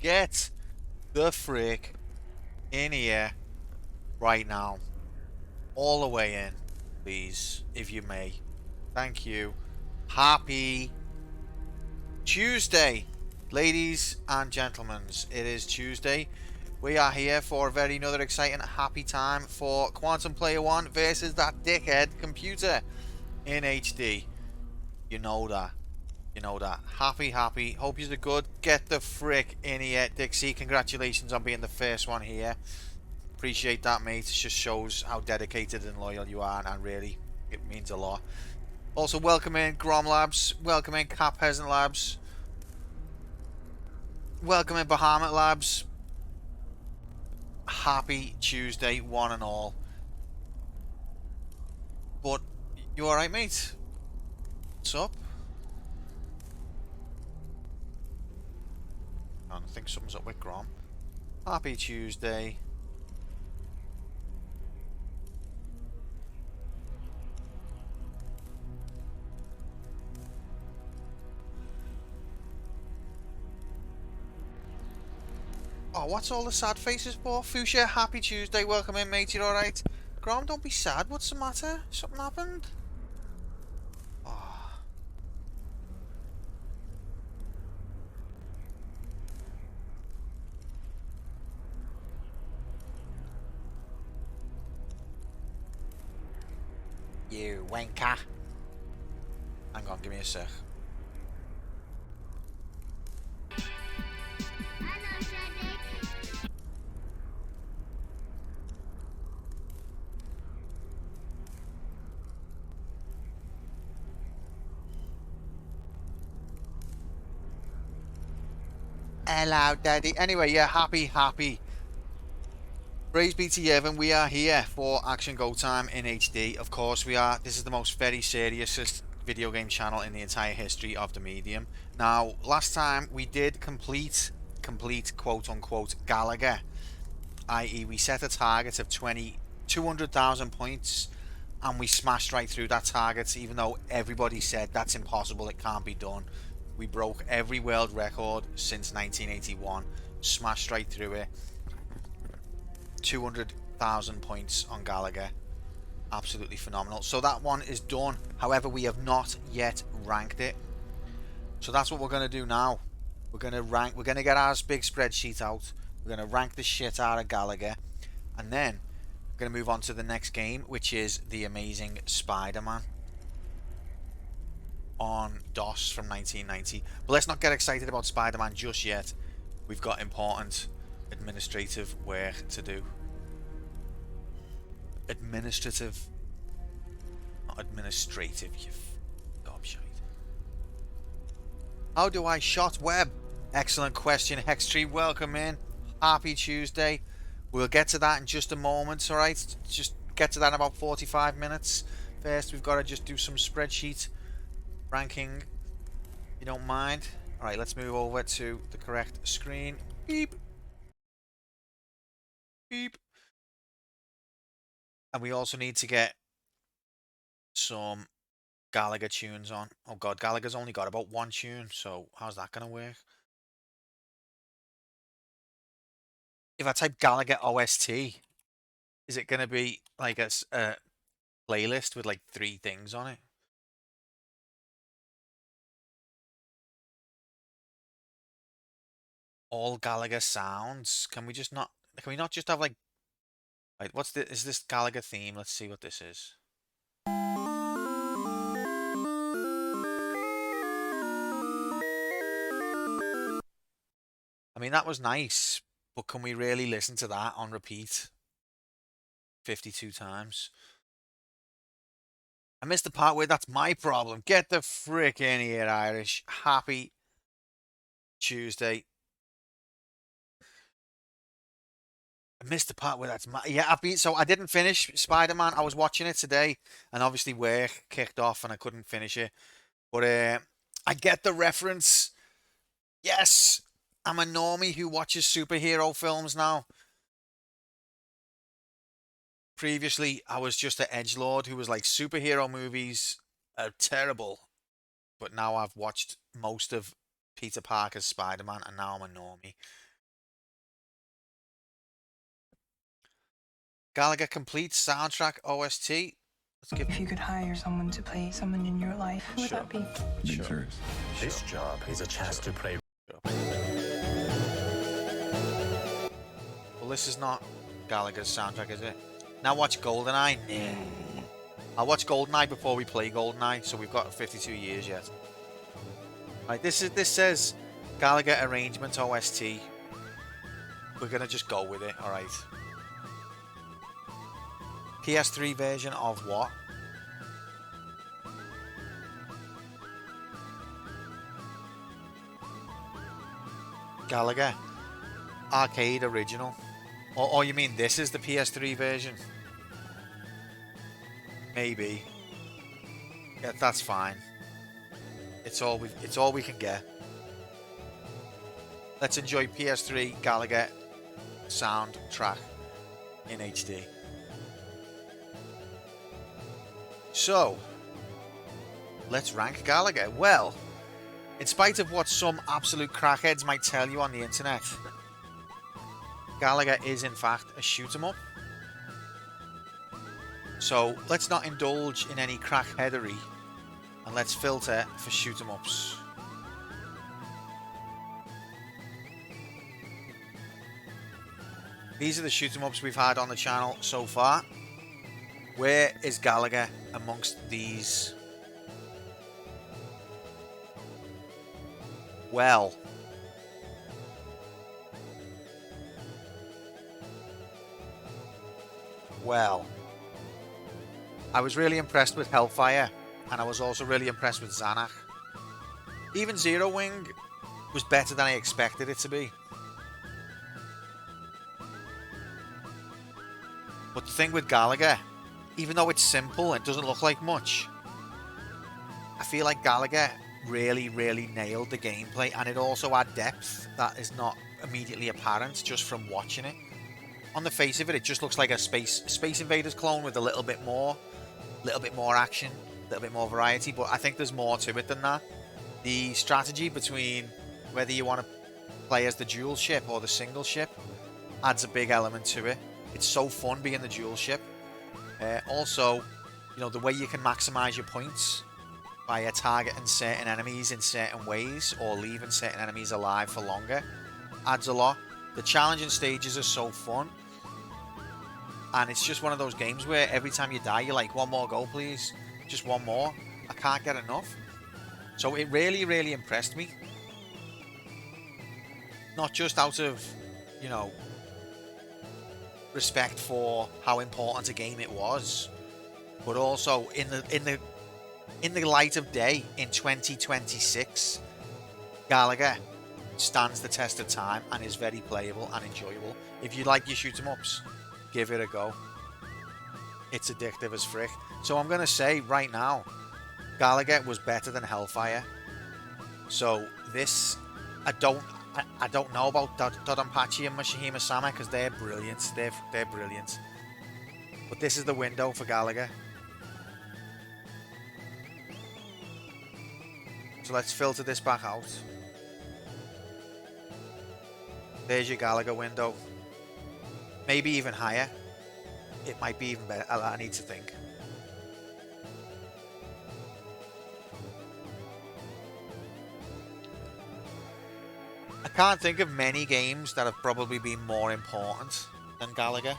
Get the frick in here right now. All the way in, please, if you may. Thank you. Happy Tuesday, ladies and gentlemen. It is Tuesday. We are here for a very another exciting happy time for Quantum Player 1 versus that dickhead computer in HD. You know that. You know that. Happy. Hope you're good. Get the frick in here, Dixie. Congratulations on being the first one here. Appreciate that, mate. It just shows how dedicated and loyal you are, and really, it means a lot. Also, welcome in Grom Labs. Welcome in Cap Peasant Labs. Welcome in Bahamut Labs. Happy Tuesday, one and all. But, you alright, mate? What's up? I think something's up with Grom. Happy Tuesday. Oh, what's all the sad faces for? Fuchsia, happy Tuesday. Welcome in, mate. You alright? Grom, don't be sad. What's the matter? Something happened? Oh. You wanker. Hang on, give me a sec. Hello, Daddy. Anyway, yeah, happy. Praise be to Yevon. We are here for Action Go Time in HD. Of course, we are. This is the most very serious video game channel in the entire history of the medium. Now, last time we did complete quote unquote Galaga, i.e., we set a target of 200,000 points, and we smashed right through that target, even though everybody said that's impossible, it can't be done. We broke every world record since 1981, smashed right through it. 200,000 points on Galaga. Absolutely phenomenal. So that one is done. However, we have not yet ranked it. So that's what we're going to do now. We're going to get our big spreadsheet out. We're going to rank the shit out of Galaga. And then we're going to move on to the next game, which is The Amazing Spider-Man on DOS from 1990. But let's not get excited about Spider-Man just yet. We've got important administrative work to do. Administrative, not administrative, you gobshite. How do I shot web? Excellent question, Hextree. Welcome in. Happy Tuesday. We'll get to that in just a moment, alright? Just get to that in about 45 minutes. First, we've got to just do some spreadsheet ranking, if you don't mind. Alright, let's move over to the correct screen. Beep. Beep. And we also need to get some Galaga tunes on. Oh god, Galaga's only got about one tune, so how's that gonna work? If I type Galaga OST, is it gonna be like a playlist with like 3 things on it? All Galaga sounds? Can we not just have like, right, is this Galaga theme? Let's see what this is. I mean, that was nice, but can we really listen to that on repeat 52 times? I missed the part where that's my problem. Get the frick in here, Irish. Happy Tuesday. I missed the part where that's my... Yeah, so I didn't finish Spider-Man. I was watching it today, and obviously work kicked off and I couldn't finish it. But I get the reference. Yes, I'm a normie who watches superhero films now. Previously, I was just an edgelord who was like, superhero movies are terrible. But now I've watched most of Peter Parker's Spider-Man, and now I'm a normie. Gallagher complete soundtrack OST. Let's give. If you could hire someone to play someone in your life, who would that be? Being serious. This job is a chance to play. Well, this is not Gallagher's soundtrack, is it? Now watch GoldenEye. I'll watch GoldenEye before we play GoldenEye, so we've got 52 years yet. Right, this says Gallagher arrangement OST. We're gonna just go with it, alright. PS3 version of what? Gallagher arcade original. Or you mean this is the PS3 version? Maybe. Yeah, that's fine. It's all we can get. Let's enjoy PS3 Gallagher soundtrack in HD. So, let's rank Gallagher. Well, in spite of what some absolute crackheads might tell you on the internet, Gallagher is in fact a shoot 'em up. So let's not indulge in any crackheadery and let's filter for shoot 'em ups. These are the shoot 'em ups we've had on the channel so far. Where is Gallagher amongst these? Well, I was really impressed with Hellfire, and I was also really impressed with Zanark. Even Zero Wing was better than I expected it to be. But the thing with Gallagher, even though it's simple and doesn't look like much, I feel like Gallagher really nailed the gameplay, and it also had depth that is not immediately apparent just from watching it. On the face of it, it just looks like a Space Invaders clone with a little bit more action, a little bit more variety, but I think there's more to it than that. The strategy between whether you want to play as the dual ship or the single ship adds a big element to it. It's so fun being the dual ship. Also, you know, the way you can maximize your points by targeting certain enemies in certain ways or leaving certain enemies alive for longer adds a lot. The challenging stages are so fun, and it's just one of those games where every time you die you're like, one more go please, just one more, I can't get enough. So it really impressed me, not just out of, you know, respect for how important a game it was, but also in the light of day in 2026, Gallagher stands the test of time and is very playable and enjoyable. If you like your shoot 'em ups, give it a go. It's addictive as frick. So I'm gonna say right now, Gallagher was better than Hellfire. So this, I don't know about Dodonpachi and Masahima Sama because they're brilliant. They're brilliant. But this is the window for Gallagher. So let's filter this back out. There's your Gallagher window. Maybe even higher. It might be even better. I need to think. I can't think of many games that have probably been more important than Gallagher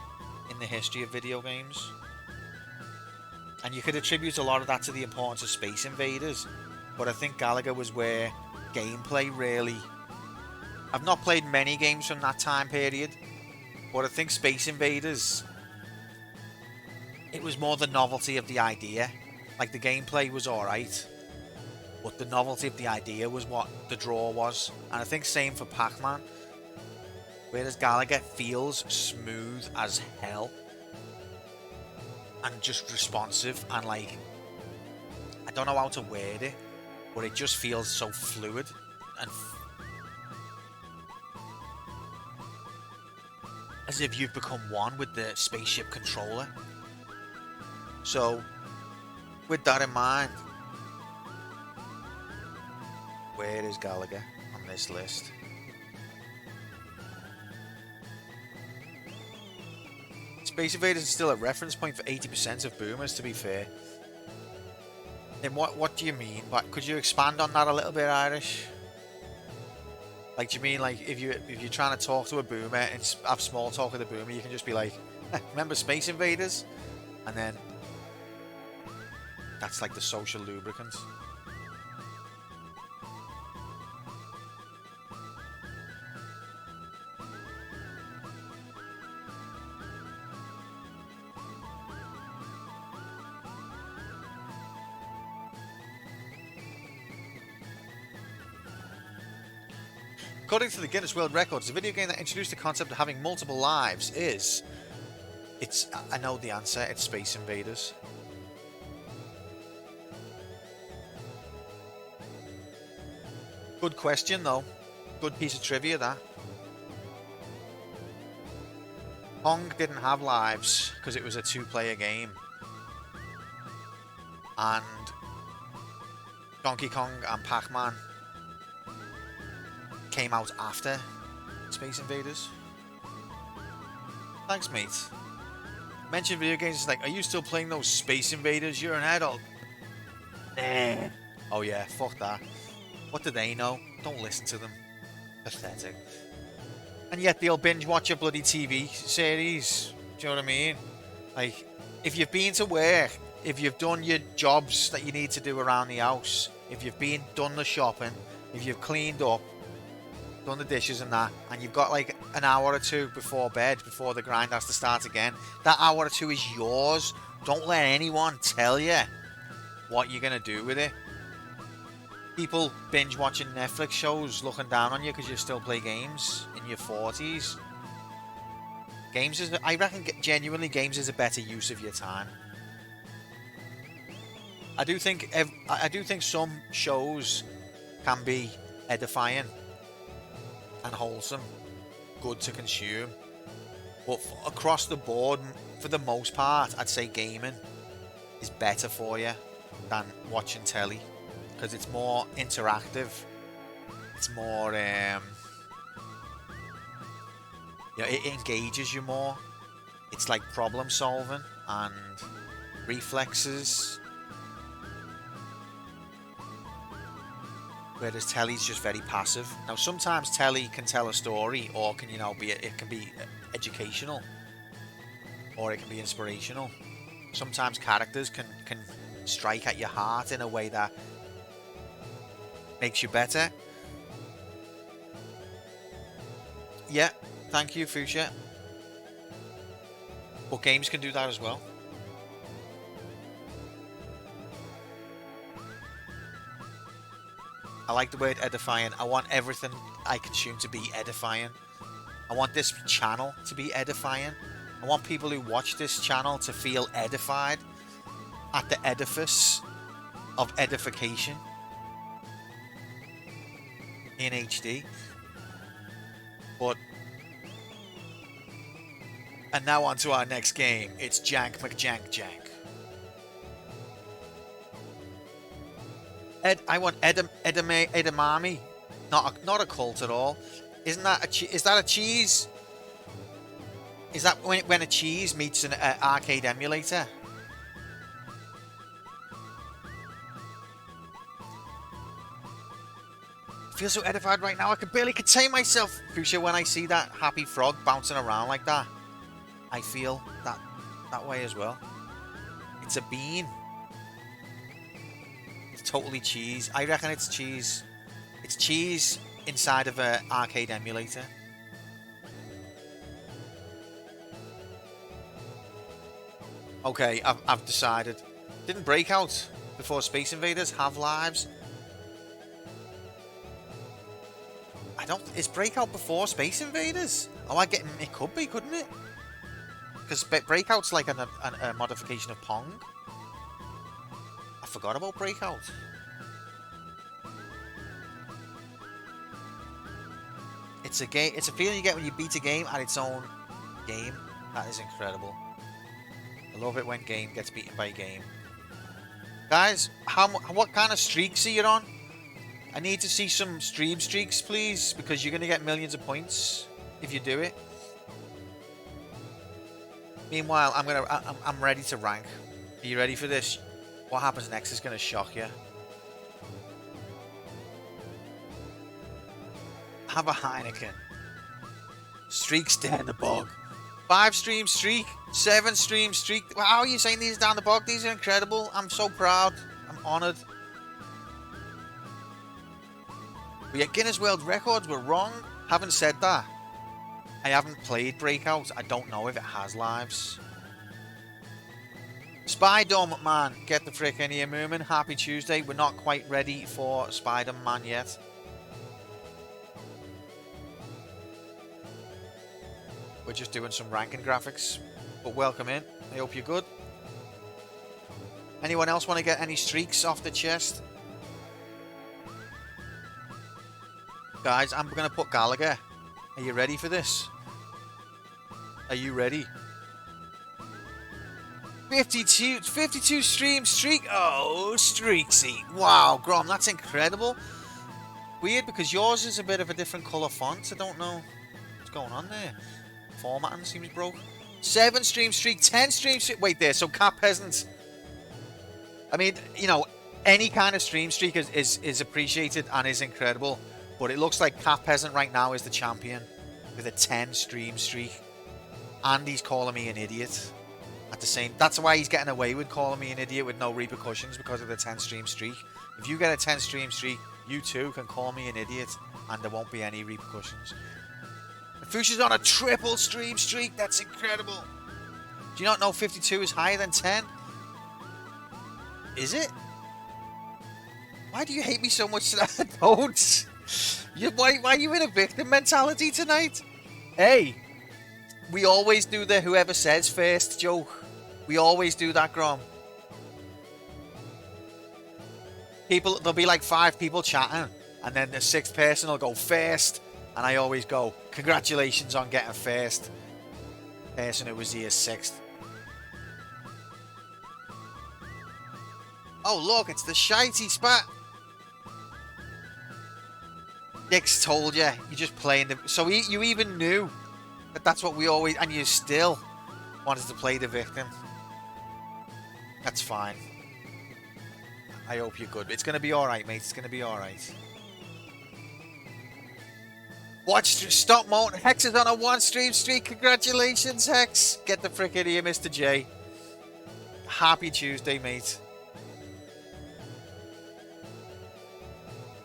in the history of video games. And you could attribute a lot of that to the importance of Space Invaders, but I think Gallagher was where gameplay really... I've not played many games from that time period, but I think Space Invaders, it was more the novelty of the idea. Like, the gameplay was alright, but the novelty of the idea was what the draw was. And I think same for Pac-Man, whereas Gallagher feels smooth as hell and just responsive, and like, I don't know how to word it, but it just feels so fluid and as if you've become one with the spaceship controller. So, with that in mind, where is Gallagher on this list? It's Space Invaders is still a reference point for 80% of boomers, to be fair. And what do you mean? But could you expand on that a little bit, Irish? Like, do you mean like if you're trying to talk to a boomer and have small talk with a boomer, you can just be like, "Remember Space Invaders?" And then that's like the social lubricant. According to the Guinness World Records, the video game that introduced the concept of having multiple lives is... I know the answer, it's Space Invaders. Good question, though. Good piece of trivia, that. Pong didn't have lives, because it was a two-player game. And Donkey Kong and Pac-Man came out after Space Invaders. Thanks, mate. Mention video games, it's like, are you still playing those Space Invaders? You're an adult. Nah. Oh yeah, fuck that. What do they know? Don't listen to them. Pathetic. And yet they'll binge watch a bloody TV series. Do you know what I mean? Like, if you've been to work, if you've done your jobs that you need to do around the house, if you've done the shopping, if you've cleaned up, done the dishes and that, and you've got like an hour or two before bed, before the grind has to start again, that hour or two is yours. Don't let anyone tell you what you're going to do with it. People binge watching Netflix shows looking down on you because you still play games in your 40s. Games is, I reckon, genuinely games is a better use of your time. I do think some shows can be edifying and wholesome, good to consume, but across the board, for the most part, I'd say gaming is better for you than watching telly, because it's more interactive, it's more it engages you more. It's like problem solving and reflexes, whereas telly's just very passive. Now sometimes telly can tell a story, or can, you know, it can be educational, or it can be inspirational. Sometimes characters can strike at your heart in a way that makes you better. Yeah, thank you, Fuchsia. But games can do that as well. I like the word edifying. I want everything I consume to be edifying. I want this channel to be edifying. I want people who watch this channel to feel edified at the edifice of edification in HD. But and now on to our next game. It's Jank McJank. I want edamame, not a cult at all. Isn't that is that a cheese? Is that when a cheese meets an arcade emulator? I feel so edified right now, I can barely contain myself. Fuchsia, when I see that happy frog bouncing around like that, I feel that way as well. It's a bean. It's totally cheese. I reckon it's cheese. It's cheese inside of an arcade emulator. Okay, I've decided. Didn't Breakout before Space Invaders have lives? Is Breakout before Space Invaders? Oh, it could be, couldn't it? Because Breakout's like a modification of Pong. I forgot about Breakout. It's a game. It's a feeling you get when you beat a game at its own game. That is incredible. I love it when game gets beaten by game. Guys, what kind of streaks are you on? I need to see some stream streaks, please, because you're going to get millions of points if you do it. Meanwhile, I'm ready to rank. Are you ready for this? What happens next is gonna shock you. Have a Heineken. Streaks down the bog. 5 stream streak, 7 stream streak. How are you saying these down the bog? These are incredible. I'm so proud. I'm honoured. But yeah, Guinness World Records were wrong. Having said that, I haven't played Breakout. I don't know if it has lives. Spider Man, get the frick in here, Moomin. Happy Tuesday. We're not quite ready for Spider-Man yet. We're just doing some ranking graphics. But welcome in. I hope you're good. Anyone else want to get any streaks off the chest? Guys, I'm going to put Gallagher. Are you ready for this? Are you ready? 52 stream streak. Oh, Streaksy. Wow, Grom, that's incredible. Weird because yours is a bit of a different colour font. I don't know what's going on there. Formatting seems broke. 7 stream streak, 10 stream streak. Wait there, so Cat Peasant. I mean, you know, any kind of stream streak is appreciated and is incredible. But it looks like Cat Peasant right now is the champion with a 10 stream streak. And he's calling me an idiot. At the same, that's why he's getting away with calling me an idiot with no repercussions, because of the 10 stream streak. If you get a 10 stream streak, you too can call me an idiot and there won't be any repercussions. Fuchsia's on a triple stream streak. That's incredible. Do you not know 52 is higher than 10? Is it? Why do you hate me so much that I don't? Why are you in a victim mentality tonight? Hey, we always do the whoever says first joke. We always do that, Grom. There'll be like 5 people chatting, and then the 6th person will go first, and I always go, congratulations on getting first. Person who was here 6th. Oh look, it's the shitey spot. Nick's told you, you're just playing the... So you even knew that that's what we always... And you still wanted to play the victim. That's fine. I hope you're good. It's going to be alright, mate. It's going to be alright. Watch Stop Motion. Hex is on a 1 stream streak. Congratulations, Hex. Get the frick out of here, Mr. J. Happy Tuesday, mate.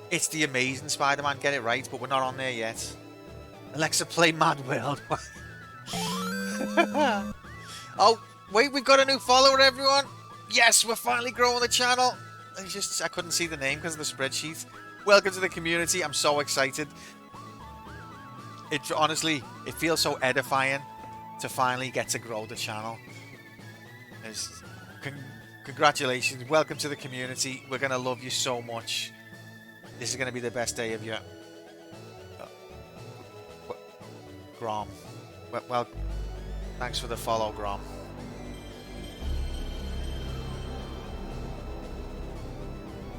It's the Amazing Spider-Man. Get it right, but we're not on there yet. Alexa, play Mad World. Oh, wait, we've got a new follower, everyone. Yes, we're finally growing the channel. I couldn't see the name because of the spreadsheet. Welcome to the community. I'm so excited. Honestly, it feels so edifying to finally get to grow the channel. Congratulations. Welcome to the community. We're going to love you so much. This is going to be the best day of your... Grom. Well, thanks for the follow, Grom.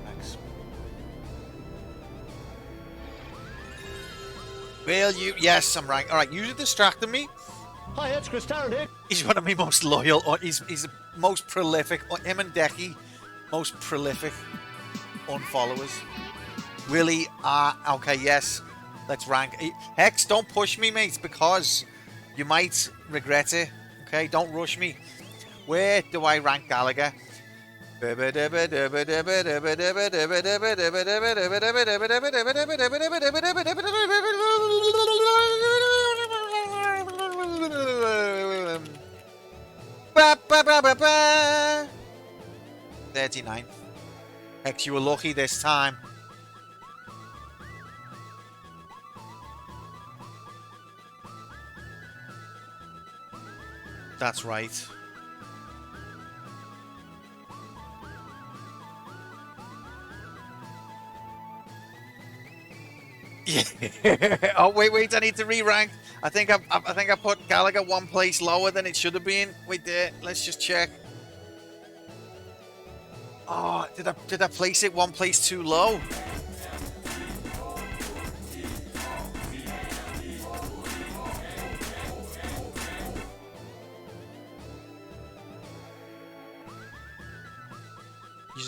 Thanks. Will you... Yes, I'm right. All right, you're distracting me. Hi, it's Chris Tarrant here. He's one of my most loyal... He's the most prolific... Him and Decky, most prolific unfollowers. Willie, okay, yes. Let's rank. Hex, don't push me, mate, because you might regret it. Okay, don't rush me. Where do I rank Gallagher? Ba-ba-ba-ba-ba. 39. Hex, you were lucky this time. That's right. Yeah. Oh wait! I need to re-rank. I think I put Gallagher 1 place lower than it should have been. Wait there. Let's just check. Oh, did I place it 1 place too low?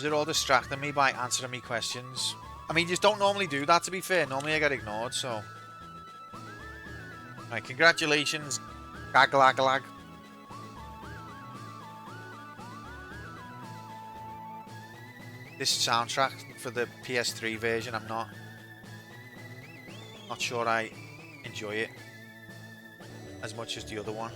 You're all distracting me by answering me questions. I mean, you just don't normally do that, to be fair. Normally I get ignored, so... Right, congratulations, Gaglagalag. This soundtrack for the PS3 version, I'm not sure I enjoy it as much as the other one.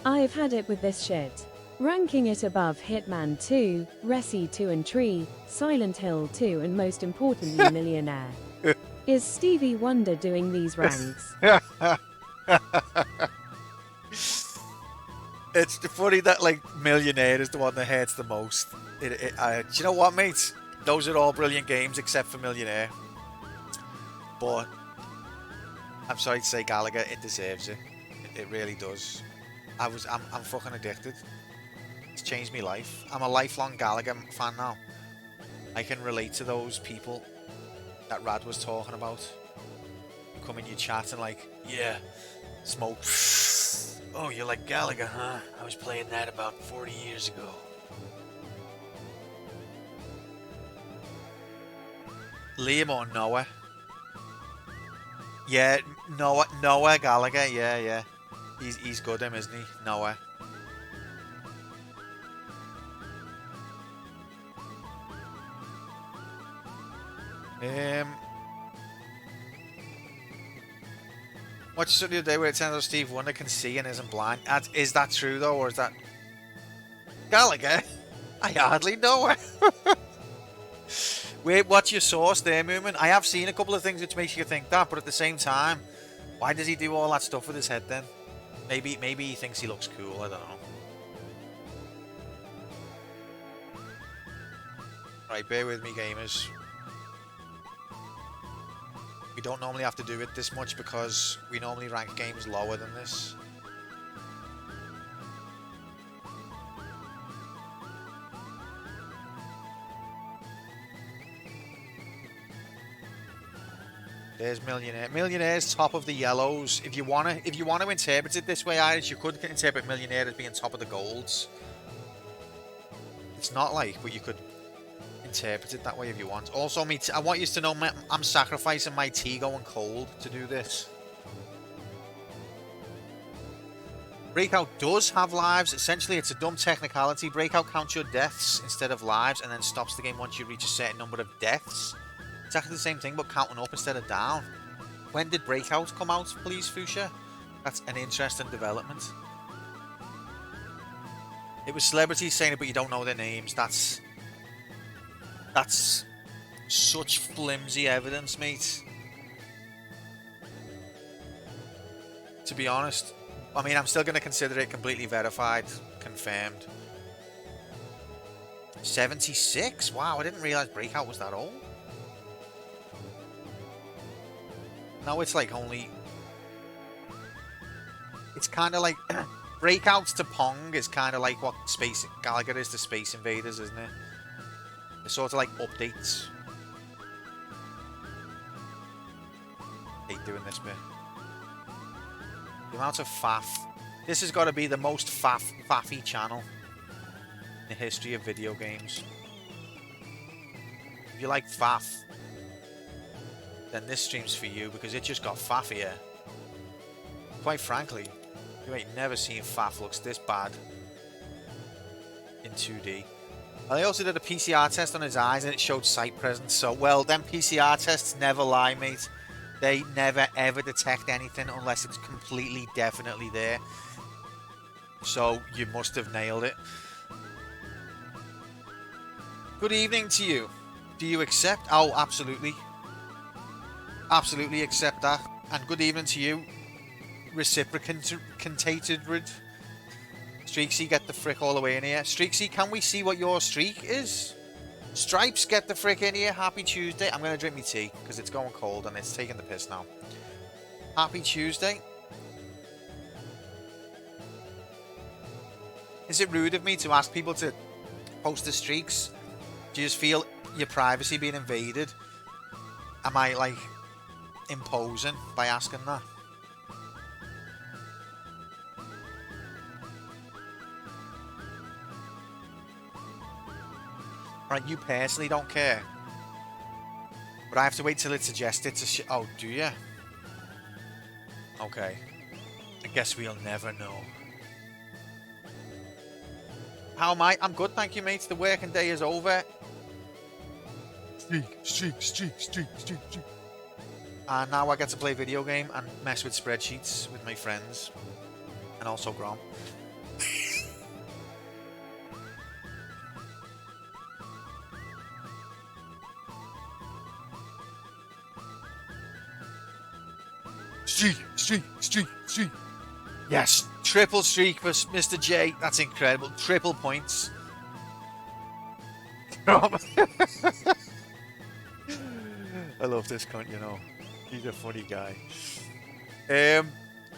I've had it with this shit. Ranking it above Hitman 2, Resi 2 and Tree, Silent Hill 2 and most importantly Millionaire. Is Stevie Wonder doing these ranks? It's funny that like Millionaire is the one that hurts the most. Do you know what, mate? Those are all brilliant games except for Millionaire. But I'm sorry to say, Gallagher, it deserves it. It really does. I'm fucking addicted. It's changed my life. I'm a lifelong Gallagher fan now. I can relate to those people that Rad was talking about. You come in your chat and like, yeah, smoke. Oh, you like Gallagher, huh? I was playing that about 40 years ago. Liam or Noah? Yeah, Noah Gallagher, yeah. He's good, isn't he? Noah. Watched something the other day where it turns out Steve Wonder can see and isn't blind. Is that true though, or is that Gallagher? I hardly know her. Wait, what's your source there, Moomin? I have seen a couple of things which makes you think that, but at the same time, why does he do all that stuff with his head then? Maybe he thinks he looks cool, I don't know. Right, bear with me, gamers. We don't normally have to do it this much because we normally rank games lower than this. There's Millionaire. Millionaire's top of the yellows. If you wanna interpret it this way, Irish, you could interpret Millionaire as being top of the golds. It's not like, but you could interpret it that way if you want. Also, I want you to know I'm sacrificing my tea going cold to do this. Breakout does have lives. Essentially, it's a dumb technicality. Breakout counts your deaths instead of lives and then stops the game once you reach a certain number of deaths. It's actually the same thing, but counting up instead of down. When did Breakout come out, please, Fuchsia? That's an interesting development. It was celebrities saying it, but you don't know their names. That's such flimsy evidence, mate. To be honest. I mean, I'm still going to consider it completely verified, confirmed. 76? Wow, I didn't realize Breakout was that old. No, it's like only... It's kind of like... Breakouts to Pong is kind of like what Space Gallagher is to Space Invaders, isn't it? They're sort of like updates. Hate doing this bit. The amount of faff. This has got to be the most faffy channel in the history of video games. If you like faff, then this stream's for you because it just got faffier. Quite frankly, you ain't never seen faff looks this bad in 2D. I also did a PCR test on his eyes and it showed sight presence. So, well, them PCR tests never lie, mate. They never ever detect anything unless it's completely definitely there. So, you must have nailed it. Good evening to you. Do you accept? Oh, absolutely. Absolutely accept that. And good evening to you. Reciprocated. Streaksy, get the frick all the way in here. Streaksy, can we see what your streak is? Stripes, get the frick in here. Happy Tuesday. I'm going to drink my tea because it's going cold and it's taking the piss now. Happy Tuesday. Is it rude of me to ask people to post the streaks? Do you just feel your privacy being invaded? Am I, like, imposing by asking that? Right, you personally don't care. But I have to wait till it's suggested to oh, do you? Okay. I guess we'll never know. How am I? I'm good, thank you, mates. The working day is over. Streak. And now I get to play video game and mess with spreadsheets with my friends. And also Grom. Streak. Yes, triple streak for Mr. J. That's incredible. Triple points. I love this cunt, you know. He's a funny guy.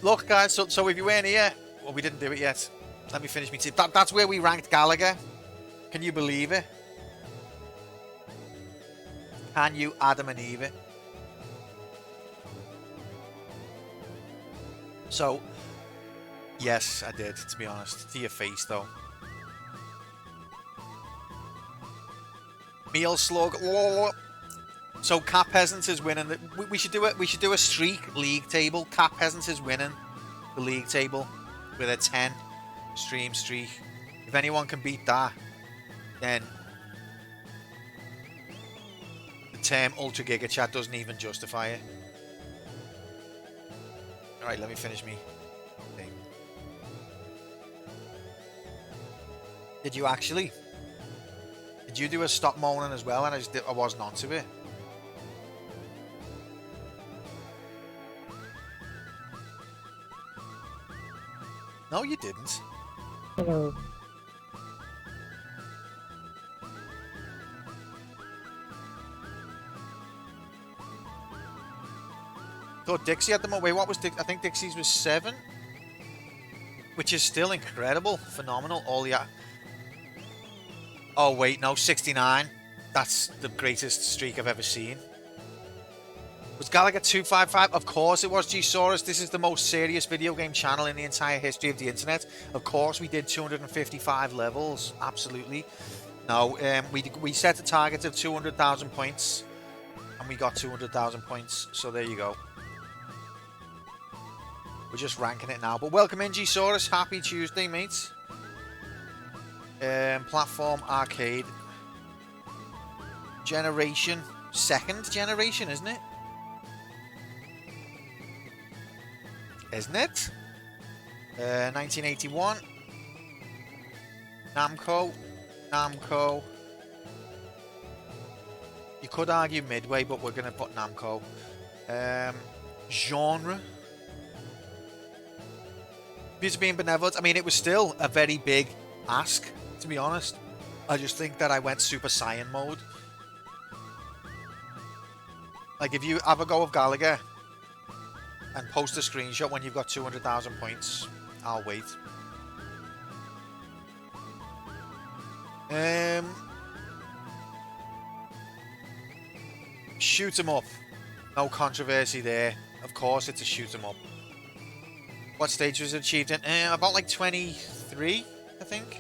Look, guys, so if you weren't here, well, we didn't do it yet. Let me finish me team. That's where we ranked Gallagher. Can you believe it? Can you Adam and Eve it? So, yes, I did, to be honest. To your face, though. Meal slug. Oh. So, Cat Peasants is winning. We should do it. We should do a streak league table. Cat Peasants is winning the league table with a 10 stream streak. If anyone can beat that, then the term Ultra Giga Chat doesn't even justify it. Alright, let me finish me thing. Did you actually? Did you do a stop moaning as well? And I wasn't onto it. No, you didn't. Hello. Thought Dixie at the moment. Wait, what was I think Dixie's was 7, which is still incredible, phenomenal. All the. Oh wait, no, 69. That's the greatest streak I've ever seen. Was Gallagher 255? Of course it was, G-Saurus. This is the most serious video game channel in the entire history of the internet. Of course we did 255 levels. Absolutely. No, we set a target of 200,000 points, and we got 200,000 points. So there you go. We're just ranking it now. But welcome in, G-Saurus. Happy Tuesday, mates. Platform arcade. Generation. Second generation, isn't it? Isn't it? 1981. Namco. You could argue Midway, but we're going to put Namco. Genre. Views being benevolent. I mean, it was still a very big ask, to be honest. I just think that I went Super Saiyan mode. Like, if you have a go of Gallagher and post a screenshot when you've got 200,000 points, I'll wait. Shoot 'em up. No controversy there. Of course it's a shoot 'em up. What stage was it achieved in? About like 23, I think.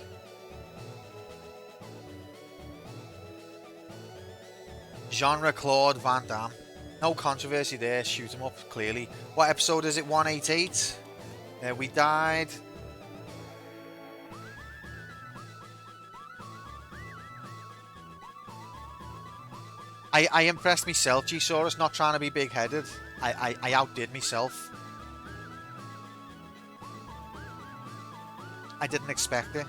Genre Claude Van Damme. No controversy there. Shoot 'em up, clearly. What episode is it? 188. We died. I impressed myself, G-Saurus, not trying to be big-headed. I outdid myself. I didn't expect it.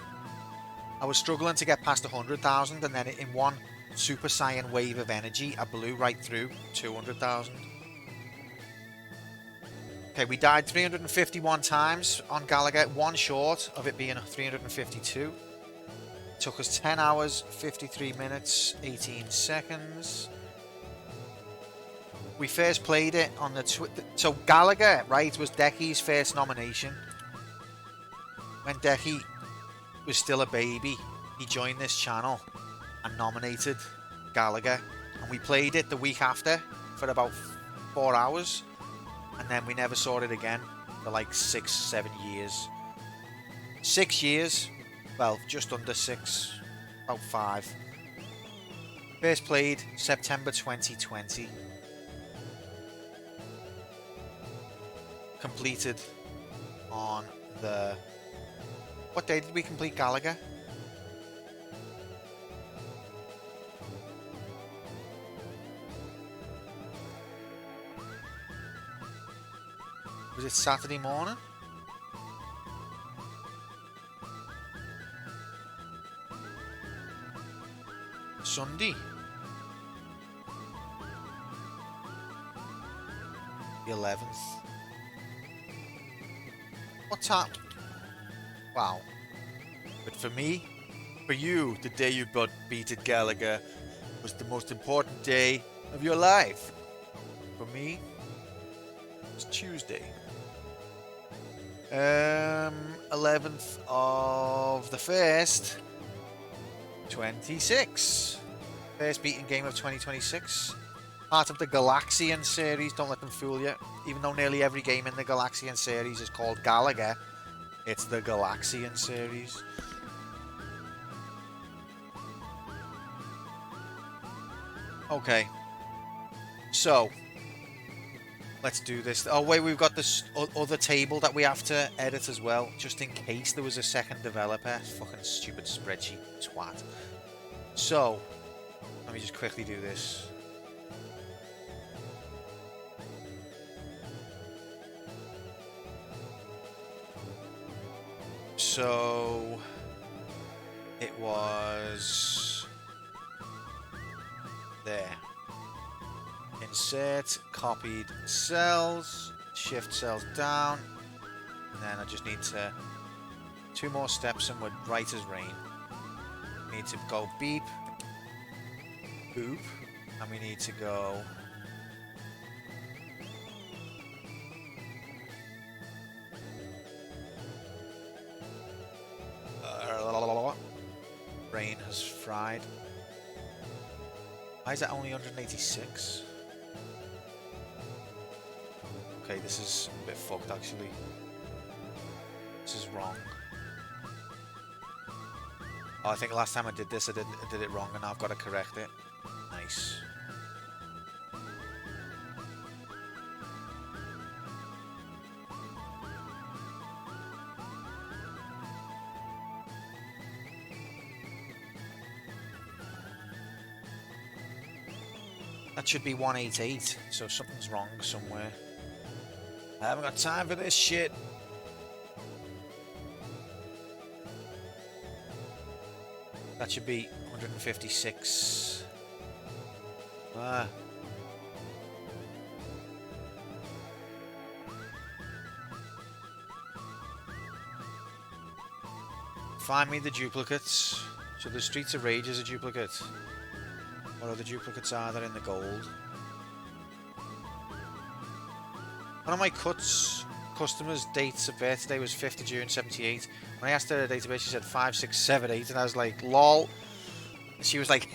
I was struggling to get past 100,000, and then in one Super Saiyan wave of energy, I blew right through 200,000. Okay, we died 351 times on Gallagher, one short of it being 352. It took us 10 hours, 53 minutes, 18 seconds. We first played it on the so Gallagher, right, was Decky's first nomination. When Decky was still a baby, he joined this channel and nominated Gallagher, and we played it the week after for about 4 hours, and then we never saw it again for like 6-7 years. 6 years, well, just under 6, about 5. First played September 2020. Completed on the... What day did we complete Galaga? Was it Saturday morning? Sunday? The 11th. What time? Wow. But for me, for you, the day you beated Galaga was the most important day of your life. For me, it's Tuesday. 11th of the 1st, 26. First beaten game of 2026. Part of the Galaxian series, don't let them fool you. Even though nearly every game in the Galaxian series is called Galaga, it's the Galaxian series. Okay. So, let's do this. Oh wait, we've got this other table that we have to edit as well, just in case there was a second developer. Fucking stupid spreadsheet twat. So, let me just quickly do this. So, it was there. Insert, copied cells, shift cells down, and then I just need to, 2 more steps and we're right as rain. We need to go beep, boop, and we need to go rain has fried. Why is that only 186? Okay, this is a bit fucked actually. This is wrong. Oh, I think last time I did this, I did it wrong, and now I've got to correct it. Nice. That should be 188, so something's wrong somewhere. I haven't got time for this shit. That should be 156. Ah. Find me the duplicates. So the Streets of Rage is a duplicate. What other duplicates are there in the gold? One of my customers' dates of birthday was 5th of June 78. When I asked her database, she said 5678, and I was like, lol. And she was like,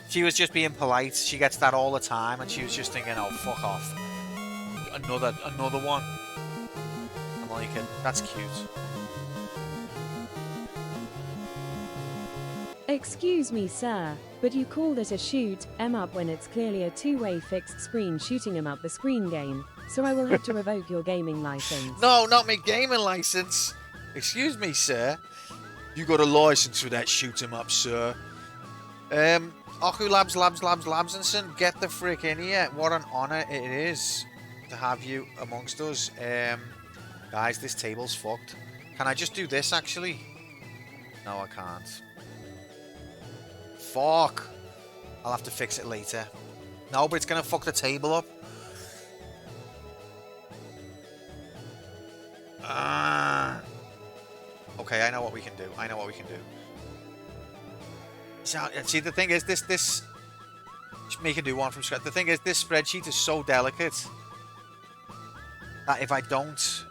she was just being polite. She gets that all the time, and she was just thinking, oh, fuck off. Another one. I'm like, that's cute. Excuse me, sir, but you called it a shoot 'em up when it's clearly a two-way fixed screen shooting 'em up the screen game, so I will have to revoke your gaming license. No, not my gaming license. Excuse me, sir. You got a license for that shoot 'em up, sir. Oku Labs, get the frick in here. What an honor it is to have you amongst us. Guys, this table's fucked. Can I just do this, actually? No, I can't. Fuck. I'll have to fix it later. No, but it's gonna fuck the table up. Okay, I know what we can do. So, see, the thing is, this just make a new one from scratch. The thing is, this spreadsheet is so delicate that if I don't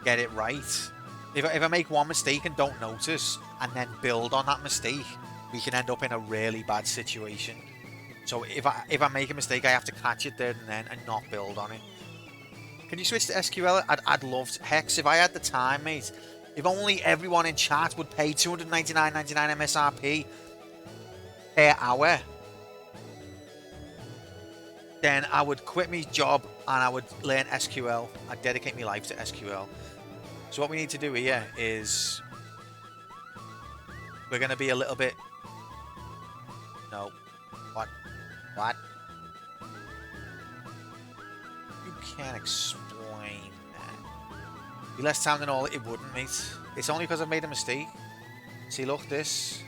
get it right, if I make one mistake and don't notice, and then build on that mistake, we can end up in a really bad situation. So if I make a mistake, I have to catch it there and then and not build on it. Can you switch to SQL? I'd love to. Hex, if I had the time, mate. If only everyone in chat would pay $299.99 MSRP, per hour, then I would quit my job and I would learn SQL. I'd dedicate my life to SQL. So what we need to do here is we're going to be a little bit... No. What? What? You can't explain that. Be less time than all it wouldn't, mate. It's only because I've made a mistake. See, look, this.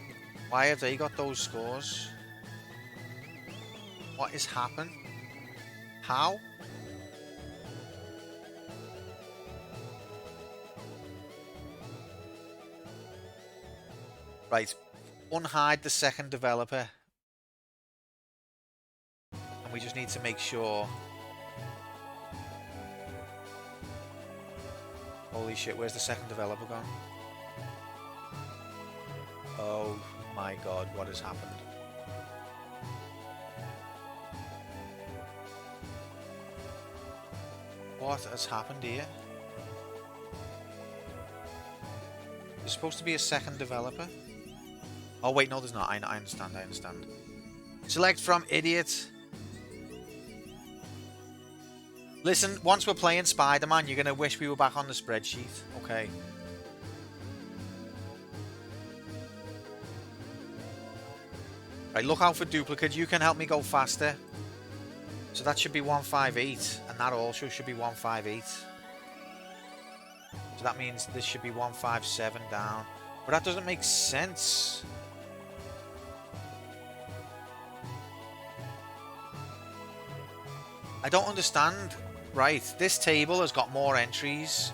Why have they got those scores? What has happened? How? Right. Unhide the second developer. And we just need to make sure... Holy shit, where's the second developer gone? Oh my god, what has happened? What has happened here? There's supposed to be a second developer. Oh wait, no there's not. I understand, I understand. Select from idiot. Listen, once we're playing Spider-Man, you're going to wish we were back on the spreadsheet. Okay. Right, look out for duplicate. You can help me go faster. So that should be 158. And that also should be 158. So that means this should be 157 down. But that doesn't make sense. I don't understand. Right, this table has got more entries,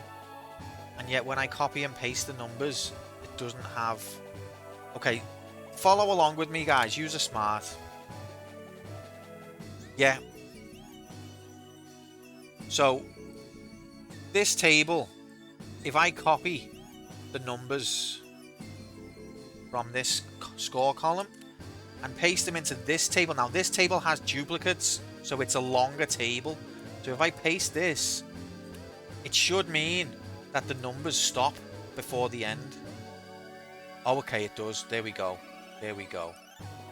and yet when I copy and paste the numbers, it doesn't have... Okay, follow along with me, guys. Use a smart. Yeah. So, this table, if I copy the numbers from this score column and paste them into this table... Now, this table has duplicates, so it's a longer table. So if I paste this, it should mean that the numbers stop before the end. Oh, okay, it does. There we go. There we go.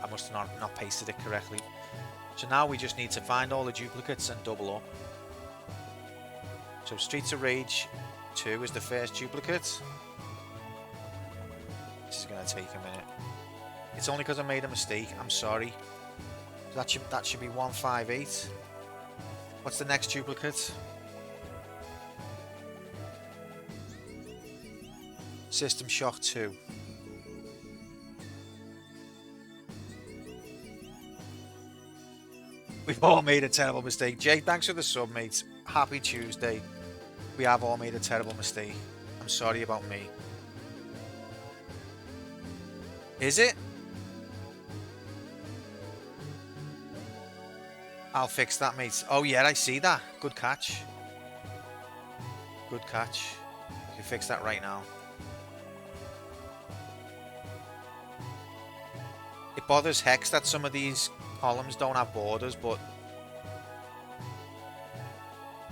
I must have not pasted it correctly. So now we just need to find all the duplicates and double up. So Streets of Rage 2 is the first duplicate. This is going to take a minute. It's only because I made a mistake. I'm sorry. So that should be 158. What's the next duplicate? System Shock 2. We've all made a terrible mistake. Jay, thanks for the sub, mates. Happy Tuesday. We have all made a terrible mistake. I'm sorry about me. Is it? I'll fix that, mates. Oh, yeah, I see that. Good catch. Good catch. You can fix that right now. It bothers Hex that some of these columns don't have borders, but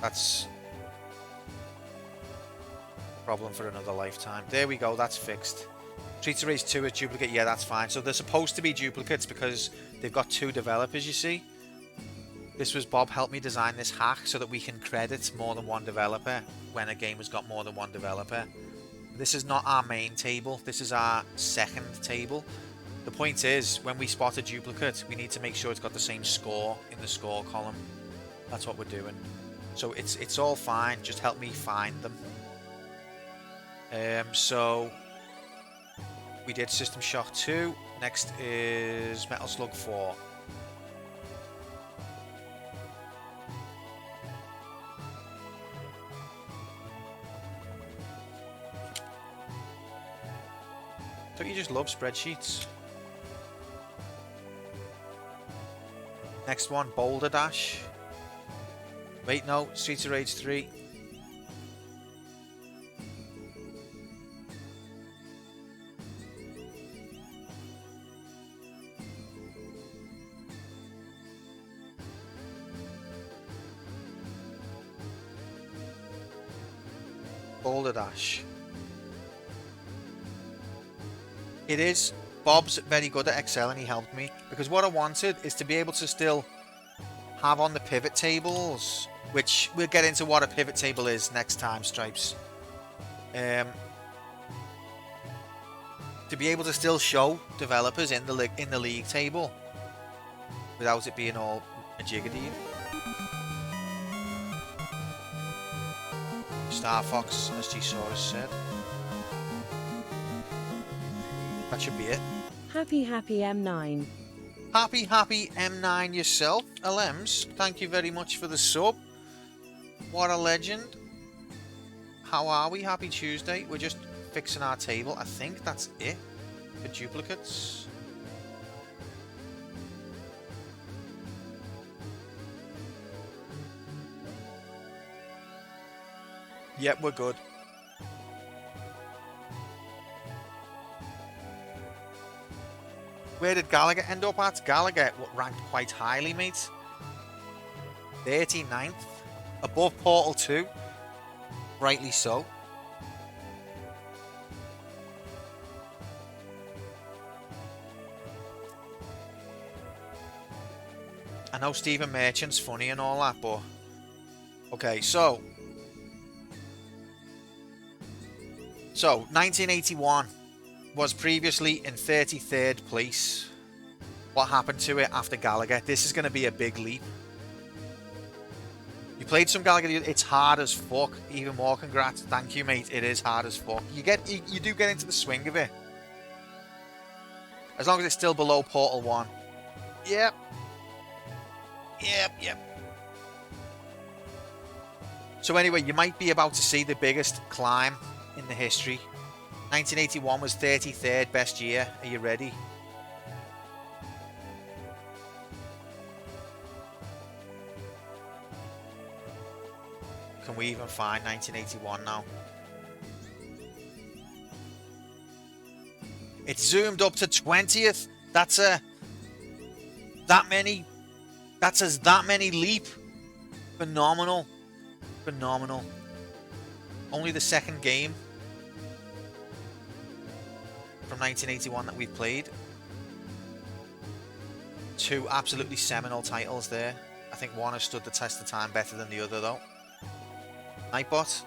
that's a problem for another lifetime. There we go, that's fixed. Streets of Rage 2 is duplicate. Yeah, that's fine. So they're supposed to be duplicates because they've got two developers, you see. This was Bob helped me design this hack so that we can credit more than one developer when a game has got more than one developer. This is not our main table. This is our second table. The point is, when we spot a duplicate, we need to make sure it's got the same score in the score column. That's what we're doing. So it's all fine. Just help me find them. So we did System Shock 2. Next is Metal Slug 4. Don't you just love spreadsheets? Next one, Boulder Dash. Wait, no, Streets of Rage 3. Boulder Dash. It is Bob's very good at Excel and he helped me. Because what I wanted is to be able to still have on the pivot tables, which we'll get into what a pivot table is next time, Stripes. To be able to still show developers in the league table without it being all a jiggity. Star Fox, as G-Saurus said. That should be it. Happy M9. Happy M9 yourself, Alems. Thank you very much for the sub. What a legend. How are we? Happy Tuesday. We're just fixing our table. I think that's it for duplicates. Yep, we're good. Where did Gallagher end up at? Gallagher ranked quite highly, mate. 39th. Above Portal 2. Rightly so. I know Stephen Merchant's funny and all that, but... Okay, so... 1981 was previously in 33rd place. What happened to it after Gallagher? This is going to be a big leap. You played some Gallagher. It's hard as fuck. Even more congrats. Thank you, mate. It is hard as fuck. You do get into the swing of it. As long as it's still below Portal 1. Yep. So anyway, you might be about to see the biggest climb in the history. 1981 was 33rd best year. Are you ready? Can we even find 1981 now? It's zoomed up to 20th. That's that many leap. Phenomenal. Only the second game from 1981 that we've played. Two absolutely seminal titles there. I think one has stood the test of time better than the other though. Nightbot.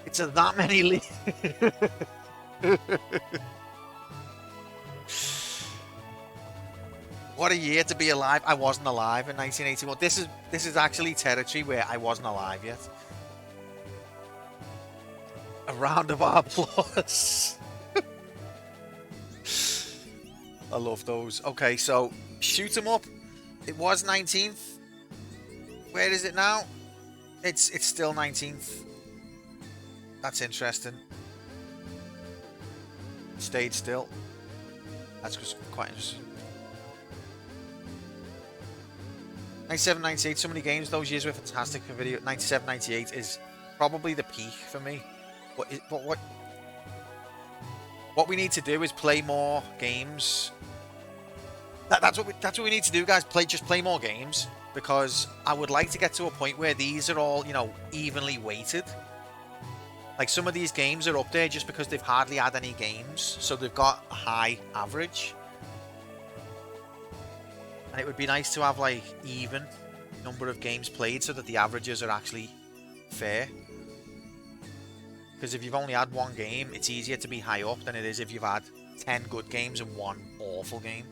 It's that many leaps. What a year to be alive. I wasn't alive in 1981. This is actually territory where I wasn't alive yet. A round of applause. I love those. Okay, so shoot 'em up. It was 19th. Where is it now? It's still 19th. That's interesting. Stayed still. That's just quite interesting. 97, 98, so many games. Those years were fantastic for video. 97, 98 is probably the peak for me. But what we need to do is play more games. That's what we need to do, guys. Just play more games, because I would like to get to a point where these are all, you know, evenly weighted. Like some of these games are up there just because they've hardly had any games, so they've got a high average. And it would be nice to have like even number of games played so that the averages are actually fair. Because if you've only had one game, it's easier to be high up than it is if you've had 10 good games and one awful game.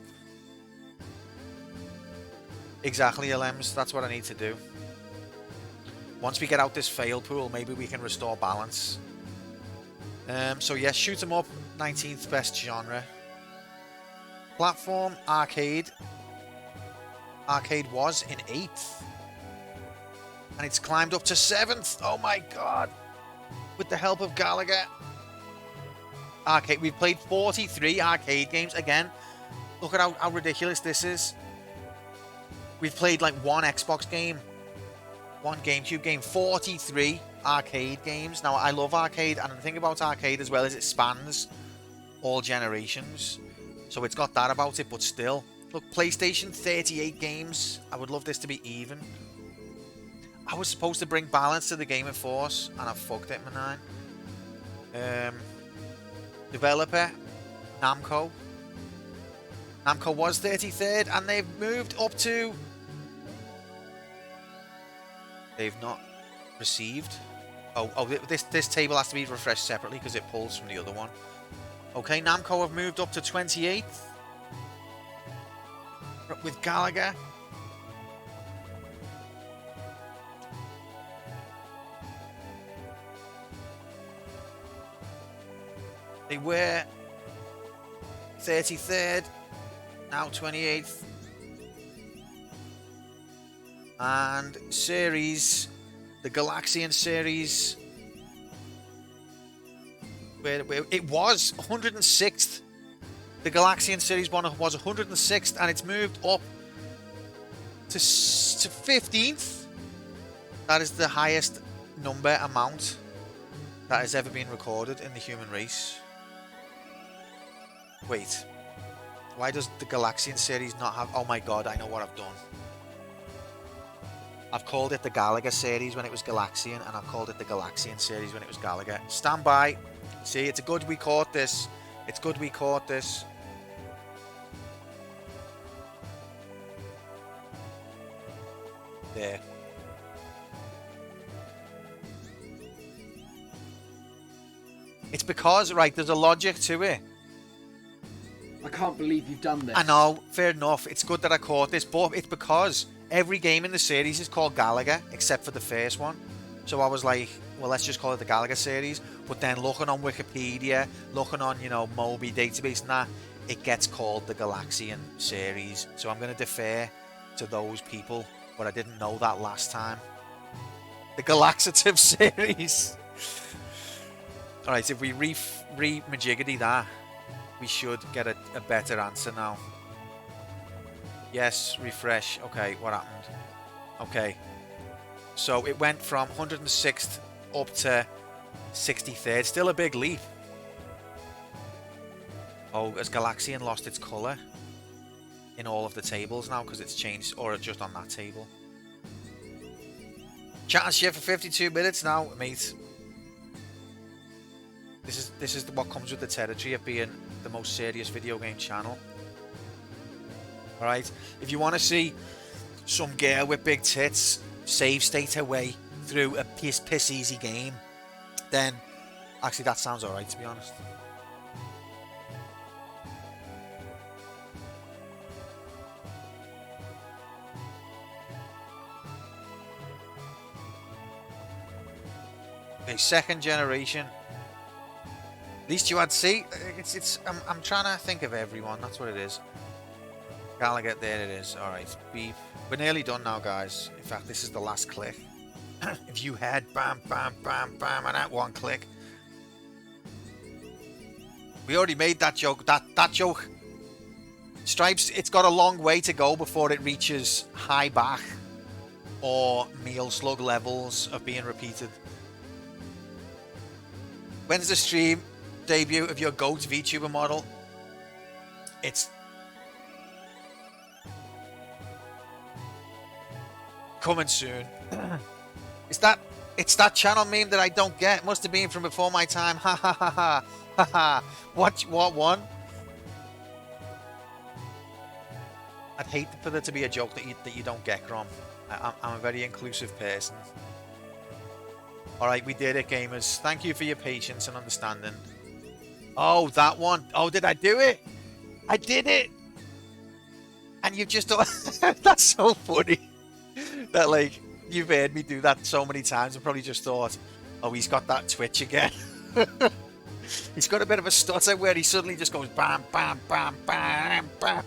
Exactly, LMs. That's what I need to do. Once we get out this fail pool, maybe we can restore balance. So yes, shoot 'em up, 19th best genre. Platform, arcade. Arcade was in 8th. And it's climbed up to 7th. Oh my god. With the help of Gallagher. Arcade. We've played 43 arcade games. Again, look at how ridiculous this is. We've played like one Xbox game, one GameCube game, 43 arcade games. Now, I love arcade, and the thing about arcade as well is it spans all generations. So it's got that about it, but still. Look, PlayStation, 38 games. I would love this to be even. I was supposed to bring balance to the Game of Force, and I fucked it, man. Developer, Namco. Namco was 33rd, and they've moved up to... They've not received. Oh, this table has to be refreshed separately because it pulls from the other one. Okay, Namco have moved up to 28th with Galaga. They were 33rd, now 28th. And series, the Galaxian series, where it was 106th. The Galaxian series one was 106th, and it's moved up to 15th. That is the highest amount that has ever been recorded in the human race. Wait, why does the Galaxian series not have... Oh my god, I know what I've done. I've called it the Galaga series when it was Galaxian, and I've called it the Galaxian series when it was Galaga. Stand by. See, it's good we caught this. It's good we caught this. There. It's because, right, there's a logic to it. I can't believe you've done this. I know, fair enough. It's good that I caught this, but it's because every game in the series is called Galaga, except for the first one. So I was like, well, let's just call it the Galaga series. But then looking on Wikipedia, looking on, you know, Moby database and that, it gets called the Galaxian series. So I'm going to defer to those people, but I didn't know that last time. The Galaxative series. Alright, if we re-majiggity that, we should get a better answer now. Yes, refresh. Okay, what happened? Okay. So it went from 106th up to 63rd. Still a big leap. Oh, has Galaxian lost its colour in all of the tables now because it's changed, or just on that table? Chat and shit for 52 minutes now, mate. This is what comes with the territory of being the most serious video game channel. Alright, if you want to see some girl with big tits save state her way through a piss easy game, then actually that sounds alright, to be honest. Okay, second generation. At least you had see. I'm trying to think of everyone. That's what it is. Galaga, there it is. All right, beep. We're nearly done now, guys. In fact, this is the last click. If you had bam, bam, bam, bam, and that one click, we already made that joke. That joke. Stripes. It's got a long way to go before it reaches high back or meal slug levels of being repeated. When's the stream debut of your GOAT VTuber model? It's coming soon. It's that channel meme that I don't get. Must have been from before my time. Ha ha ha ha ha ha. What one? I'd hate for there to be a joke that you don't get, Grom. I'm a very inclusive person. Alright, we did it, gamers. Thank you for your patience and understanding. Oh, that one. Oh, did I do it? I did it! And you've just... That's so funny. That, like, you've heard me do that so many times and probably just thought, oh, he's got that twitch again. He's got a bit of a stutter where he suddenly just goes bam, bam, bam, bam, bam.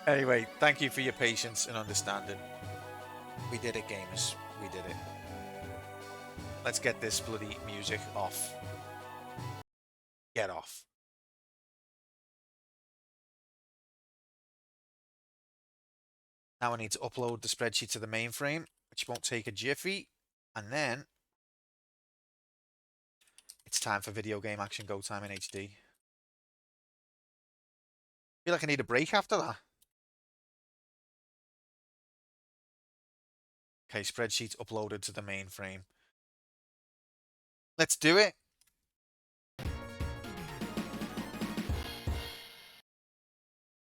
Anyway, thank you for your patience and understanding. We did it, gamers. We did it. Let's get this bloody music off. Get off. Now I need to upload the spreadsheet to the mainframe, which won't take a jiffy. And then it's time for Video Game Action Go Time in HD. I feel like I need a break after that. Okay, spreadsheet uploaded to the mainframe. Let's do it.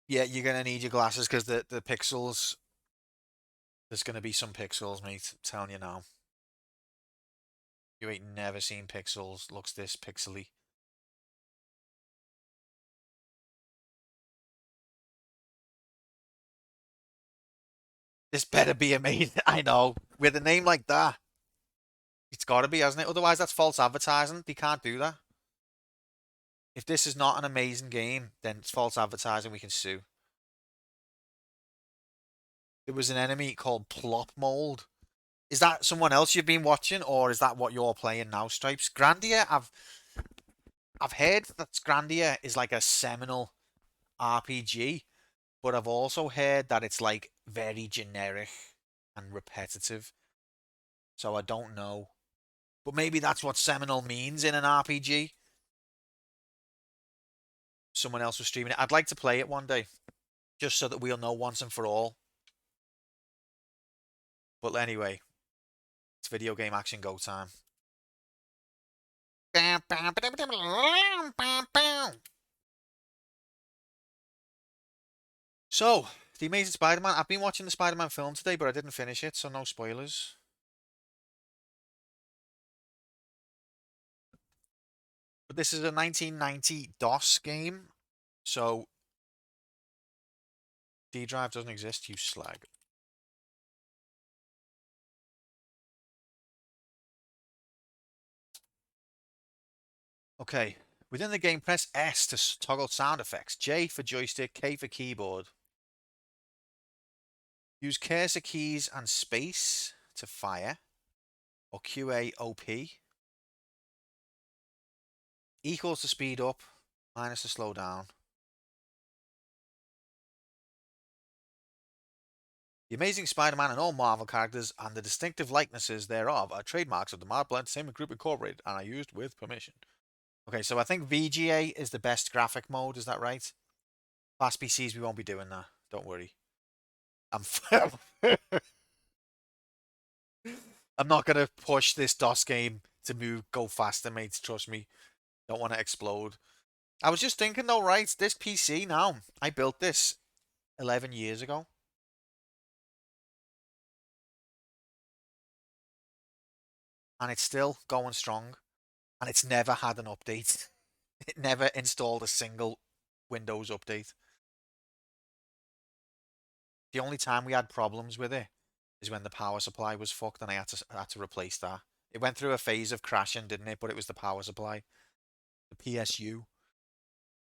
Yeah, you're going to need your glasses because the pixels... There's going to be some pixels, mate. I'm telling you now. You ain't never seen pixels. Looks this pixely. This better be amazing. I know. With a name like that. It's got to be, hasn't it? Otherwise, that's false advertising. They can't do that. If this is not an amazing game, then it's false advertising. We can sue. There was an enemy called Plop Mold. Is that someone else you've been watching, or is that what you're playing now, Stripes? Grandia, I've heard that Grandia is like a seminal RPG, but I've also heard that it's like very generic and repetitive. So I don't know. But maybe that's what seminal means in an RPG. Someone else was streaming it. I'd like to play it one day, just so that we'll know once and for all. But anyway, it's video game action go time. So, The Amazing Spider-Man. I've been watching the Spider-Man film today, but I didn't finish it, so no spoilers. But this is a 1990 DOS game, so D-Drive doesn't exist, you slag. Okay, within the game, press S to toggle sound effects, J for joystick, K for keyboard. Use cursor keys and space to fire, or QAOP. Equals to speed up, minus to slow down. The Amazing Spider-Man and all Marvel characters and the distinctive likenesses thereof are trademarks of the Marvel Entertainment Group Incorporated and are used with permission. Okay, so I think VGA is the best graphic mode, is that right? Fast PCs, we won't be doing that. Don't worry. I'm not going to push this DOS game to go faster, mates. Trust me. Don't want to explode. I was just thinking though, right? This PC now, I built this 11 years ago. And it's still going strong. And it's never had an update. It never installed a single Windows update. The only time we had problems with it is when the power supply was fucked and I had to replace that. It went through a phase of crashing, didn't it? But it was the power supply. The PSU.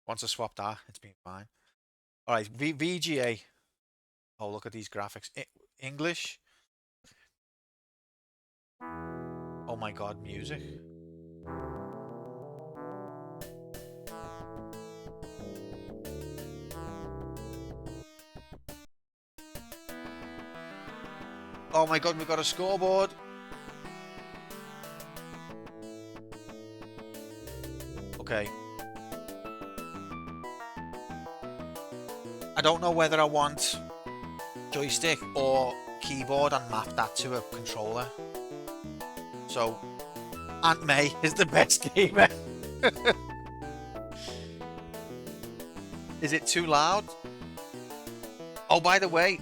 Once I swapped that, it's been fine. Alright, VGA. Oh, look at these graphics. English. Oh my god, music. Oh my god, we've got a scoreboard. Okay. I don't know whether I want joystick or keyboard and map that to a controller. So, Aunt May is the best gamer. Is it too loud? Oh, by the way,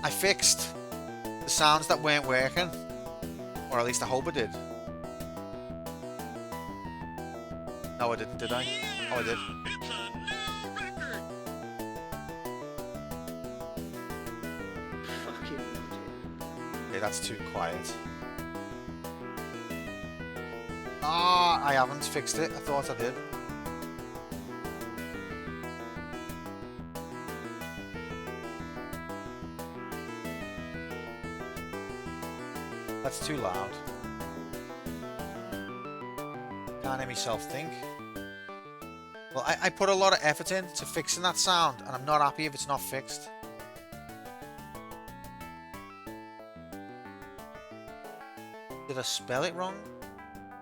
I fixed the sounds that weren't working, or at least I hope I did. No, I didn't, did I? Oh, I did. Okay, that's too quiet. Ah, I haven't fixed it. I thought I did. That's too loud. Can't hear myself think. Well, I put a lot of effort into fixing that sound, and I'm not happy if it's not fixed. Did I spell it wrong?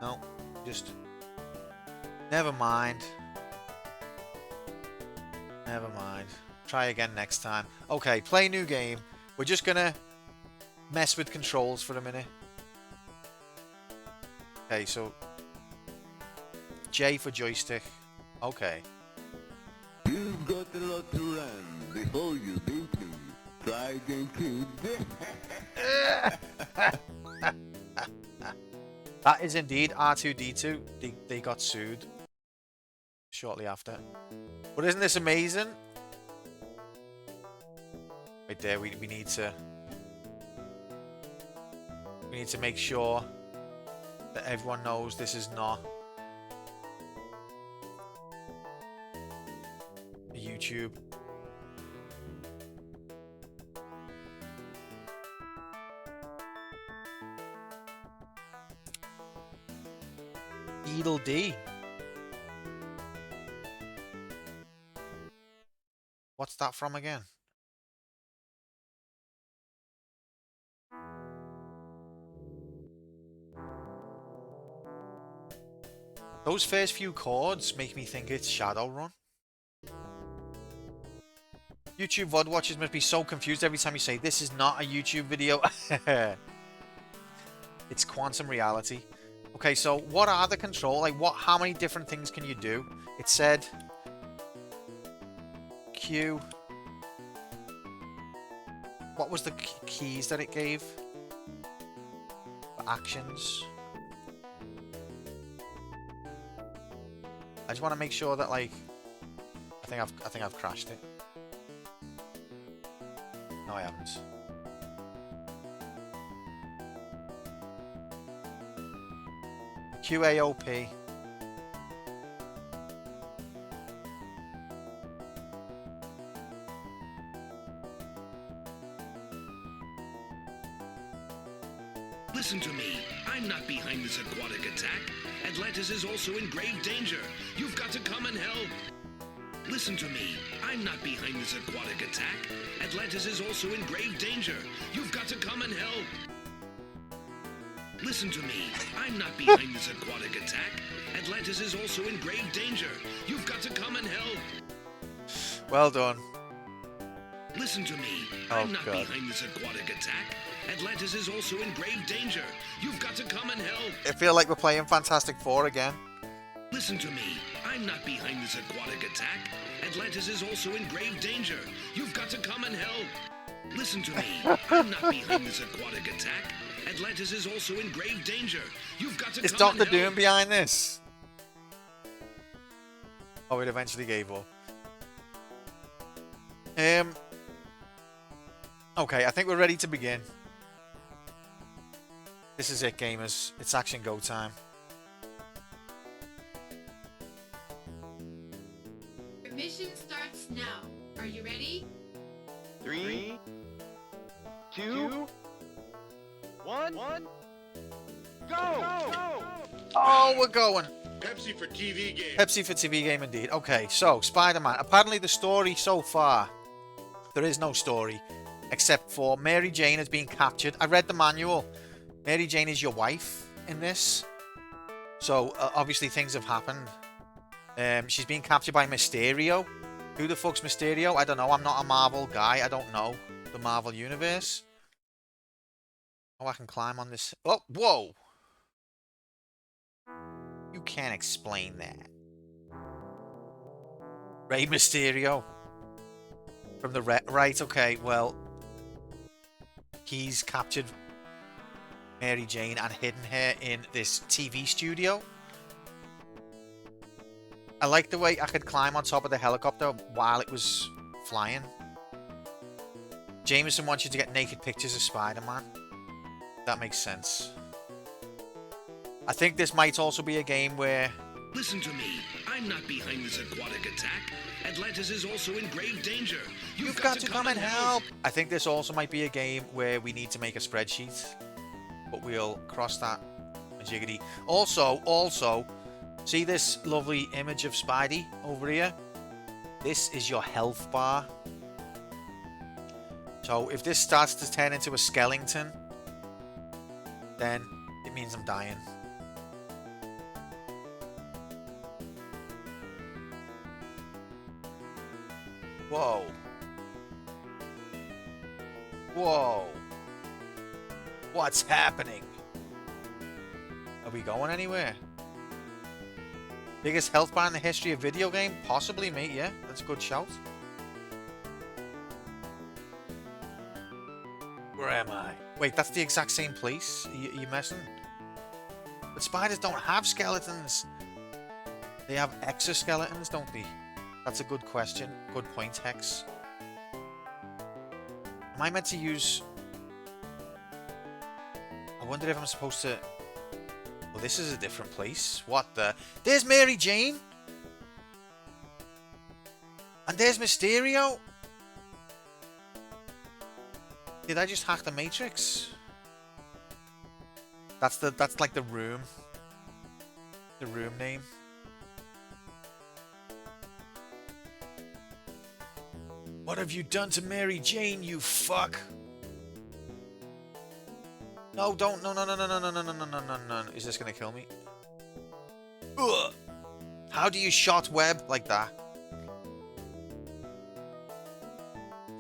No, just... Never mind. Never mind. Try again next time. Okay, play new game. We're just gonna mess with controls for a minute. Okay, so J for joystick. Okay. You've got a lot to run before you do too. Try again, kid. That is indeed R2-D2. They got sued shortly after. But isn't this amazing? Right there, we need to make sure that everyone knows this is not a YouTube. Edel D. What's that from again? Those first few chords make me think it's Shadowrun. YouTube VOD watchers must be so confused every time you say this is not a YouTube video. It's quantum reality. Okay, so what are the control? Like, how many different things can you do? It said Q. What was the keys that it gave? For actions. I just want to make sure that, like, I think I've crashed it. No, I haven't. QAOP. Listen to me. I'm not behind this aquatic attack. Atlantis is also in grave danger. You've got to come and help. Listen to me. I'm not behind this aquatic attack. Atlantis is also in grave danger. You've got to come and help. Listen to me. I'm not behind this aquatic attack. Atlantis is also in grave danger. You've got to come and help. Well done. Listen to me. Oh, I'm not God. behind this aquatic attack. Atlantis is also in grave danger. You've got to come and help. I feel like we're playing Fantastic Four again. Listen to me. I'm not behind this aquatic attack. Atlantis is also in grave danger. You've got to come and help. Listen to me. I'm not behind this aquatic attack. Atlantis is also in grave danger. You've got to Is come Dr. and help. Doom behind this? Oh, it eventually gave up. Okay, I think we're ready to begin. This is it, gamers. It's action go time. Your mission starts now. Are you ready? 3, 2, 1, go! Oh, we're going. Pepsi for TV game. Pepsi for TV game indeed. Okay, so Spider-Man. Apparently the story so far, there is no story. Except for Mary Jane has been captured. I read the manual. Mary Jane is your wife in this. So, obviously things have happened. She's been captured by Mysterio. Who the fuck's Mysterio? I don't know. I'm not a Marvel guy. I don't know the Marvel Universe. Oh, I can climb on this. Oh, whoa! You can't explain that. Rey Mysterio. From the right, okay, well... He's captured Mary Jane and hidden her in this TV studio. I like the way I could climb on top of the helicopter while it was flying. Jameson wants you to get naked pictures of Spider-Man. That makes sense. I think this might also be a game where... Listen to me. I'm not behind this aquatic attack. Atlantis is also in grave danger. You've got to come and help. I think this also might be a game where we need to make a spreadsheet. But we'll cross that jiggity. Also, see this lovely image of Spidey over here? This is your health bar. So if this starts to turn into a skeleton, then it means I'm dying. Whoa. Whoa. What's happening? Are we going anywhere? Biggest health bar in the history of video game? Possibly, mate, yeah. That's a good shout. Where am I? Wait, that's the exact same place? Are you messing? But spiders don't have skeletons. They have exoskeletons, don't they? That's a good question. Good point, Hex. Am I meant to use... I wonder if I'm supposed to... Well, this is a different place. What the... There's Mary Jane! And there's Mysterio! Did I just hack the Matrix? That's like the room. The room name. What have you done to Mary Jane, you fuck? No, don't. No. Is this gonna kill me? Ugh. How do you shot web like that?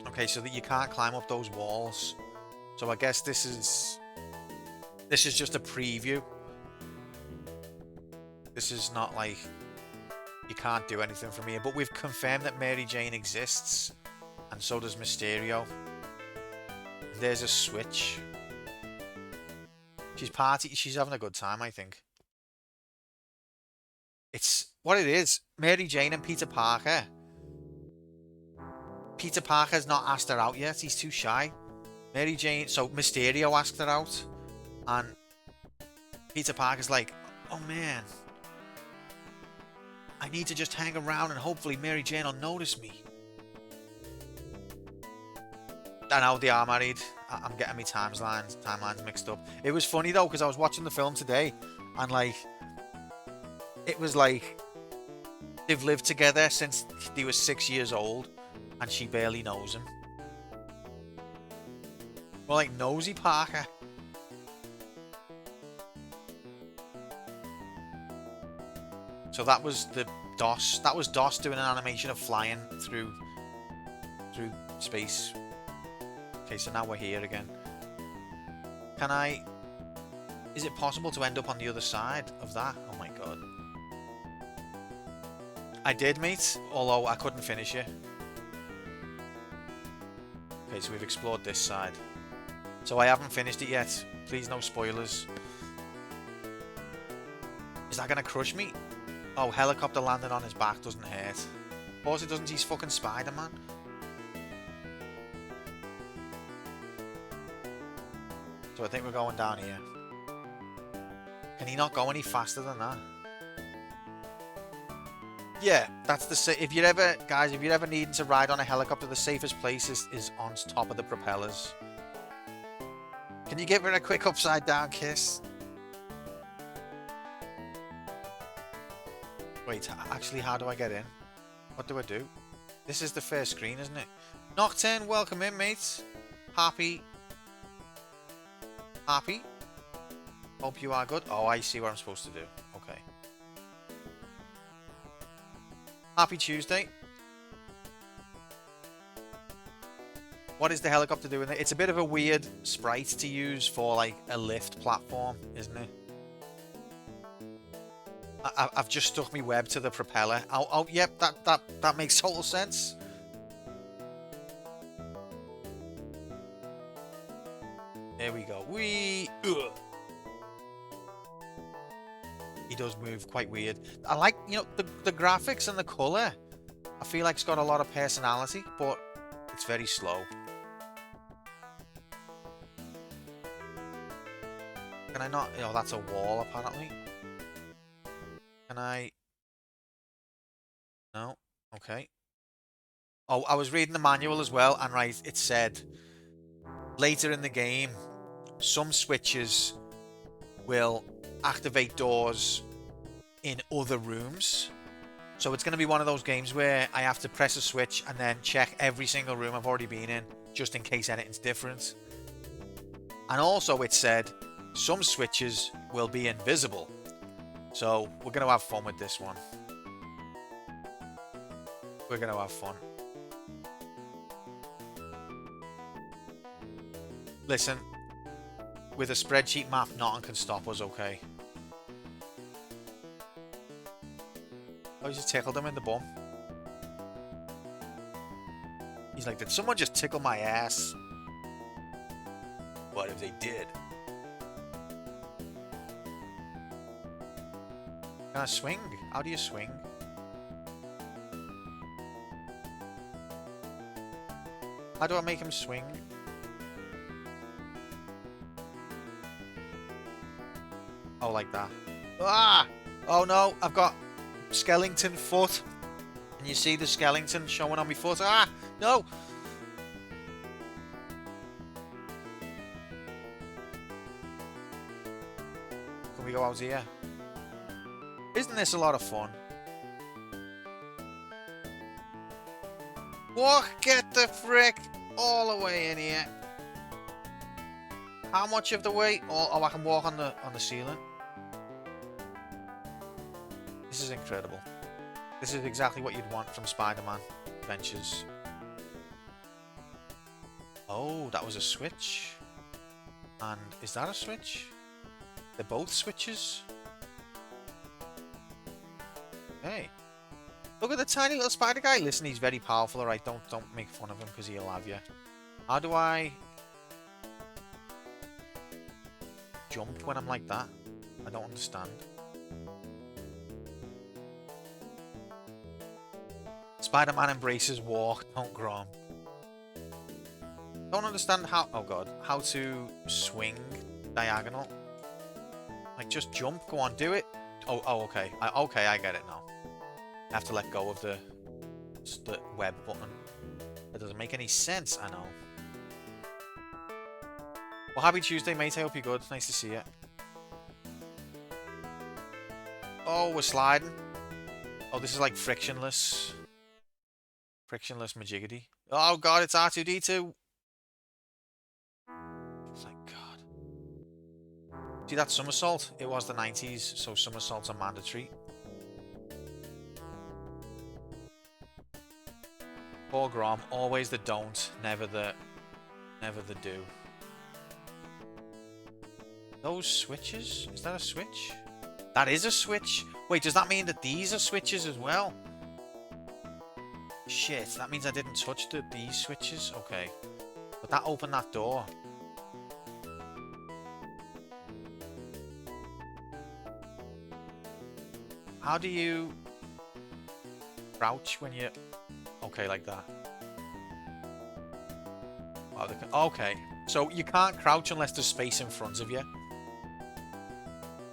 Okay, so that you can't climb up those walls. So I guess this is just a preview. This is not like you can't do anything from here, but we've confirmed that Mary Jane exists, and so does Mysterio. There's a switch. She's having a good time, I think. It's what it is. Mary Jane and Peter Parker. Peter Parker's not asked her out yet. He's too shy. Mary Jane, so Mysterio asked her out, and Peter Parker's like, oh man, I need to just hang around and hopefully Mary Jane will notice me. I know they are married. I'm getting my timelines mixed up. It was funny though, because I was watching the film today, and like, it was like they've lived together since they were 6 years old, and she barely knows him. Well, like nosy Parker. So that was the DOS. That was DOS doing an animation of flying through space. Okay, so now we're here again. Can I... Is it possible to end up on the other side of that? Oh my god. I did, mate, although I couldn't finish it. Okay, so we've explored this side. So I haven't finished it yet. Please, no spoilers. Is that gonna crush me? Oh, helicopter landing on his back doesn't hurt. Of course it doesn't, he's fucking Spider-Man. So I think we're going down here. Can he not go any faster than that? Yeah, that's the... If you're ever... Guys, if you're ever needing to ride on a helicopter, the safest place is on top of the propellers. Can you give her a quick upside down kiss? Wait, actually, how do I get in? What do I do? This is the first screen, isn't it? Nocturne, welcome in, mates. Happy. Hope you are good. Oh, I see what I'm supposed to do. Okay. Happy Tuesday. What is the helicopter doing there? It's a bit of a weird sprite to use for like a lift platform, isn't it? I've just stuck my web to the propeller. Oh, yep, that makes total sense. There we go. He does move quite weird. I like, you know, the graphics and the colour. I feel like it's got a lot of personality, but it's very slow. Can I not? Oh, that's a wall, apparently. Can I? No. Okay. Oh, I was reading the manual as well, and right, it said later in the game, some switches will activate doors in other rooms. So it's going to be one of those games where I have to press a switch and then check every single room I've already been in, just in case anything's different. And also it said some switches will be invisible. So we're going to have fun with this one. We're going to have fun. Listen, with a spreadsheet map, nothing can stop us, okay? Oh, he just tickled him in the bum. He's like, did someone just tickle my ass? What if they did? Can I swing? How do you swing? How do I make him swing? Oh, like that. Ah! Oh no, I've got skeleton foot. And you see the skeleton showing on my foot. Ah! No! Can we go out here? Isn't this a lot of fun? What? Get the frick all the way in here. How much of the way? Oh, I can walk on the ceiling. This is incredible. This is exactly what you'd want from Spider-Man Adventures. Oh, that was a switch. And is that a switch? They're both switches. Hey. Look at the tiny little spider guy. Listen, he's very powerful, alright? Don't make fun of him because he'll have you. How do I jump when I'm like that? I don't understand. Spider-Man embraces walk, don't grom. Don't understand how... Oh god. How to swing diagonal. Like, just jump. Go on, do it. Oh, okay. Okay, I get it now. I have to let go of the web button. That doesn't make any sense, I know. Well, happy Tuesday, mate. I hope you're good. Nice to see you. Oh, we're sliding. Oh, this is like frictionless. Frictionless Majiggity. Oh god, it's R2-D2. Thank god. See that somersault? It was the 90s, so somersaults are mandatory. Poor Grom, always the don't, never the do. Those switches? Is that a switch? That is a switch. Wait, does that mean that these are switches as well? Shit, that means I didn't touch these switches. Okay. But that opened that door. How do you crouch when you... Okay, like that. Wow, okay. So you can't crouch unless there's space in front of you.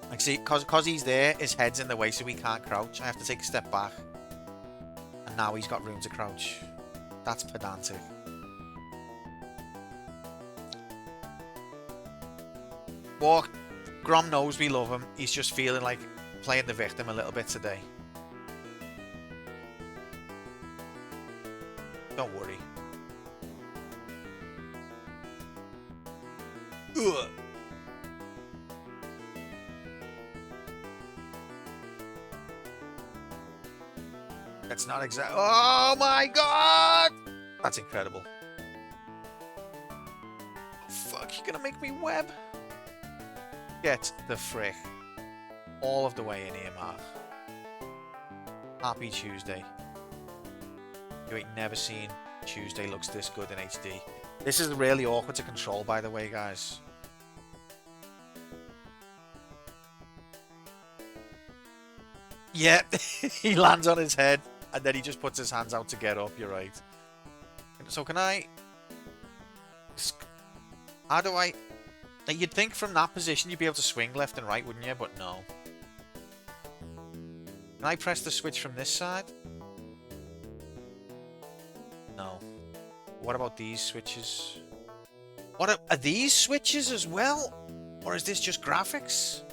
Like, see, cause he's there, his head's in the way, so he can't crouch. I have to take a step back. And now he's got room to crouch. That's pedantic. Walk. Grom knows we love him. He's just feeling like playing the victim a little bit today. Don't worry. Ugh. That's not exact. Oh my god! That's incredible. Oh, fuck, you're gonna make me web. Get the frick. All of the way in here, Mark. Happy Tuesday. You ain't never seen Tuesday looks this good in HD. This is really awkward to control, by the way, guys. Yeah, he lands on his head, and then he just puts his hands out to get up, you're right. So can I... How do I... Now, you'd think from that position you'd be able to swing left and right, wouldn't you? But no. Can I press the switch from this side? No. What about these switches? What are these switches as well? Or is this just graphics?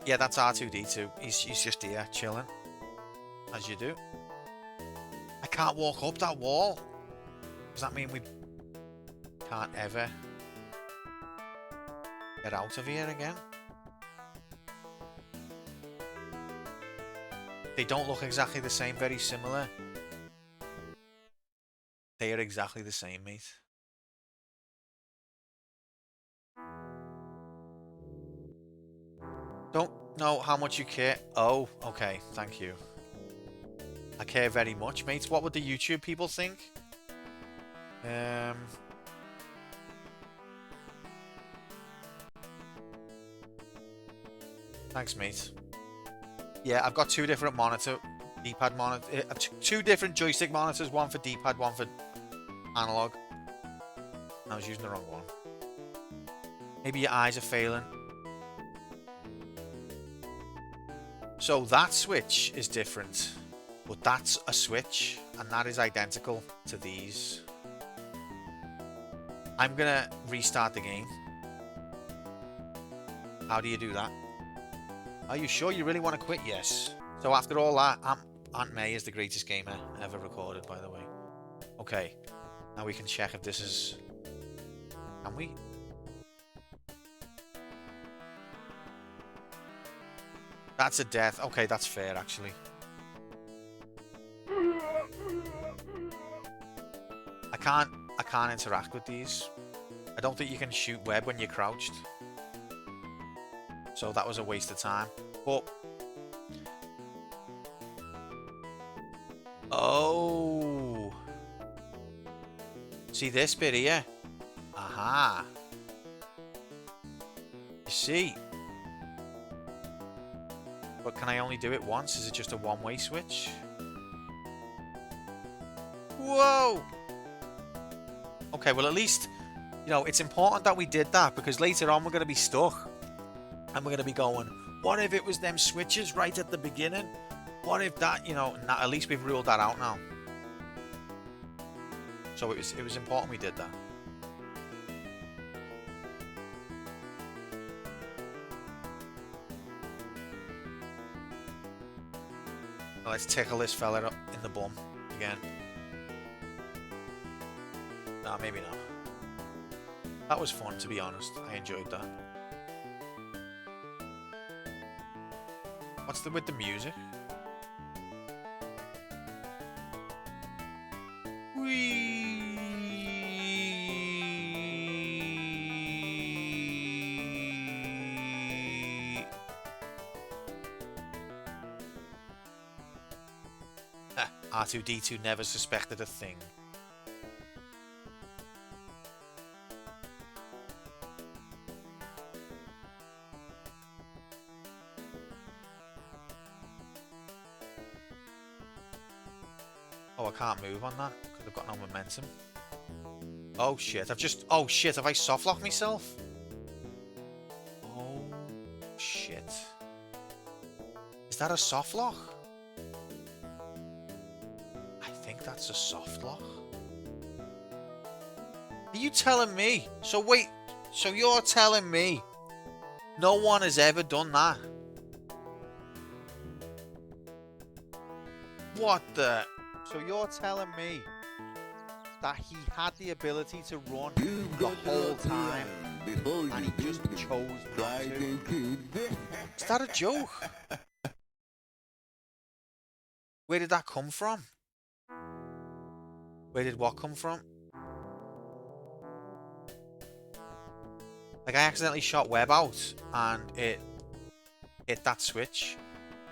Yeah, that's R2-D2. He's just here, chilling. As you do. I can't walk up that wall. Does that mean we can't ever get out of here again? They don't look exactly the same, very similar. They are exactly the same, mate. Don't know how much you care. Oh, okay. Thank you. I care very much, mates. What would the YouTube people think? Thanks, mate. Yeah, I've got two different D-pad monitor, two different joystick monitors. One for D-pad, one for analog. I was using the wrong one. Maybe your eyes are failing. So that switch is different, but that's a switch, and that is identical to these. I'm gonna restart the game. How do you do that? Are you sure you really want to quit? Yes. So after all that, Aunt May is the greatest gamer ever recorded, by the way. Okay. Now we can check if this is... Can we? That's a death. Okay, that's fair, actually. I can't interact with these. I don't think you can shoot web when you're crouched. So that was a waste of time. But... Oh! See this bit here? Aha! You see? But can I only do it once? Is it just a one-way switch? Whoa! Okay, well at least, you know, it's important that we did that, because later on we're going to be stuck. And we're going to be going, what if it was them switches right at the beginning? What if that, you know, at least we've ruled that out now. So it was important we did that. Let's tickle this fella up in the bum again. Nah, maybe not. That was fun, to be honest. I enjoyed that. What's with the music? R2-D2 never suspected a thing. Oh, I can't move on that because I've got no momentum. Oh shit, oh shit, have I softlocked myself? Oh shit. Is that a softlock? That's a soft lock. Are you telling me? So wait, so you're telling me no one has ever done that? What the? So you're telling me that he had the ability to run the whole time and he just chose not to? Is that a joke? Where did that come from? Where did what come from? Like I accidentally shot web out and it hit that switch,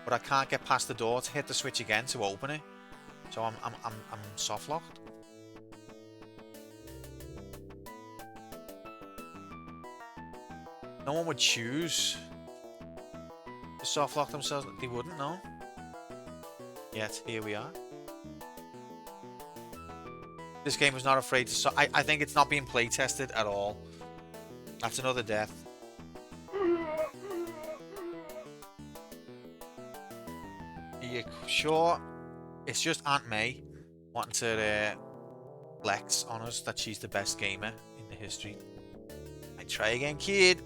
but I can't get past the door to hit the switch again to open it. So I'm soft locked. No one would choose to soft lock themselves. They wouldn't, no. Yet here we are. This game was not afraid to... I think it's not being play tested at all. That's another death. Are you sure? It's just Aunt May wanting to flex on us that she's the best gamer in the history. I try again, kid.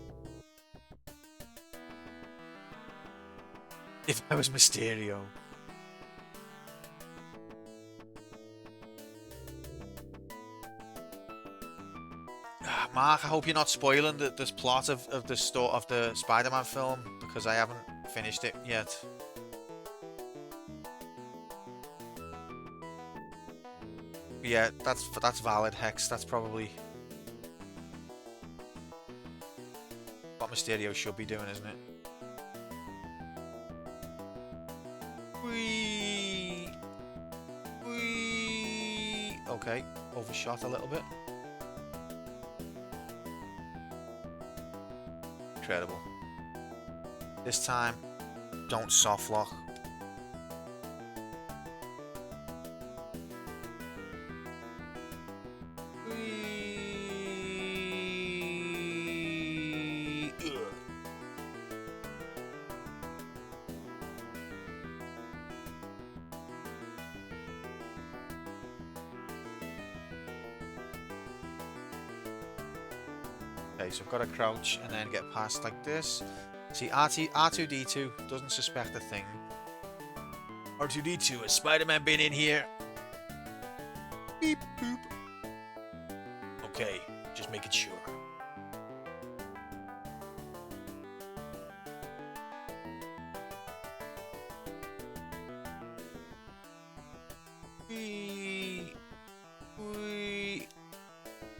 If I was Mysterio. Mark, I hope you're not spoiling this plot of the Spider-Man film, because I haven't finished it yet. Yeah, that's valid, Hex. That's probably what Mysterio should be doing, isn't it? Whee! Whee! Okay, overshot a little bit. Incredible. This time, don't soft lock. Whee! Ugh. Okay, so I've got to crouch and then get past like this. See, R2D2 doesn't suspect a thing. R2D2, has Spider-Man been in here? Beep, boop. Okay, just making sure. Wee, wee,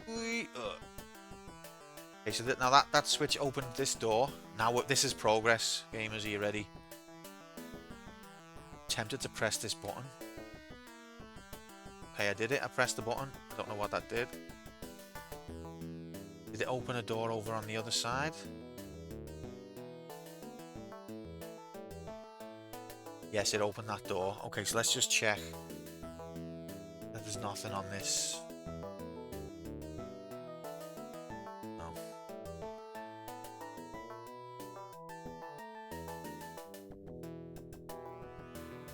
wee. Okay, so now that switch opened this door. Now this is progress. Gamers, are you ready? Tempted to press this button. Okay, I did it. I pressed the button. I don't know what that did. Did it open a door over on the other side? Yes, it opened that door. Okay, so let's just check that there's nothing on this. No.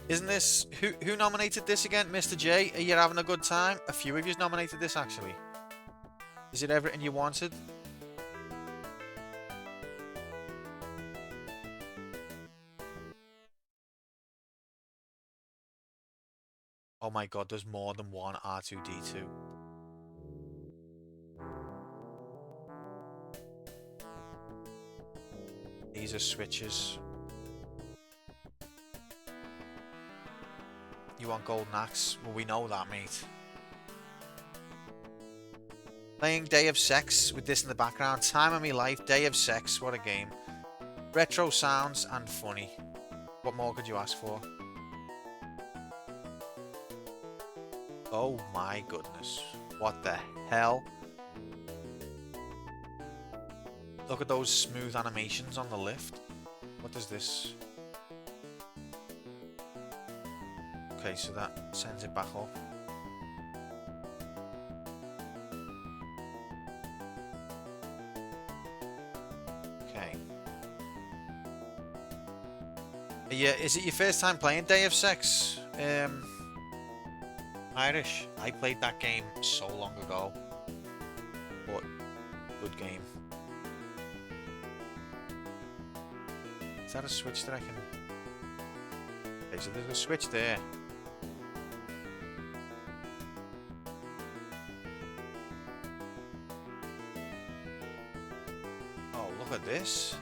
Isn't this... Who nominated this again? Mr. J? Are you having a good time? A few of you nominated this, actually. Is it everything you wanted? Oh my god, there's more than one R2-D2. These are switches. You want Golden Axe? Well, we know that, mate. Playing Day of Sex with this in the background. Time of me life. Day of Sex. What a game. Retro sounds and funny. What more could you ask for? Oh my goodness. What the hell? Look at those smooth animations on the lift. What does this? Okay, so that sends it back up. Okay. Yeah, is it your first time playing Day of Sex? Irish. I played that game so long ago. But good game. Is that a switch that I can... Okay, so there's a switch there. Oh, look at this.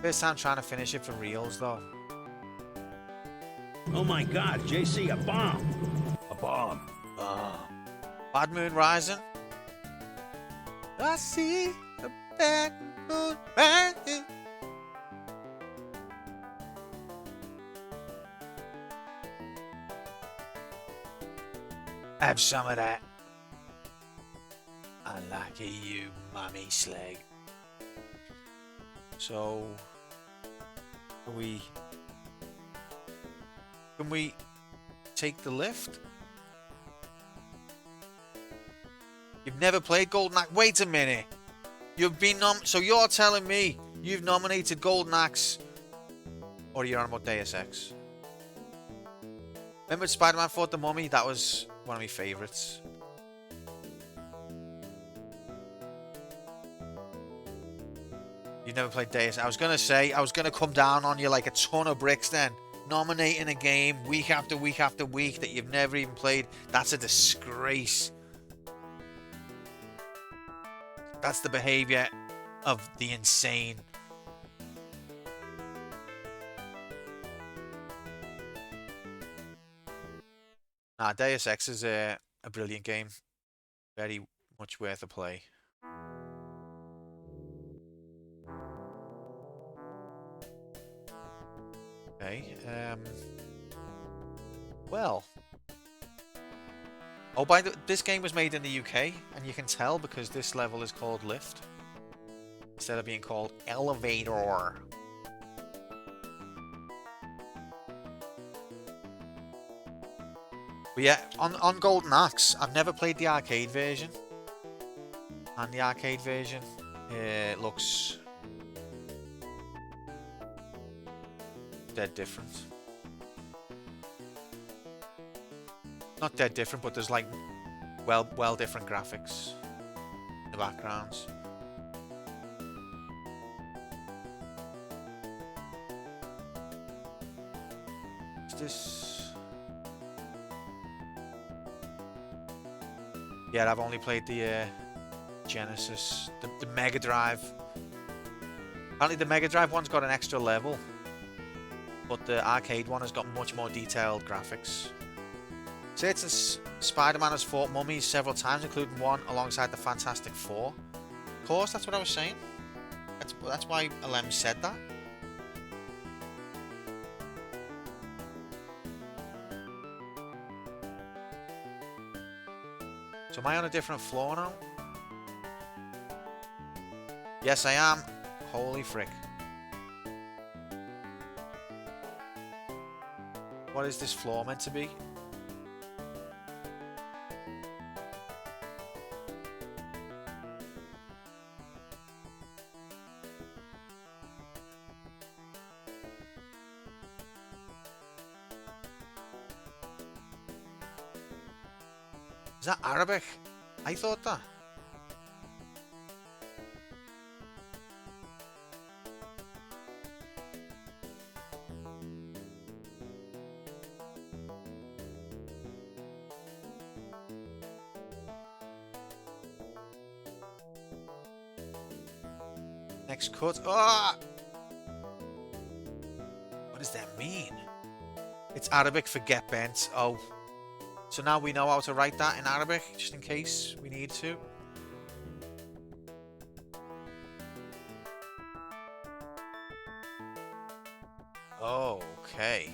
First time trying to finish it for reals, though. Oh my god, JC, a bomb! A bomb. Bad Moon Rising. I see the bad moon rising. Have some of that. Unlucky you, mummy slag. So, can we take the lift? You've never played Golden Axe. Wait a minute. You've been so you're telling me you've nominated Golden Axe, or you're on about Deus Ex? Remember Spider-Man Fought the Mummy? That was one of my favourites. You've never played Deus. I was gonna say I was gonna come down on you like a ton of bricks then. Nominating a game week after week after week that you've never even played. That's a disgrace. That's the behavior of the insane. Nah, Deus Ex is a brilliant game. Very much worth a play. Okay, Well. Oh, this game was made in the UK, and you can tell because this level is called Lift instead of being called Elevator. But yeah, on Golden Axe, I've never played the arcade version, and the arcade version looks dead different. Not dead different, but there's like well different graphics in the backgrounds. Is this? Yeah, I've only played the Genesis, the Mega Drive. Apparently the Mega Drive one's got an extra level, but the arcade one has got much more detailed graphics. Since Spider-Man has fought mummies several times, including one alongside the Fantastic Four. Of course, that's what I was saying. That's why Alem said that. So am I on a different floor now? Yes, I am. Holy frick. What is this floor meant to be? Is that Arabic? I thought that. Next cut. Ah! What does that mean? It's Arabic for get bent. Oh. So now we know how to write that in Arabic, just in case we need to. Okay.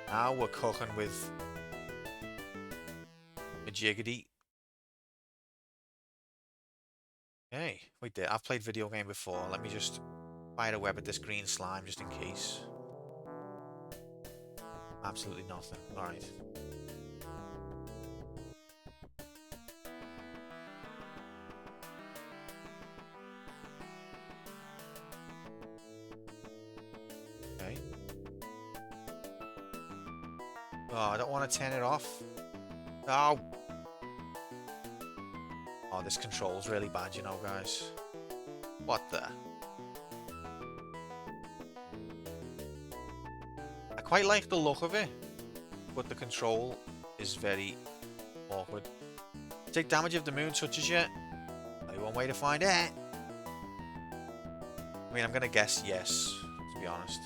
Now we're cooking with a jiggity. Okay, wait there. I've played video game before. Let me just fire a web at this green slime just in case. Absolutely nothing. Alright. Okay. Oh, I don't want to turn it off. Oh! Oh, this control's really bad, you know, guys. What the? I quite like the look of it, but the control is very awkward. Take damage if the moon touches you. Only one way to find it. I mean, I'm gonna guess yes, to be honest.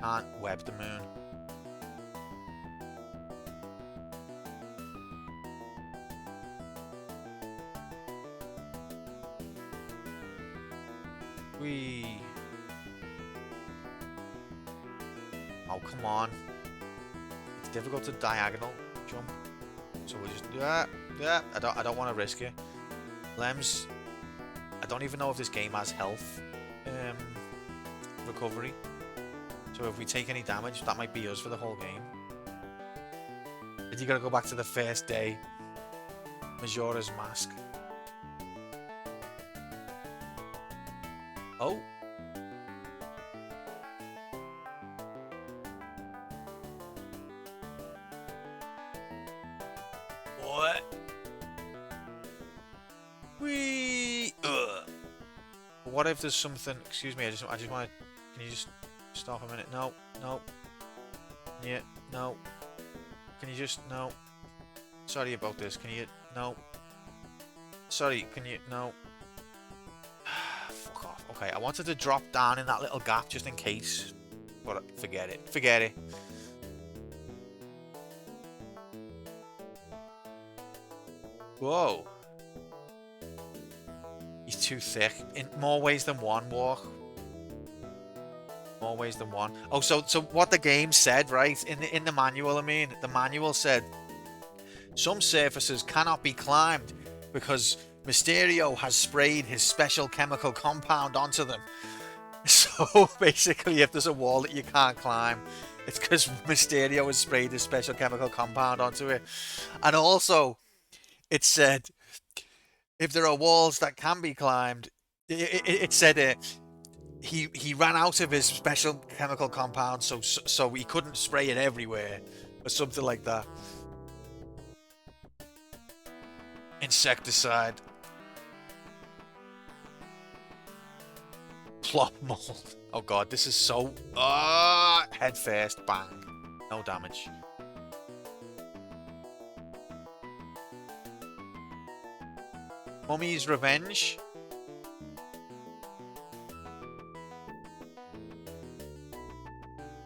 Can't web the moon. Oh, come on. It's difficult to diagonal jump. So we just I don't want to risk it. Lems, I don't even know if this game has health recovery. So if we take any damage, that might be us for the whole game. But you gotta go back to the first day. Majora's Mask. Oh. What? What if there's something? Excuse me. I just want to. Can you just stop a minute? No. Yeah. No. Can you just no? Sorry about this. Can you no? Sorry. Can you no? Fuck off. Okay. I wanted to drop down in that little gap just in case, but forget it. Forget it. Whoa. He's too thick. In more ways than one, Walk. ways than one. Oh, so what the game said, right? In the manual, I mean, the manual said some surfaces cannot be climbed because Mysterio has sprayed his special chemical compound onto them. So basically, if there's a wall that you can't climb, it's because Mysterio has sprayed his special chemical compound onto it. And also, it said if there are walls that can be climbed, it said he ran out of his special chemical compound, so he couldn't spray it everywhere, or something like that. Insecticide. Plop mold. Oh god, this is so... head first, bang. No damage. Mummy's Revenge.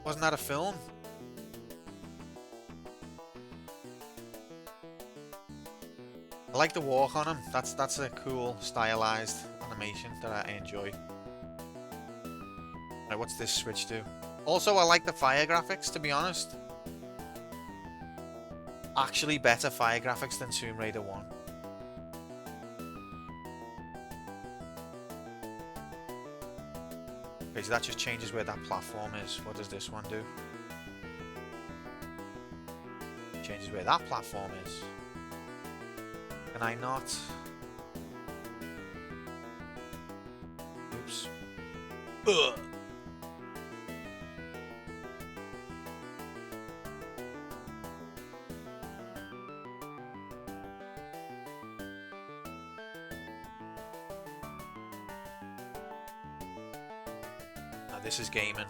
Wasn't that a film? I like the walk on him. That's a cool stylized animation that I enjoy. Right, what's this switch do? Also, I like the fire graphics, to be honest. Actually better fire graphics than Tomb Raider 1. Okay, so that just changes where that platform is. What does this one do? Changes where that platform is. Can I not? Oops. Ugh. Now this is gaming.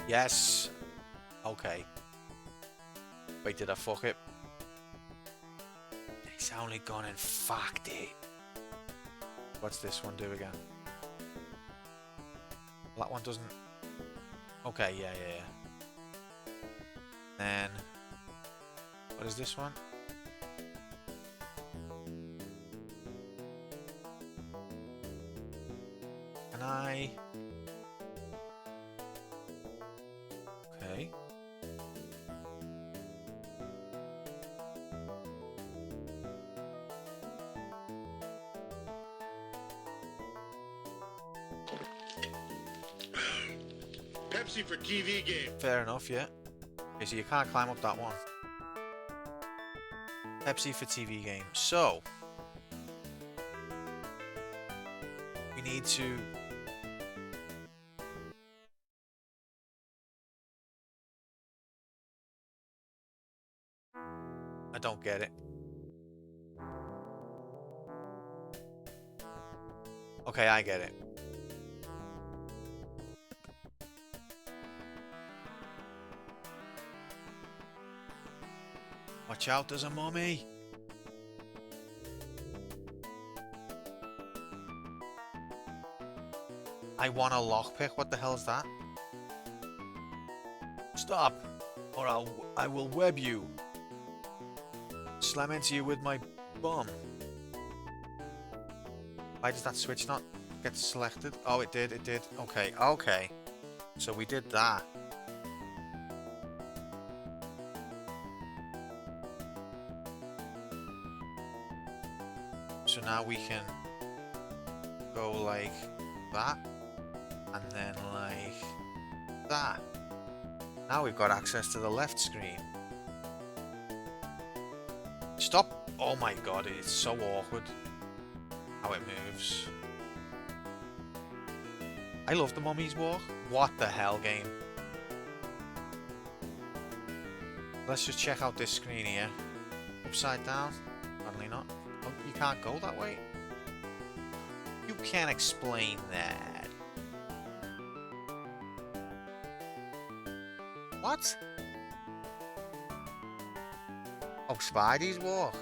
Yes. Okay. Wait, did I fuck it? It's only gone and fucked it. What's this one do again? That one doesn't... Okay, yeah. Then... What is this one? Can I... Okay. Pepsi for TV game. Fair enough, yeah. Okay, so you can't climb up that one. Pepsi for TV game. So... We need to... I don't get it. Okay, I get it. Watch out, there's a mummy. I want a lockpick. What the hell is that? Stop, or I will web you. Slam into you with my bum. Why does that switch not get selected? Oh, it did. Okay. So we did that. So now we can go like that, and then like that. Now we've got access to the left screen. Stop! Oh my god, it's so awkward how it moves. I love the mummy's walk. What the hell, game? Let's just check out this screen here. Upside down? Apparently not. Oh, you can't go that way? You can't explain that. What? Oh, Spidey's walk.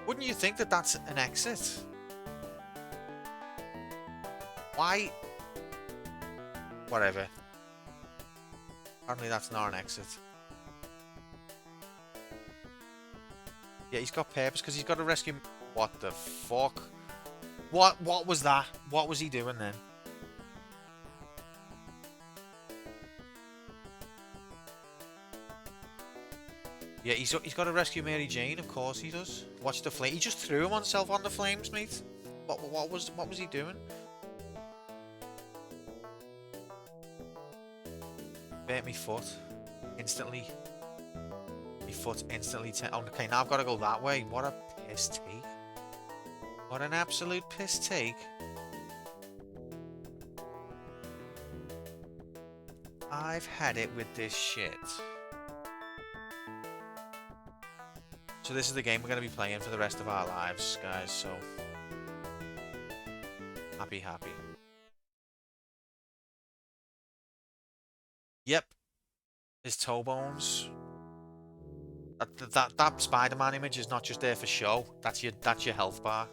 Wouldn't you think that that's an exit? Why? Whatever. Apparently that's not an exit. Yeah, he's got purpose because he's got to rescue... What the fuck? What was that? What was he doing then? Yeah, he's got to rescue Mary Jane, of course he does. Watch the flame. He just threw himself on the flames, mate. What was he doing? Burnt me foot. Instantly. My foot instantly. Okay, now I've got to go that way. What a piss take. What an absolute piss take. I've had it with this shit. So this is the game we're going to be playing for the rest of our lives, guys, so... Happy. Yep. His toe bones. That Spider-Man image is not just there for show. That's your health bar.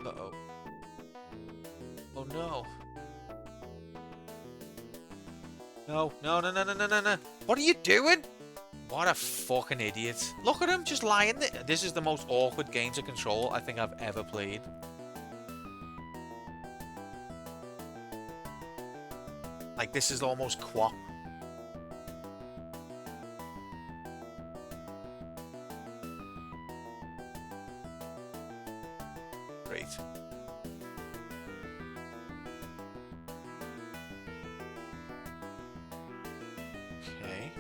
Uh-oh. Oh no. No. What are you doing? What a fucking idiot. Look at him just lying there. This is the most awkward game to control I think I've ever played. Like, this is almost quap. Great. Okay.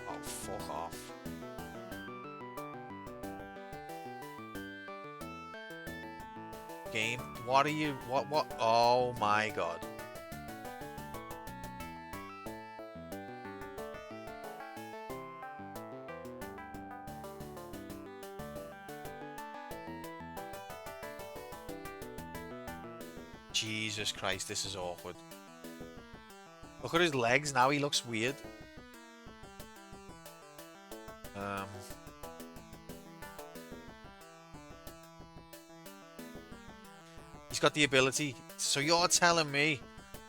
Oh, fuck off. Game, what are you, what, oh my god. Jesus Christ, this is awkward. Look at his legs now, he looks weird. He's got the ability, so you're telling me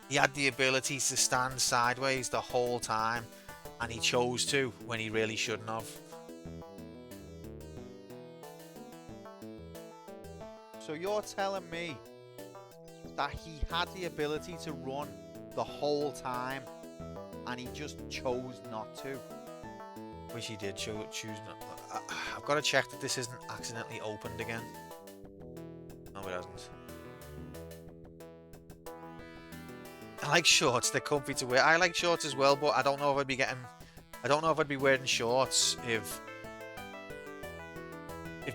he had the ability to stand sideways the whole time and he chose to when he really shouldn't have. So you're telling me that he had the ability to run the whole time and he just chose not to? Wish he did choose not. I've got to check that this isn't accidentally opened again. No, it hasn't. I like shorts, they're comfy to wear. I like shorts as well, but I don't know if I'd be getting... I don't know if I'd be wearing shorts if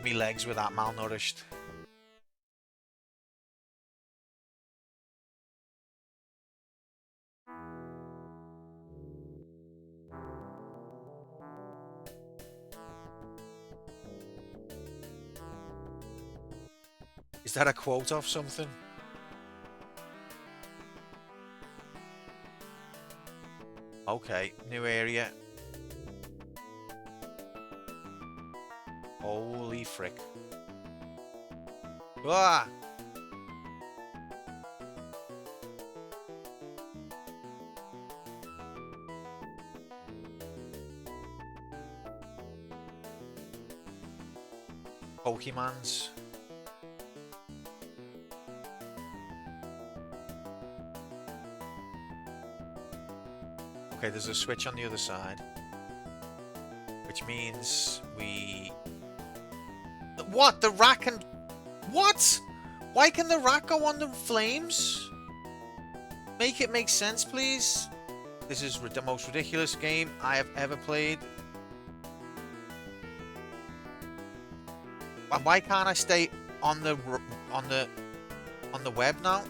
my legs were that malnourished. Is that a quote off something? Okay, new area. Holy frick. Ah! Pokemons. Okay, there's a switch on the other side. Which means we... What? The rat can... What? Why can the rat go on the flames? Make it make sense, please. This is the most ridiculous game I have ever played. Why can't I stay on the web now?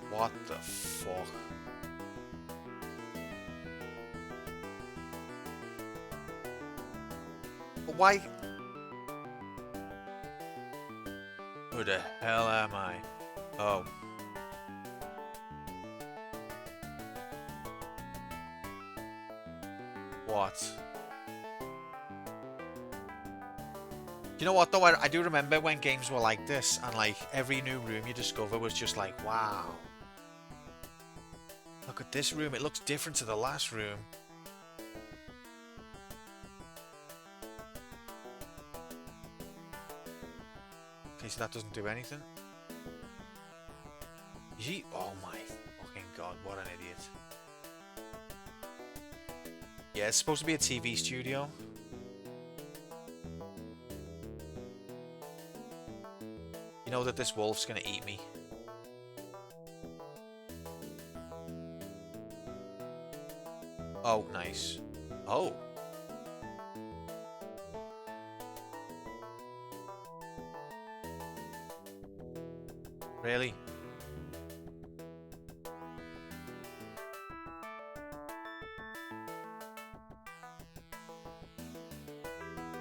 What the fuck? But why? Who the hell am I? Oh. What? You know what though, I do remember when games were like this and like every new room you discover was just like, wow. Look at this room, it looks different to the last room. Okay, so that doesn't do anything. Is he? Oh my fucking god, what an idiot. Yeah, it's supposed to be a TV studio. You know that this wolf's gonna eat me. Oh, nice. Oh. Really?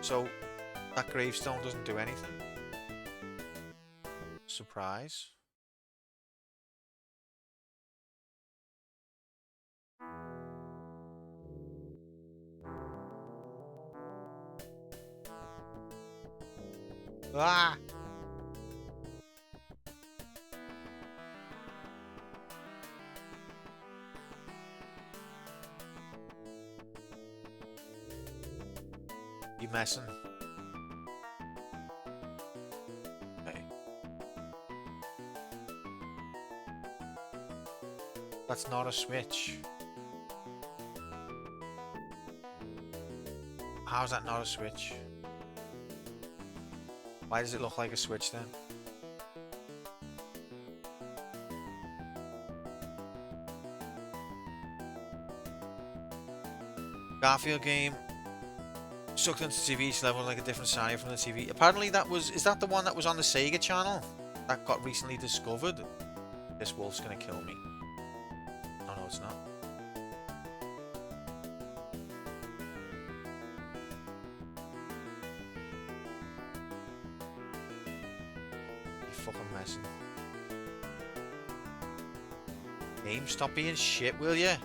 So, that gravestone doesn't do anything? Surprise. Ah! You messing? Okay. That's not a switch. How's that not a switch? Why does it look like a switch then? Garfield game. Sucked into TV level like a different scenario from the TV. Apparently that was... Is that the one that was on the Sega channel? That got recently discovered? This wolf's gonna kill me. Oh no, it's not. You fucking messing. Game, stop being shit, will ya?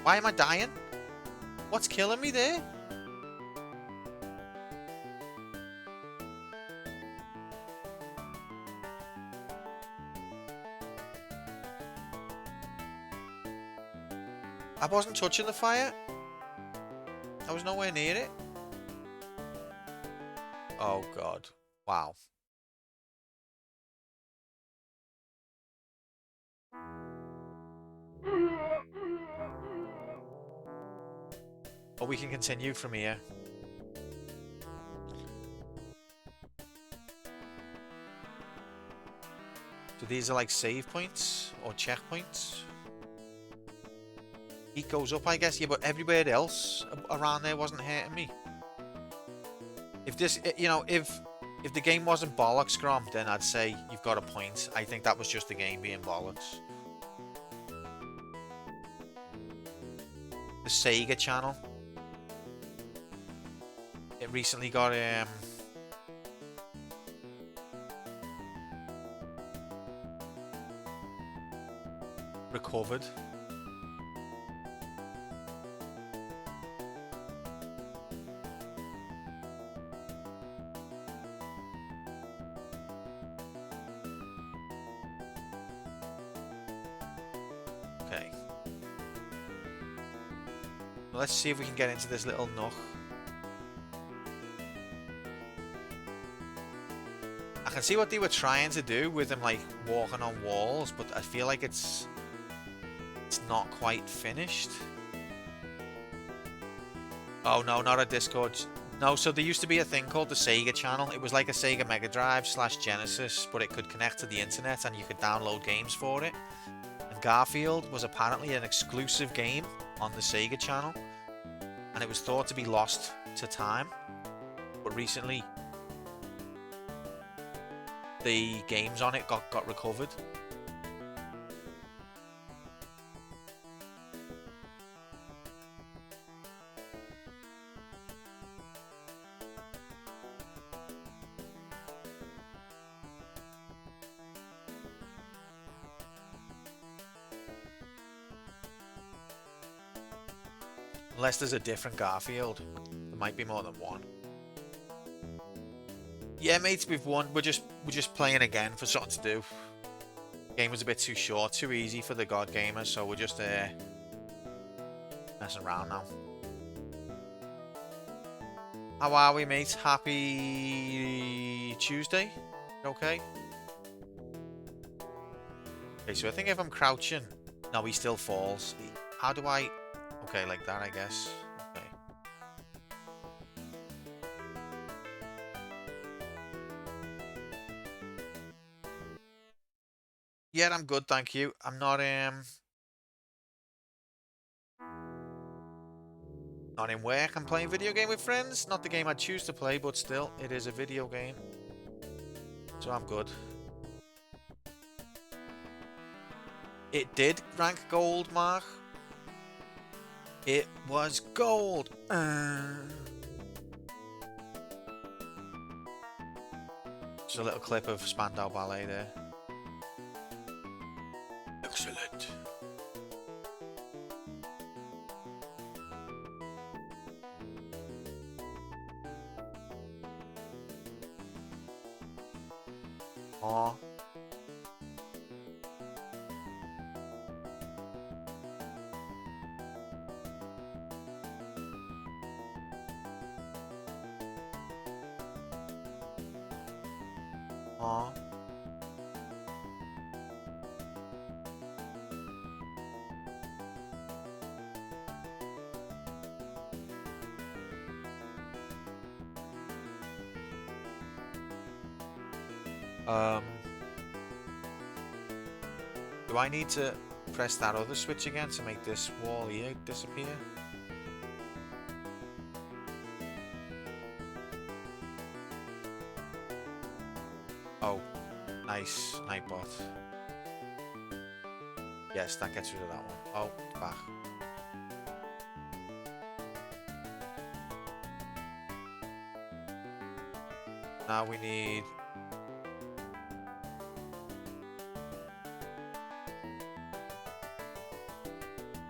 Why am I dying? What's killing me there? I wasn't touching the fire. I was nowhere near it. Oh god. Wow. But we can continue from here. So these are like save points or checkpoints. Heat goes up, I guess. Yeah, but everywhere else around there wasn't hurting me. If this, you know, if the game wasn't bollocks, Grom, then I'd say you've got a point. I think that was just the game being bollocks. The Sega channel. It recently got recovered. Okay. Well, let's see if we can get into this little nook. I can see what they were trying to do with them, like walking on walls, but I feel like it's not quite finished. Oh no, not a Discord. No, so there used to be a thing called the Sega channel. It was like a Sega Mega Drive / Genesis, but it could connect to the internet and you could download games for it and Garfield was apparently an exclusive game on the Sega channel, and it was thought to be lost to time, but recently the games on it got recovered. Unless there's a different Garfield. There might be more than one. Yeah, mates, we've won. We're just playing again for something to do. Game was a bit too short, too easy for the God Gamers, so we're just messing around now. How are we, mates? Happy Tuesday? Okay. Okay, so I think if I'm crouching, no, he still falls. How do I? Okay, like that, I guess. Okay. Yeah, I'm good, thank you. I'm not in work. I'm playing video game with friends. Not the game I choose to play, but still, it is a video game. So I'm good. It did rank gold, Mark. It was gold. Just a little clip of Spandau Ballet there. Excellent. Aw. Aw. Do I need to press that other switch again to make this wall here disappear? Oh, nice, Nightbot. Yes, that gets rid of that one. Oh, back. Now we need...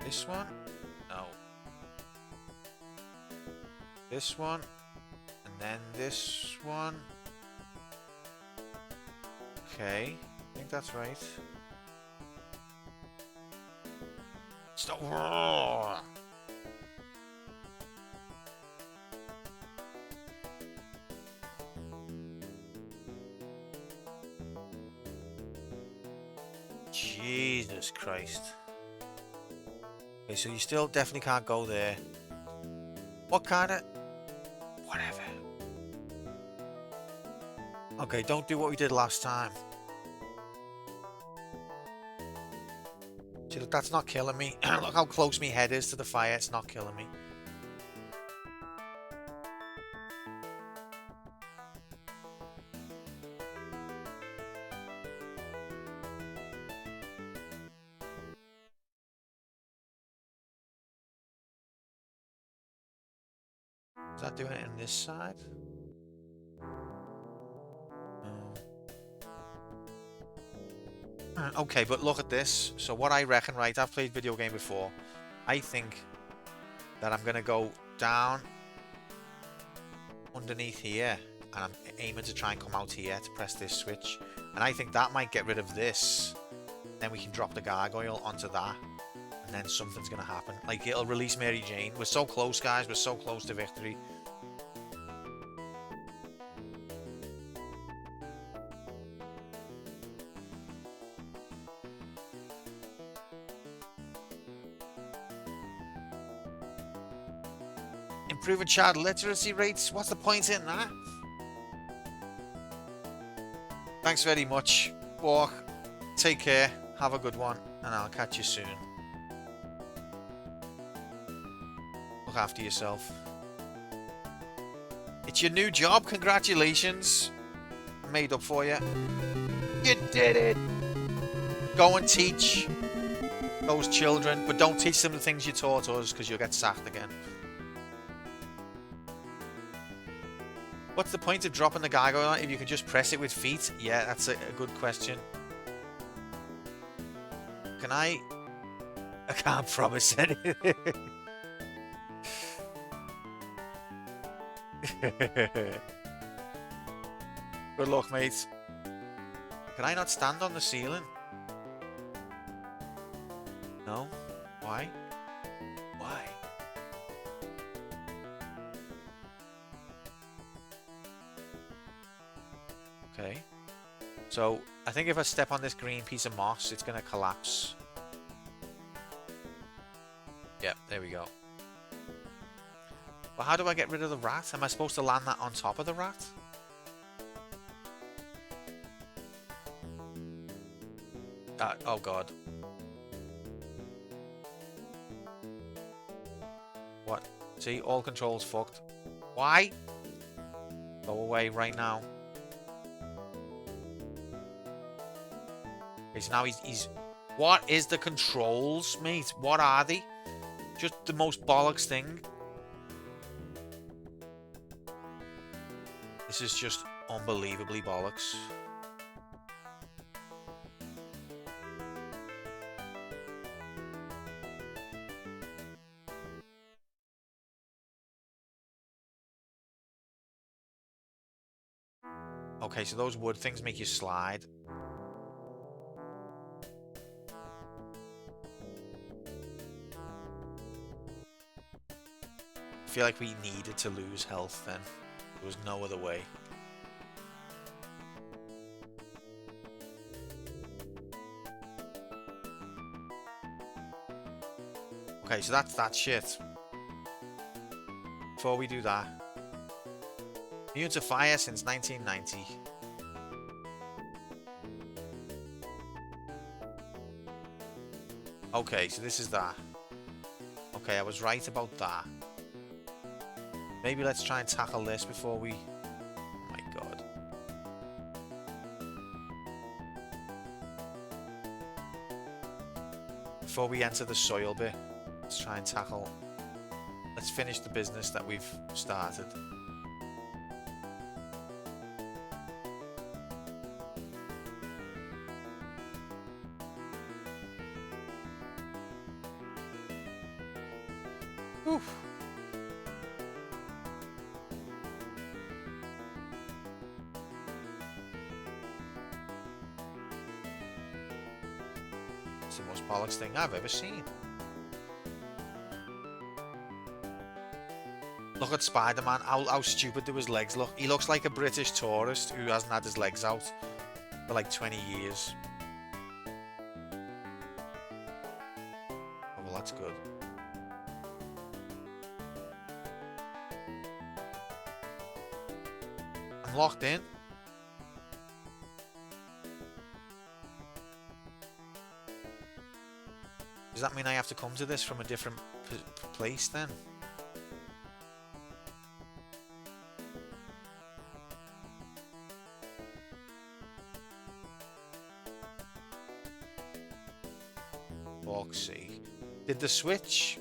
this one? No. This one. And then this one. Okay. I think that's right. Stop. Jesus Christ. Okay, so you still definitely can't go there. What kind of... whatever. Okay, don't do what we did last time. See, look, that's not killing me. Look how close my head is to the fire. It's not killing me. Is that doing it in this side? No. Okay, but look at this. So what I reckon, right, I've played video game before. I think that I'm going to go down underneath here. And I'm aiming to try and come out here to press this switch. And I think that might get rid of this. Then we can drop the gargoyle onto that. And then something's going to happen. Like, it'll release Mary Jane. We're so close, guys. We're so close to victory. Improving child literacy rates. What's the point in that? Thanks very much. Walk. Take care. Have a good one. and I'll catch you soon. Look after yourself. It's your new job. Congratulations. Made up for you. You did it. Go and teach those children, but don't teach them the things you taught us, because you'll get sacked again. What's the point of dropping the gargoyle on if you can just press it with feet? Yeah, that's a good question. Can I can't promise anything. Good luck, mate. Can I not stand on the ceiling? No? Why? Why? Okay. So, I think if I step on this green piece of moss, it's going to collapse. Yep, there we go. But how do I get rid of the rat? Am I supposed to land that on top of the rat? Oh god. What? See, all controls fucked. Why? Go away right now. Okay, so now he's... What is the controls, mate? What are they? Just the most bollocks thing. This is just unbelievably bollocks. Okay, so those wood things make you slide. I feel like we needed to lose health then. There was no other way. Okay, so that's that shit. Before we do that, immune to fire since 1990. Okay, so this is that. Okay, I was right about that. Maybe let's try and tackle this before we... Oh my god. Before we enter the soil bit, let's try and tackle... Let's finish the business that we've started. Oof. It's the most bollocks thing I've ever seen. Look at Spider-Man, how stupid do his legs look. He looks like a British tourist who hasn't had his legs out for like 20 years. Oh, well, that's good. I'm locked in. Does that mean I have to come to this from a different place then? Fuck's sake. Did the switch?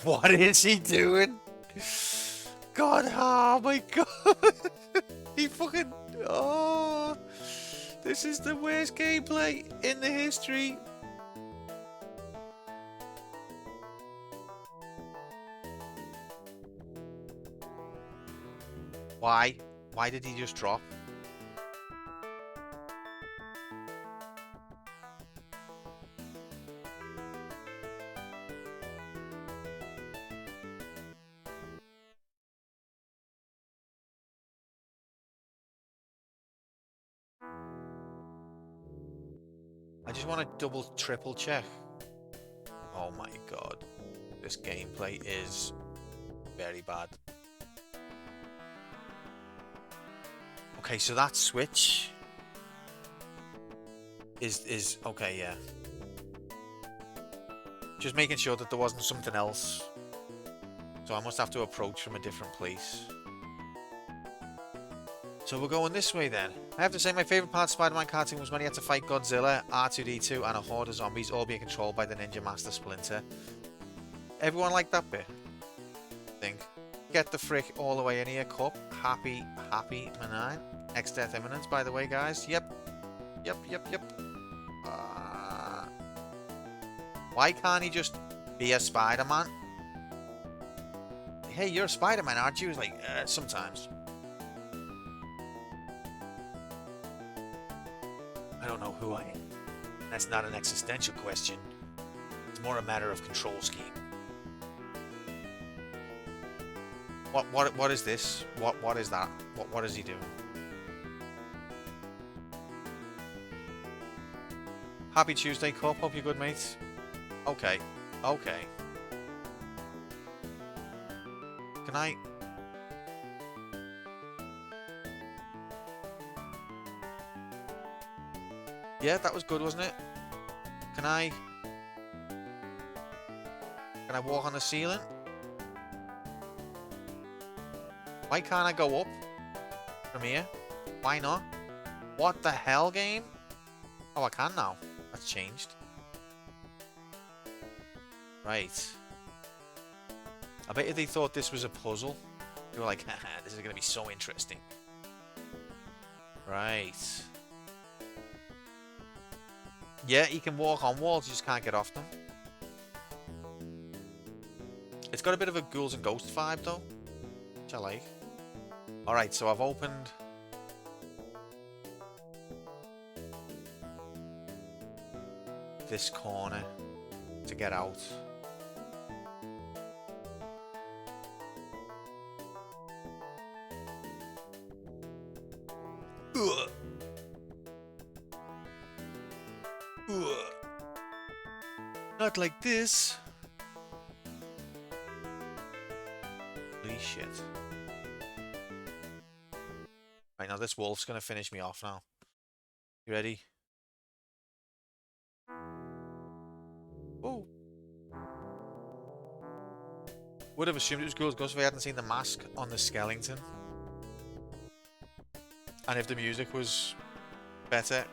What is he doing? God, oh my god. He fucking... Oh. This is the worst gameplay in the history. Why? Why did he just drop? I just want to double, triple check. Oh my god. This gameplay is very bad. Okay, so that switch. is okay, yeah. Just making sure that there wasn't something else. So I must have to approach from a different place. So we're going this way then. I have to say my favourite part of Spider-Man cartoon was when he had to fight Godzilla, R2-D2 and a horde of zombies, all being controlled by the Ninja Master Splinter. Everyone liked that bit, I think. Get the frick all the way in here, Cup. Happy Manine. Next death imminent, by the way, guys. Yep. Why can't he just be a Spider-Man? Hey, you're a Spider-Man, aren't you? He's like, sometimes. I don't know who I am. That's not an existential question. It's more a matter of control scheme. What is this? What is that? What is he doing? Happy Tuesday, Cup. Hope you're good, mate. Okay. Can I? Yeah, that was good, wasn't it? Can I walk on the ceiling? Why can't I go up from here? Why not? What the hell, game? Oh, I can now. That's changed. Right. I bet you they thought this was a puzzle. They were like, haha, this is going to be so interesting. Right. Yeah, he can walk on walls, you just can't get off them. It's got a bit of a Ghouls and Ghosts vibe, though, which I like. Alright, so I've opened... this corner to get out. Ugh. Ugh. Not like this. Holy shit. Right, now this wolf's gonna finish me off now. You ready? Oh. Would have assumed it was Ghouls Ghosts if I hadn't seen the mask on the skeleton. And if the music was better.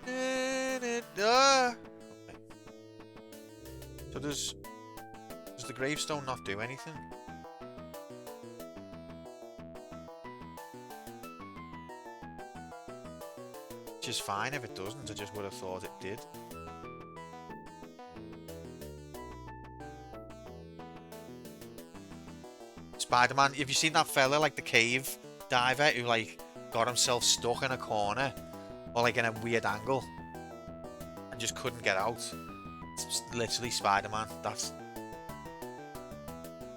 Okay. So does the gravestone not do anything? Which is fine if it doesn't, I just would have thought it did. Spider-Man, have you seen that fella, like the cave diver, who like got himself stuck in a corner or like in a weird angle and just couldn't get out? It's literally Spider-Man.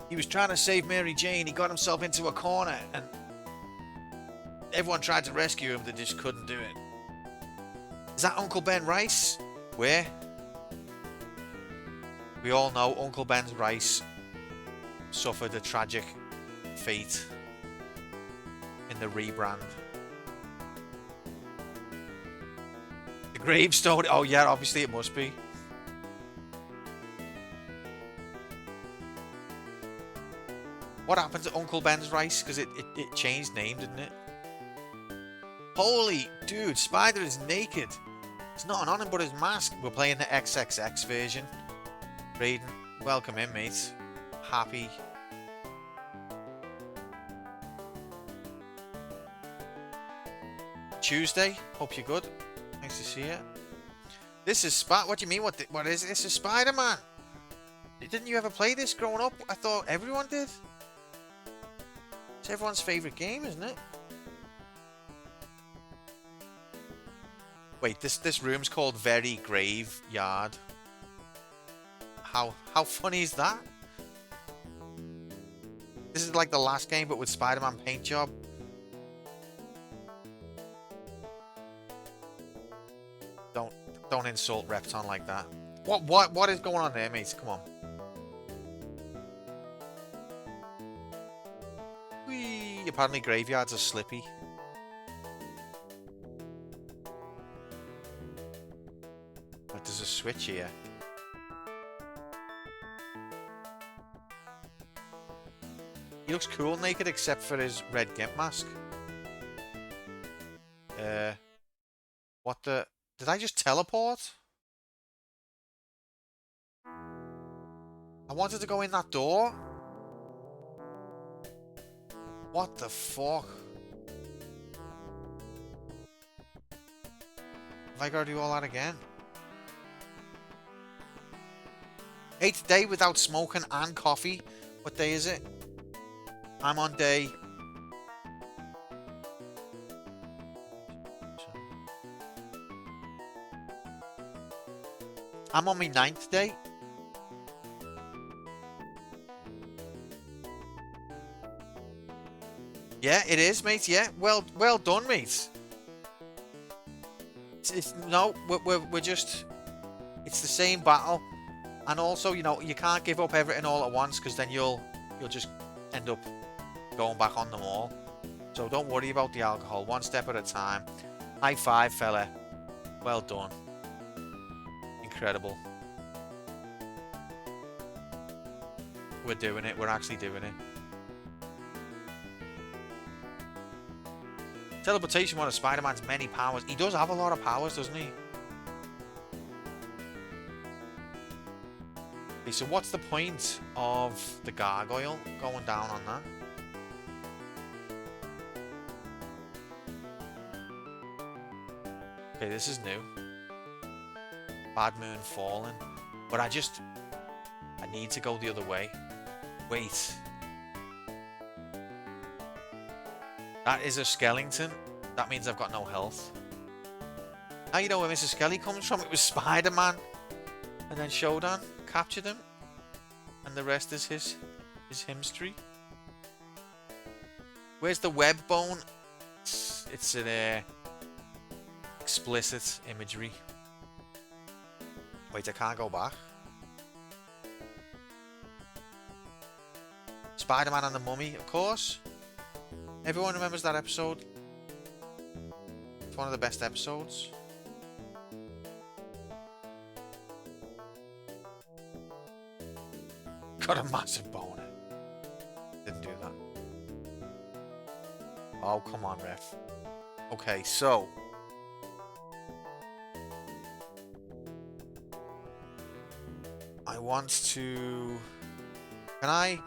He was trying to save Mary Jane, he got himself into a corner and everyone tried to rescue him, they just couldn't do it. Is that Uncle Ben Rice? Where? We all know Uncle Ben Rice suffered a tragic fate in the rebrand. The gravestone. Oh yeah, obviously it must be. What happened to Uncle Ben's Rice? Because it changed name, didn't it? Holy dude, Spider is naked. It's not on him but his mask. We're playing the XXX version. Raiden, welcome in, mate. Happy. Tuesday. Hope you're good. Nice to see you. This is What do you mean? What is it? This is Spider-Man. Didn't you ever play this growing up? I thought everyone did. It's everyone's favorite game, isn't it? Wait, this room's called Very Graveyard. How funny is that? This is like the last game, but with Spider-Man paint job. Don't insult Repton like that. What is going on there, mates? Come on. Whee! Apparently graveyards are slippy. switch here. He looks cool naked except for his red gimp mask. What the... Did I just teleport? I wanted to go in that door. What the fuck? Have I got to do all that again? 8th day without smoking and coffee. What day is it? I'm on day... I'm on my 9th day. Yeah, it is, mate. Yeah, well done, mate. No, we're just... It's the same battle. And also, you know, you can't give up everything all at once, because then you'll just end up going back on them all. So don't worry about the alcohol. One step at a time. High five, fella. Well done. Incredible. We're doing it. We're actually doing it. Teleportation, one of Spider-Man's many powers. He does have a lot of powers, doesn't he? Okay, so what's the point of the gargoyle going down on that? Okay, this is new. Bad Moon Fallen. But I need to go the other way. Wait. That is a Skellington. That means I've got no health. Now you know where Mrs. Skelly comes from. It was Spider-Man. And then Shodan captured him. And the rest is his history. Where's the web bone? It's an explicit imagery. Wait, I can't go back. Spider-Man and the Mummy, of course. Everyone remembers that episode. It's one of the best episodes. Got a massive boner. Didn't do that. Oh, come on, ref. Okay, so... I want to... Can I...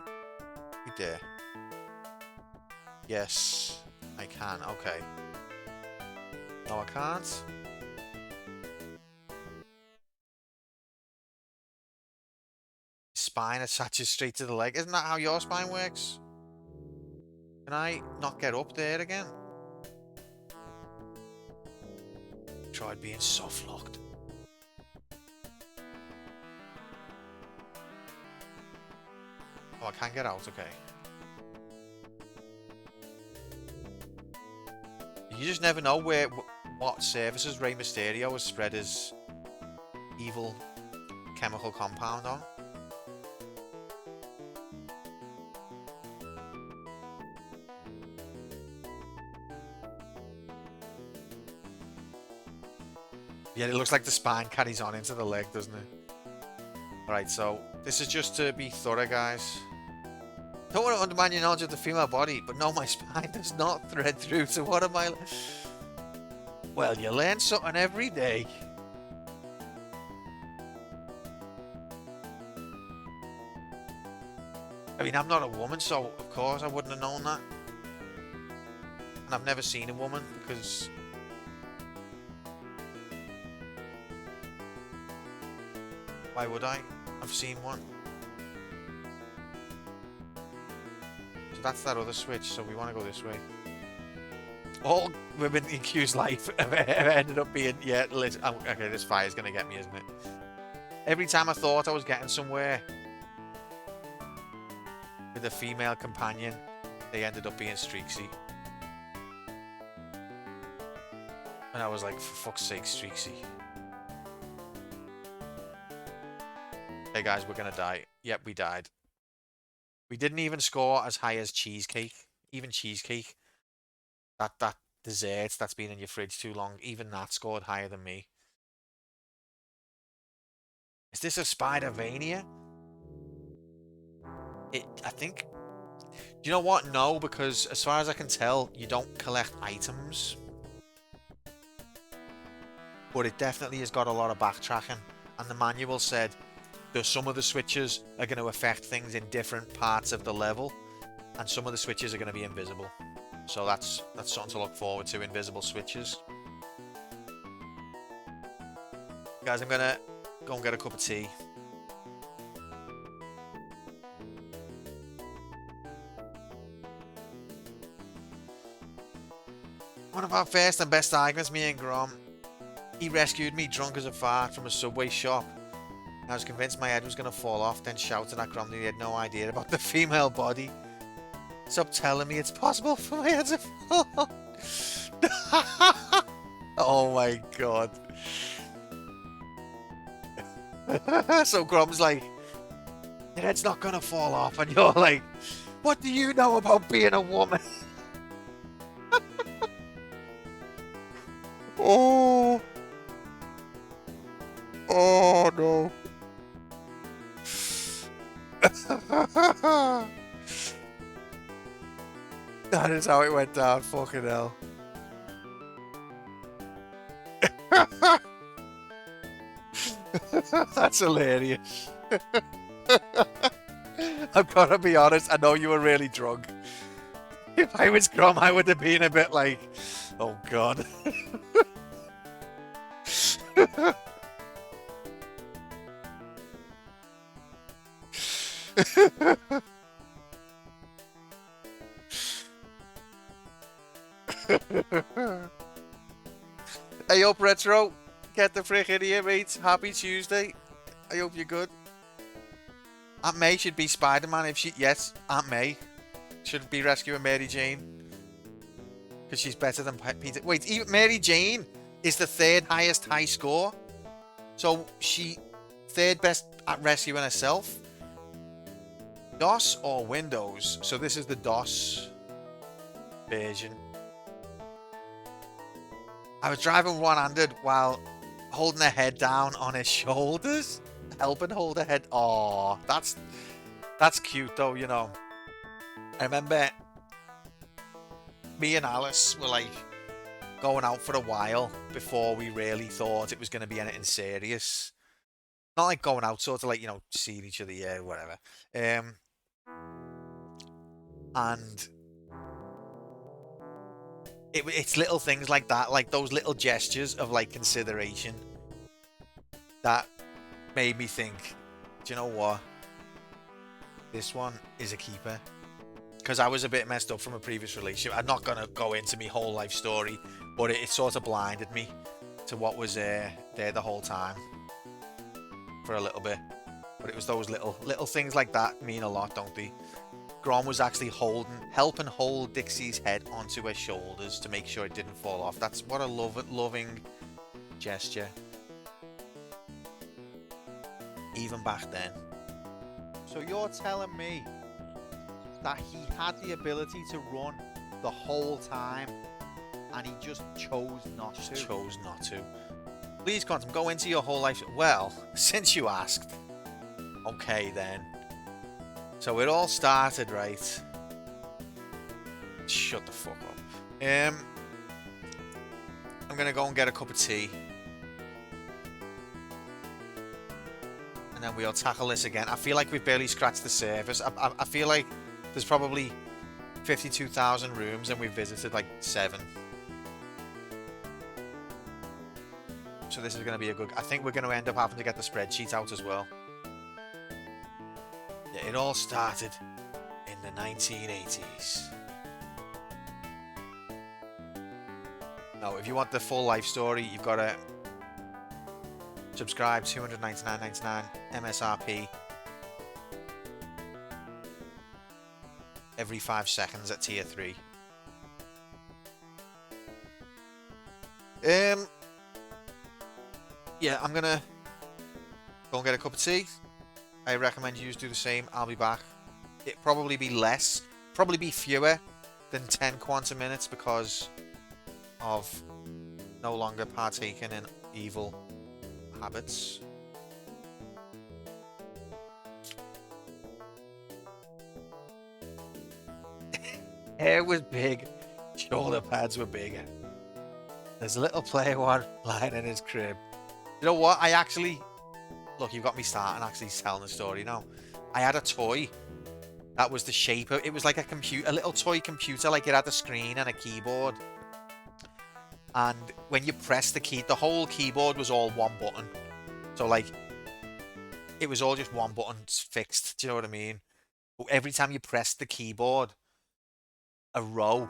Be there. Yes, I can. Okay. No, I can't. Spine attaches straight to the leg. Isn't that how your spine works? Can I not get up there again? Tried being soft locked. Oh, I can't get out. Okay. You just never know what surfaces Rey Mysterio has spread his evil chemical compound on. Yeah, it looks like the spine carries on into the leg, doesn't it? Alright, so this is just to be thorough, guys. Don't want to undermine your knowledge of the female body, but no, my spine does not thread through, so what am I... Well, you learn something every day. I mean, I'm not a woman, so of course I wouldn't have known that. And I've never seen a woman, because... Why would I? I've seen one. So that's that other switch, so we want to go this way. All women in Q's life have ended up being... Yeah, listen, okay, this fire's going to get me, isn't it? Every time I thought I was getting somewhere with a female companion, they ended up being Streaksy. And I was like, for fuck's sake, Streaksy. Hey guys, we're gonna die. Yep, we died. We didn't even score as high as cheesecake. Even cheesecake. That dessert that's been in your fridge too long, even that scored higher than me. Is this a Spidervania? I think... Do you know what? No, because as far as I can tell, you don't collect items. But it definitely has got a lot of backtracking. And the manual said that some of the switches are going to affect things in different parts of the level. And some of the switches are going to be invisible. So that's something to look forward to, invisible switches. Guys, I'm going to go and get a cup of tea. One of our first and best arguments, me and Grom. He rescued me drunk as a fart from a Subway shop. I was convinced my head was going to fall off, then shouted at Grom that he had no idea about the female body. Stop telling me it's possible for my head to fall off. Oh my god. So Grom's like, your head's not going to fall off. And you're like, what do you know about being a woman? Oh. Oh no. That is how it went down, fucking hell. That's hilarious. I've got to be honest, I know you were really drunk. If I was Grom, I would have been a bit like, oh god. Hey up, Retro. Get the frick in here, mate. Happy Tuesday. I hope you're good. Aunt May should be Spider-Man if she... Yes, Aunt May should be rescuing Mary Jane. Because she's better than Peter. Wait, even Mary Jane is the third highest high score. So she... third best at rescuing herself. DOS or Windows? So this is the DOS version. I was driving one-handed while holding her head down on his shoulders. Helping hold her head. Oh, that's cute though, you know. I remember me and Alice were like going out for a while before we really thought it was going to be anything serious. Not like going out, sort of like, you know, seeing each other, yeah, whatever. And it's little things like that, like those little gestures of like consideration that made me think, do you know what? This one is a keeper. Because I was a bit messed up from a previous relationship. I'm not going to go into my whole life story, but it sort of blinded me to what was there the whole time for a little bit. But it was those little things like that mean a lot, don't they? Grom was actually helping hold Dixie's head onto her shoulders to make sure it didn't fall off. That's what a loving gesture. Even back then. So you're telling me that he had the ability to run the whole time and he just chose not to? Please, Quantum, go into your whole life. Well, since you asked. Okay, then. So it all started, right? Shut the fuck up. I'm gonna go and get a cup of tea. And then we'll tackle this again. I feel like we've barely scratched the surface. I feel like there's probably 52,000 rooms and we've visited like 7. So this is going to be a good... I think we're going to end up having to get the spreadsheet out as well. Yeah, it all started in the 1980s. Now, if you want the full life story, you've got to subscribe, $299.99 MSRP. Every 5 seconds at tier 3. Yeah, I'm gonna go and get a cup of tea. I recommend you do the same. I'll be back. It'll probably be less, probably be fewer than 10 quantum minutes because of no longer partaking in evil habits. Hair was big, shoulder pads were bigger. There's a little player one lying in his crib. You know what? I actually... Look, you've got me starting actually telling the story now. I had a toy that was the shape of... It was like a little toy computer, like it had a screen and a keyboard. And when you press the key, the whole keyboard was all one button. So, like, it was all just one button fixed. Do you know what I mean? But every time you pressed the keyboard, a row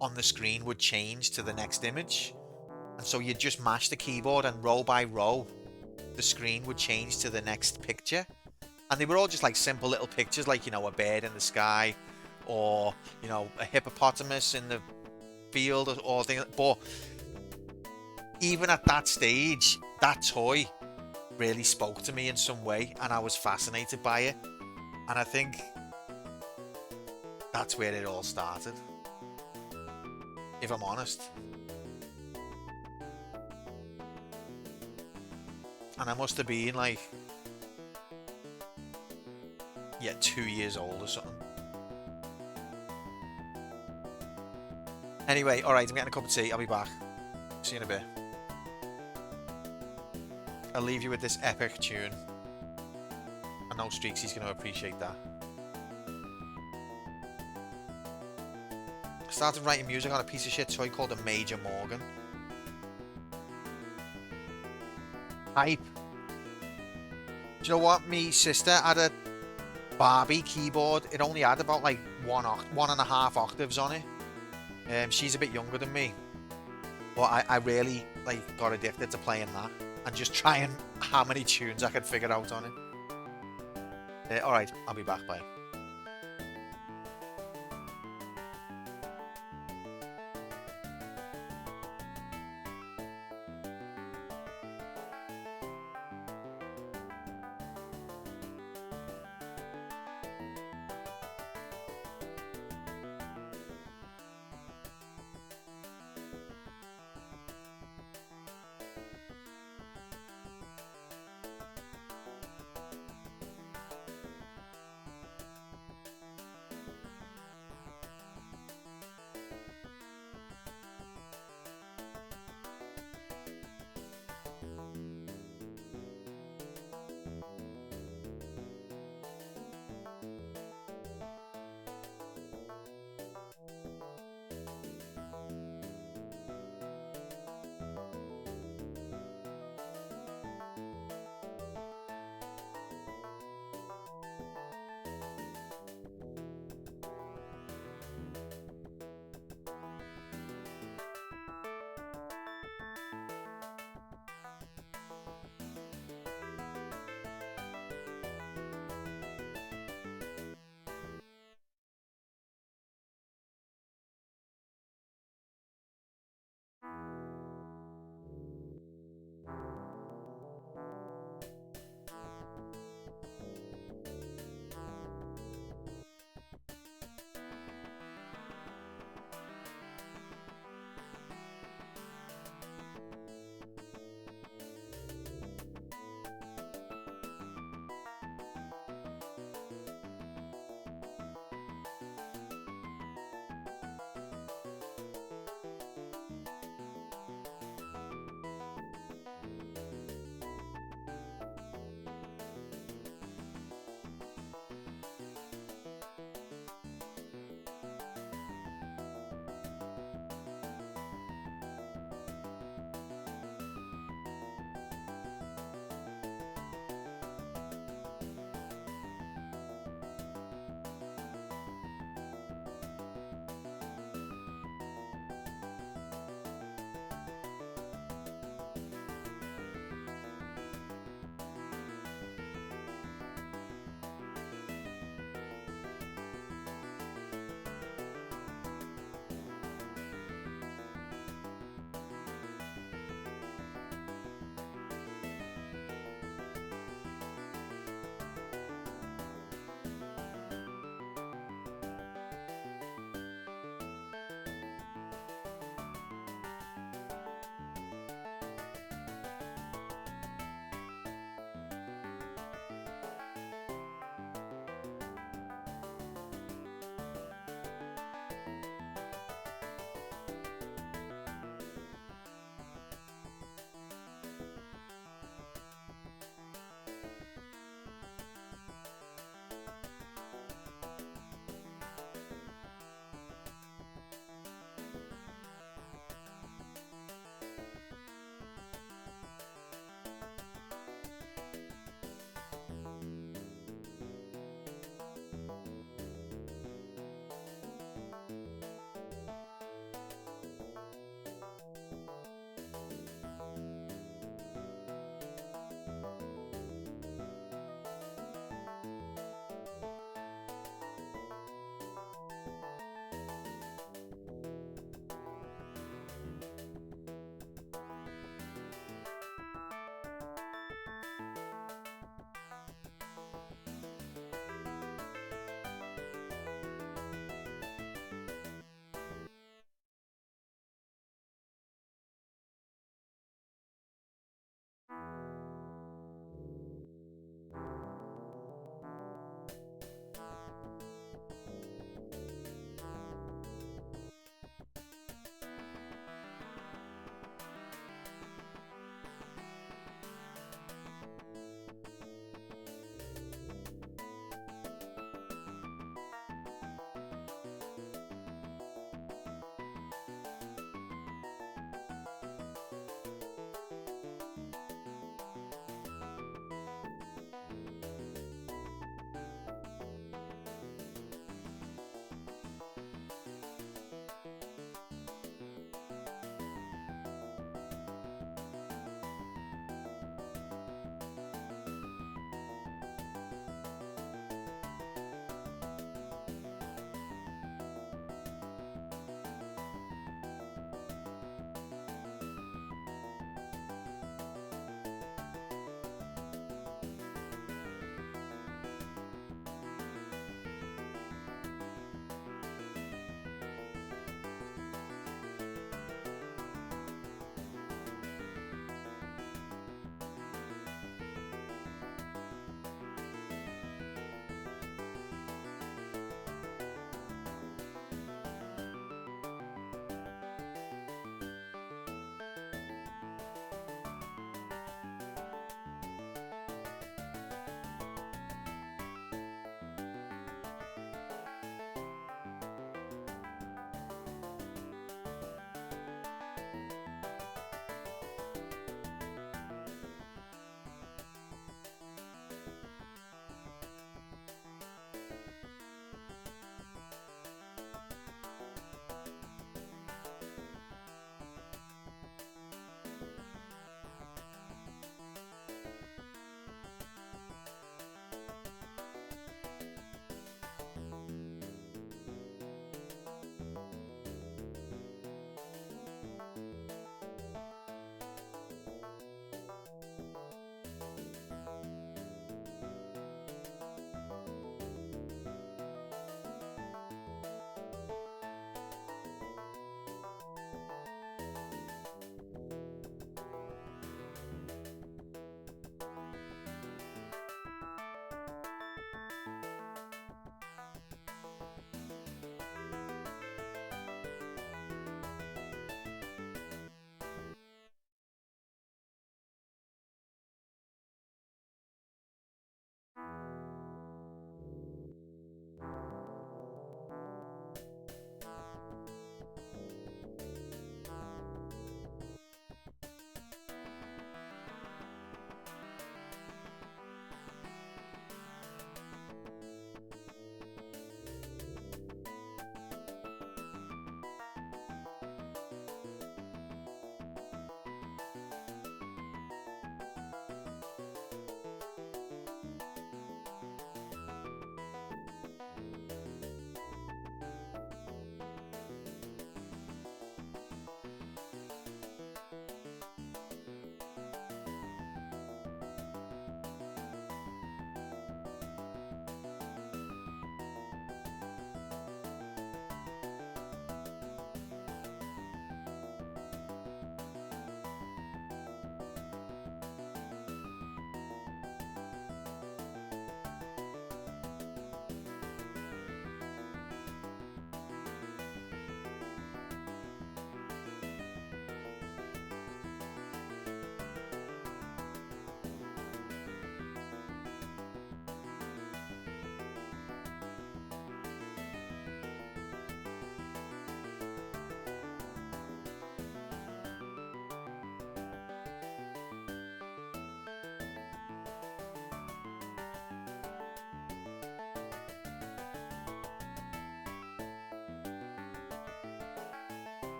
on the screen would change to the next image. And so you'd just mash the keyboard and row by row, the screen would change to the next picture. And they were all just like simple little pictures, like, you know, a bird in the sky or, you know, a hippopotamus in the field or things. But even at that stage, that toy really spoke to me in some way and I was fascinated by it. And I think that's where it all started, if I'm honest. And I must have been like, yeah, 2 years old or something. Anyway, alright, I'm getting a cup of tea. I'll be back. See you in a bit. I'll leave you with this epic tune. I know Streaksy's going to appreciate that. I started writing music on a piece of shit toy called a Major Morgan. Hype. Do you know what? Me sister had a Barbie keyboard. It only had about like 1.5 octaves on it. She's a bit younger than me, but I really like got addicted to playing that and just trying how many tunes I could figure out on it. Alright, I'll be back. Bye.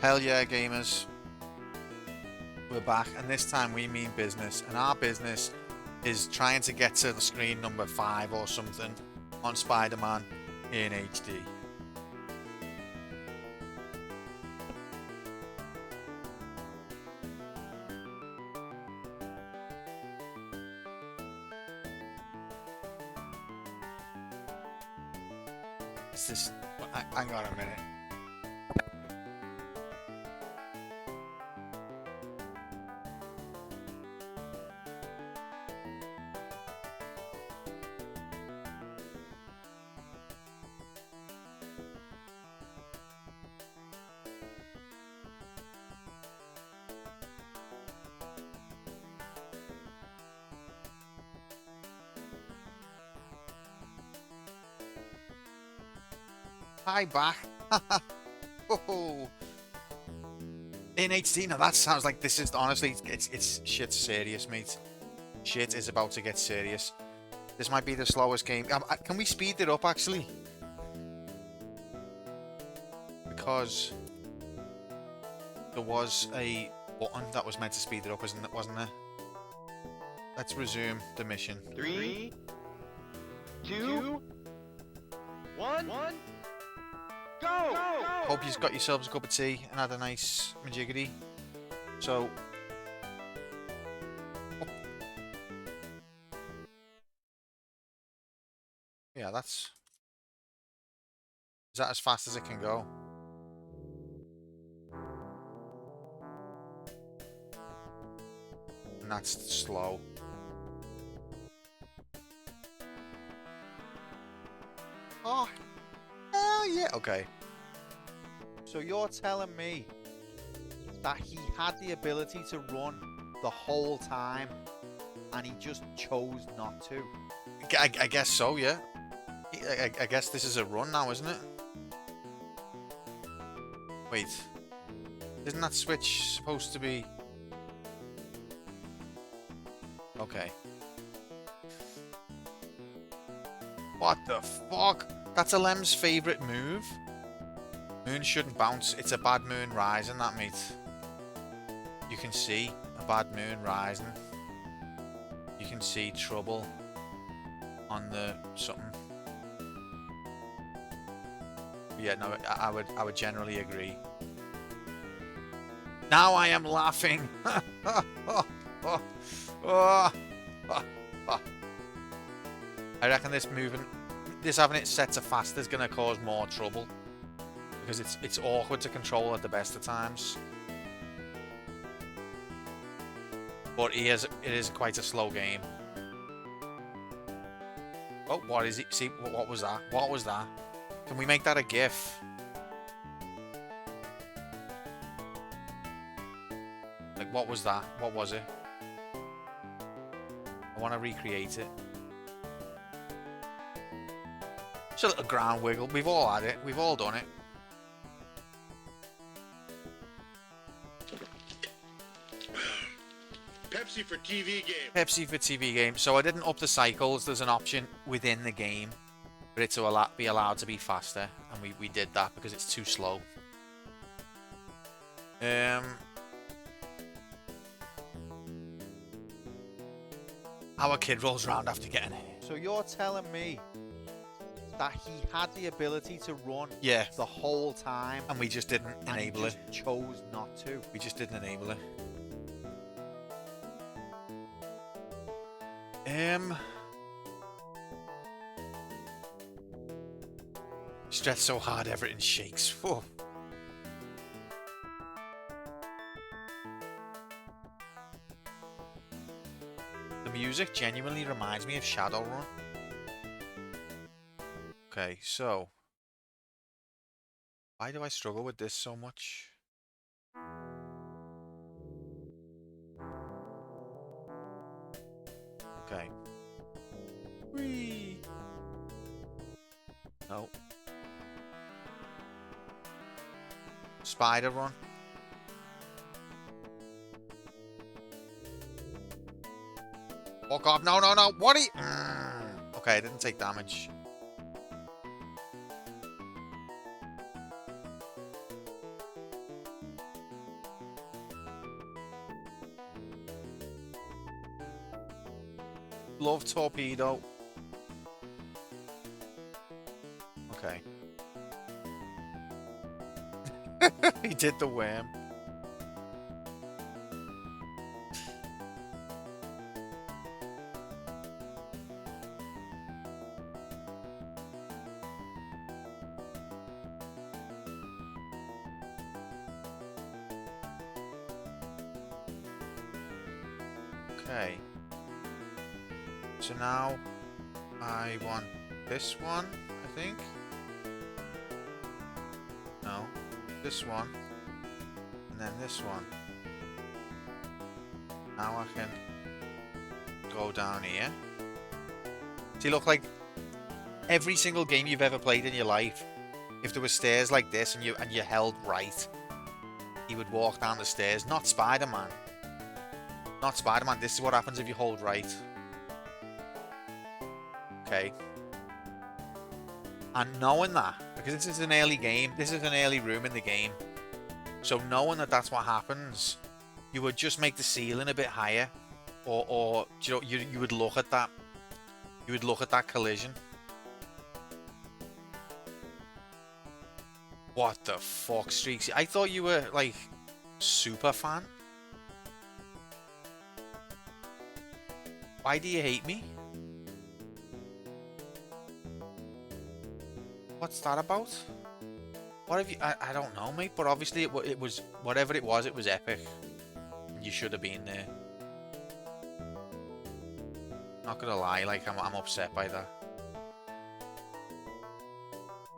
Hell yeah, gamers. We're back, and this time we mean business. And our business is trying to get to the screen number 5 or something on Spider-Man in HD. Is this... Hang on a minute. Hi, back. Oh. In HD, now that sounds like this is honestly, it's shit serious, mate. Shit is about to get serious. This might be the slowest game. Can we speed it up actually? Because there was a button that was meant to speed it up, wasn't there? Let's resume the mission. 3, 2, 1, go! Hope you've got yourselves a cup of tea and had a nice majiggity. So, yeah, is that as fast as it can go? And that's slow. Oh, hell yeah. Okay. So you're telling me that he had the ability to run the whole time and he just chose not to? I guess so, yeah. I guess this is a run now, isn't it? Wait. Isn't that switch supposed to be... Okay. What the fuck? That's a Lem's favourite move. Moon shouldn't bounce. It's a bad moon rising, that, mate. You can see a bad moon rising. You can see trouble on the something. Yeah, no, I would generally agree. Now I am laughing. I reckon this having it set to fast is going to cause more trouble because it's awkward to control at the best of times. But it is quite a slow game. Oh, what is it? See, what was that? What was that? Can we make that a GIF? Like, what was that? What was it? I want to recreate it. It's a little ground wiggle. We've all had it. We've all done it. Pepsi for TV game. Pepsi for TV game. So I didn't up the cycles. There's an option within the game for it to be allowed to be faster, and we did that because it's too slow. Our kid rolls around after getting it. So you're telling me that he had the ability to run the whole time and we just didn't enable it? Chose not to. We just didn't enable it. Stretch so hard everything shakes. Whoa. The music genuinely reminds me of Shadowrun. Okay, so why do I struggle with this so much? Okay. Whee! No. Spider run. Walk off. No, no, no. What are you... Okay, I didn't take damage. Love torpedo. Okay. He did the worm. Okay. So now I want this one, I think. No. This one. And then this one. Now I can go down here. See, look, like every single game you've ever played in your life, if there were stairs like this and you held right, he would walk down the stairs. Not Spider-Man. Not Spider-Man. This is what happens if you hold right. Okay. And knowing that, because this is an early game, this is an early room in the game, so knowing that that's what happens, you would just make the ceiling a bit higher, or you know, you would look at that. You would look at that collision. What the fuck, Streaksy? I thought you were like super fan. Why do you hate me? What's that about? What have you... I don't know, mate, but obviously it was... Whatever it was epic. You should have been there. Not gonna lie, like, I'm upset by that.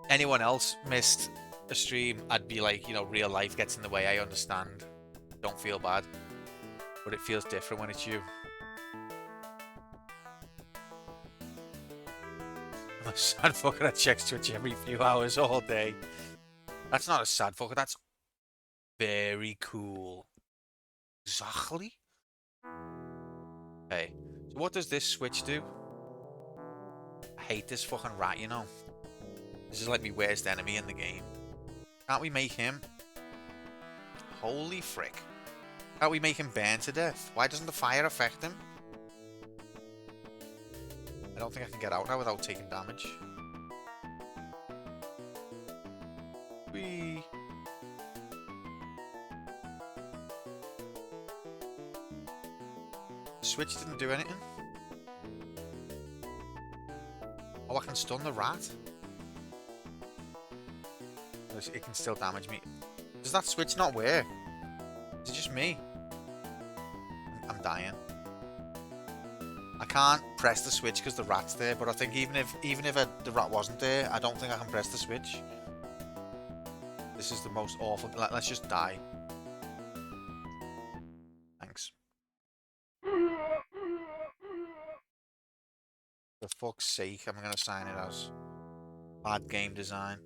Anyone else missed a stream, I'd be like, you know, real life gets in the way, I understand. Don't feel bad. But it feels different when it's you. I'm a sad fucker that checks Twitch every few hours all day. That's not a sad fucker, that's very cool. Exactly. Okay, so what does this switch do? I hate this fucking rat, you know. This is like my worst enemy in the game. Can't we make him? Holy frick. Can't we make him burn to death? Why doesn't the fire affect him? I don't think I can get out now without taking damage. Whee! Switch didn't do anything. Oh, I can stun the rat. It can still damage me. Does that switch not work? Is it just me? I'm dying. I can't press the switch because the rat's there, but I think even if the rat wasn't there, I don't think I can press the switch. This is the most awful. Let's just die. Thanks. For fuck's sake, I'm gonna sign it as bad game design.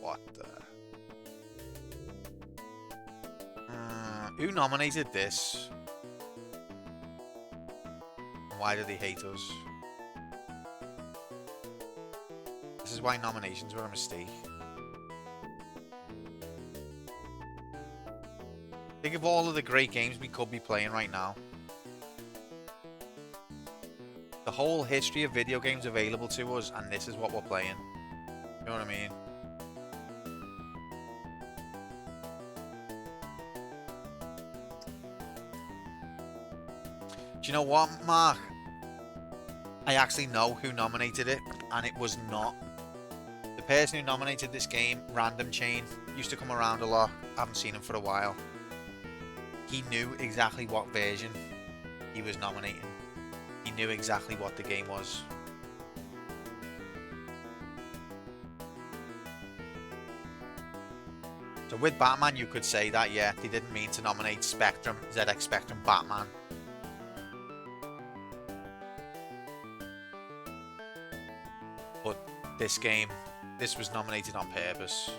What the? Who nominated this? Why do they hate us? This is why nominations were a mistake. Think of all of the great games we could be playing right now. The whole history of video games available to us, and this is what we're playing. You know what I mean? Do you know what, Mark? I actually know who nominated it, and it was not. The person who nominated this game, Random Chain, used to come around a lot. I haven't seen him for a while. He knew exactly what version he was nominating. He knew exactly what the game was. So with Batman, you could say that, yeah, they didn't mean to nominate Spectrum, ZX Spectrum Batman. But this game, this was nominated on purpose.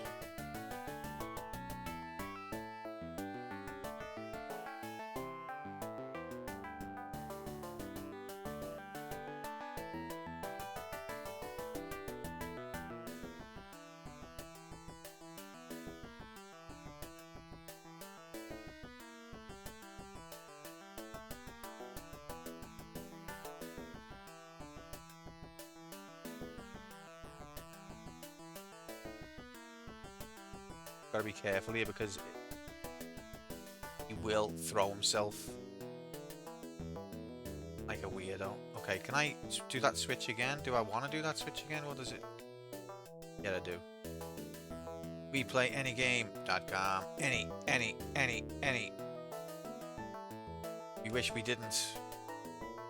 Gotta be careful here because he will throw himself like a weirdo. Okay, can I do that switch again? Do I want to do that switch again? What does it? Yeah, I do. We play anygame.com. Any. We wish we didn't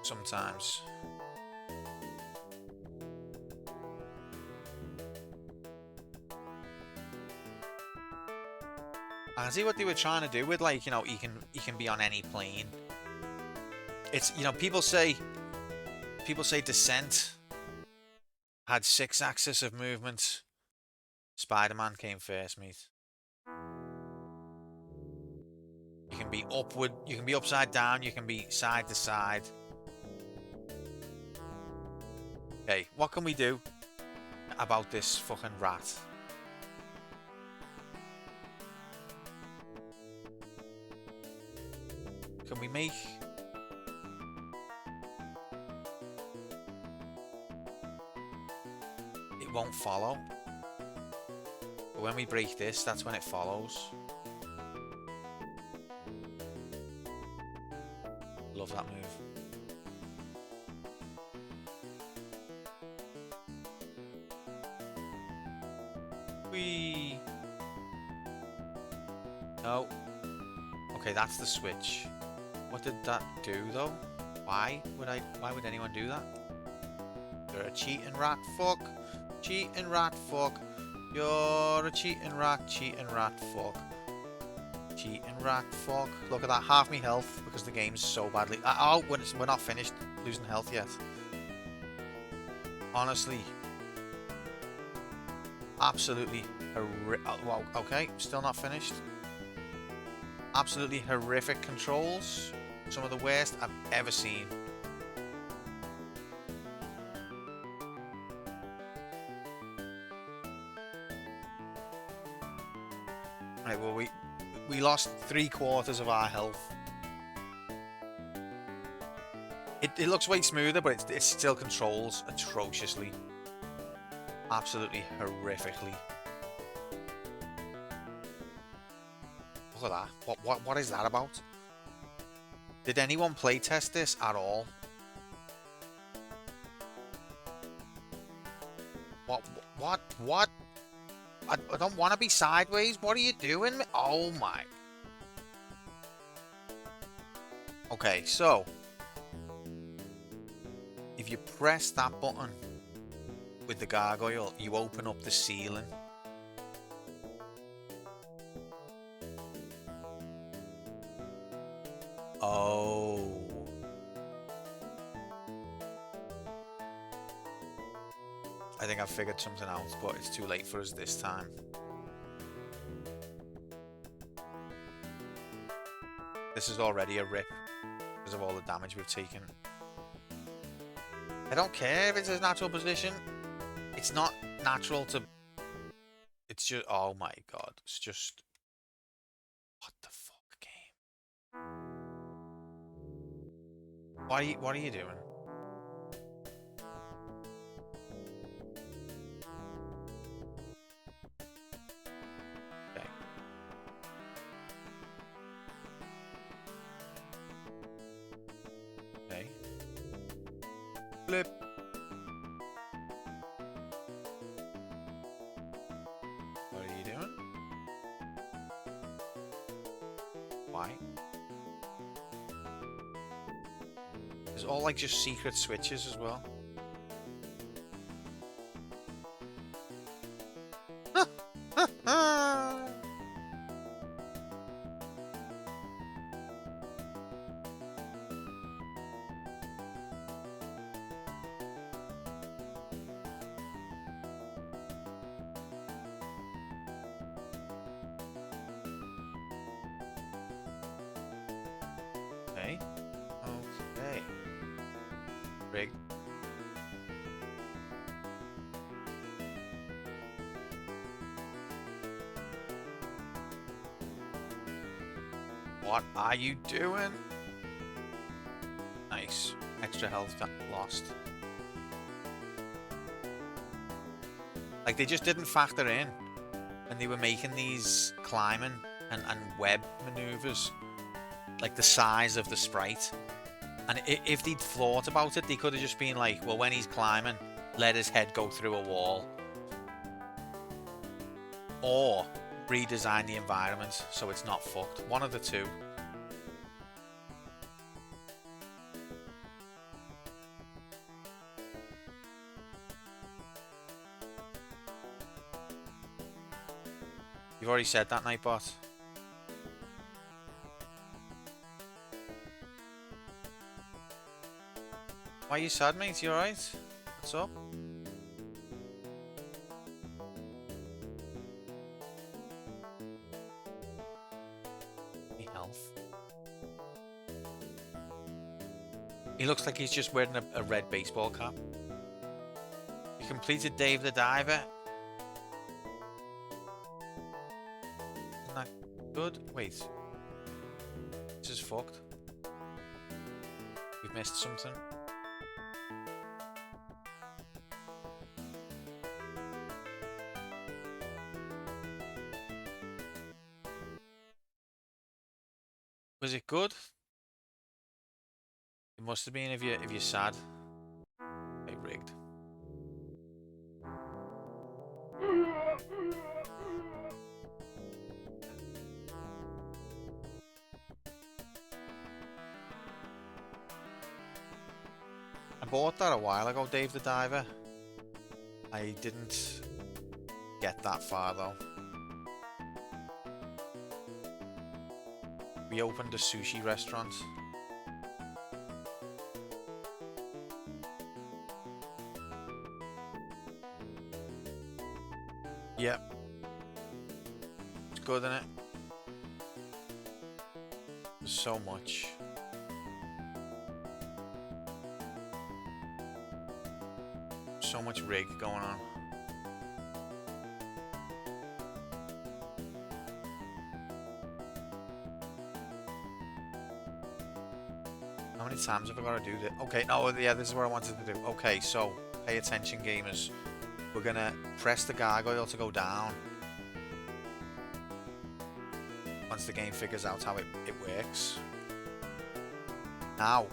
sometimes. I see what they were trying to do with, like, you know, he can be on any plane. It's, you know, people say Descent had 6 axes of movement. Spider-Man came first, mate. You can be upward, you can be upside down, you can be side to side. Okay, what can we do about this fucking rat? Can we make... It won't follow. But when we break this, that's when it follows. Love that move. Whee! No. Okay, that's the switch. What did that do though? Why would anyone do that? You're a cheating rat fuck. Cheating rat fuck. You're a cheating rat fuck. Cheating rat fuck. Look at that, half me health because the game's so badly. Oh, we're not finished losing health yet. Honestly. Absolutely well, okay, still not finished. Absolutely horrific controls. Some of the worst I've ever seen. Right, well, we lost 3/4 of our health. It looks way smoother, but it still controls atrociously. Absolutely horrifically. Look at that. What is that about? Did anyone playtest this at all? What? I don't want to be sideways. What are you doing? Oh my. Okay, so if you press that button with the gargoyle, you open up the ceiling. Oh. I think I've figured something out, but it's too late for us this time. This is already a rip because of all the damage we've taken. I don't care if it's a natural position. It's not natural to... It's just... Oh my god. It's just... What the fuck, game? What are you doing? Okay. Okay. Flip. What are you doing? Why? There's all like just secret switches as well. Okay. Okay. Rig. What are you doing? Nice. Extra health lost. Like, they just didn't factor in when they were making these climbing and web maneuvers, like the size of the sprite. And if they'd thought about it, they could have just been like, well, when he's climbing, let his head go through a wall. Or redesign the environment so it's not fucked. One of the two. You've already said that, Nightbot. Why are you sad, mate? You alright? What's up? Health. He looks like he's just wearing a red baseball cap. You completed Dave the Diver. Isn't that good? Wait. This is fucked. We've missed something. Was it good? It must have been if you're sad. Hey, rigged. I bought that a while ago, Dave the Diver. I didn't get that far though. We opened a sushi restaurant. Yep. It's good, isn't it? There's so much. So much rig going on. How many times have I got to do this? Okay, no, yeah, this is what I wanted to do. Okay, so pay attention, gamers. We're gonna press the gargoyle to go down. Once the game figures out how it works. Now,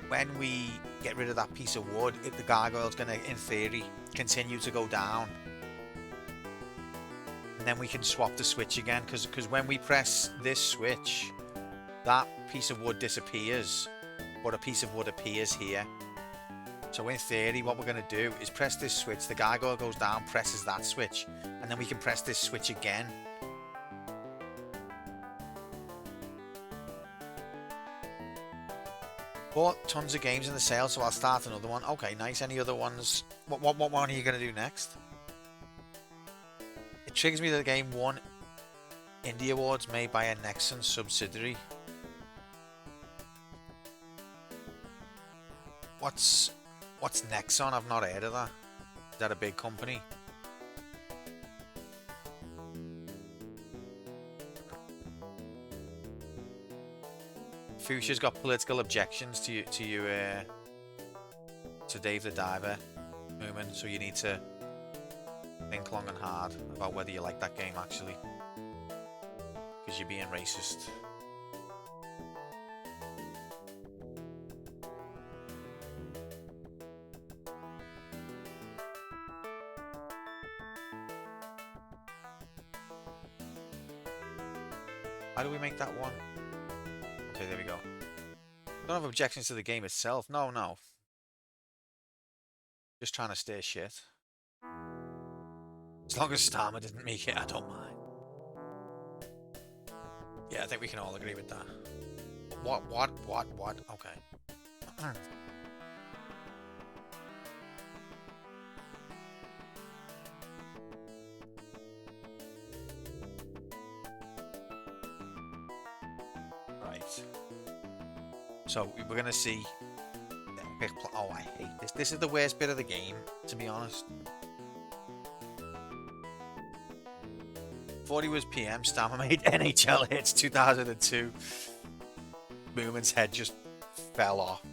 when we get rid of that piece of wood, the gargoyle's gonna, in theory, continue to go down. And then we can swap the switch again, because when we press this switch, that piece of wood disappears, but a piece of wood appears here. So in theory, what we're going to do is press this switch, the gargoyle goes down, presses that switch, and then we can press this switch again. Bought tons of games in the sale, so I'll start another one. Okay, nice. Any other ones? What one are you going to do next? It triggers me that the game won Indie Awards made by a Nexon subsidiary. What's Nexon? I've not heard of that. Is that a big company? Fuchsia's got political objections to Dave the Diver, Moomin, so you need to think long and hard about whether you like that game actually, because you're being racist. How do we make that one? Okay, there we go. Don't have objections to the game itself. No. Just trying to stay shit. As long as Starmer didn't make it, I don't mind. Yeah, I think we can all agree with that. What? Okay. So we're gonna see. Oh, I hate this. This is the worst bit of the game, to be honest. 40 was PM. Stammer made NHL hits 2002. Moomin's head just fell off.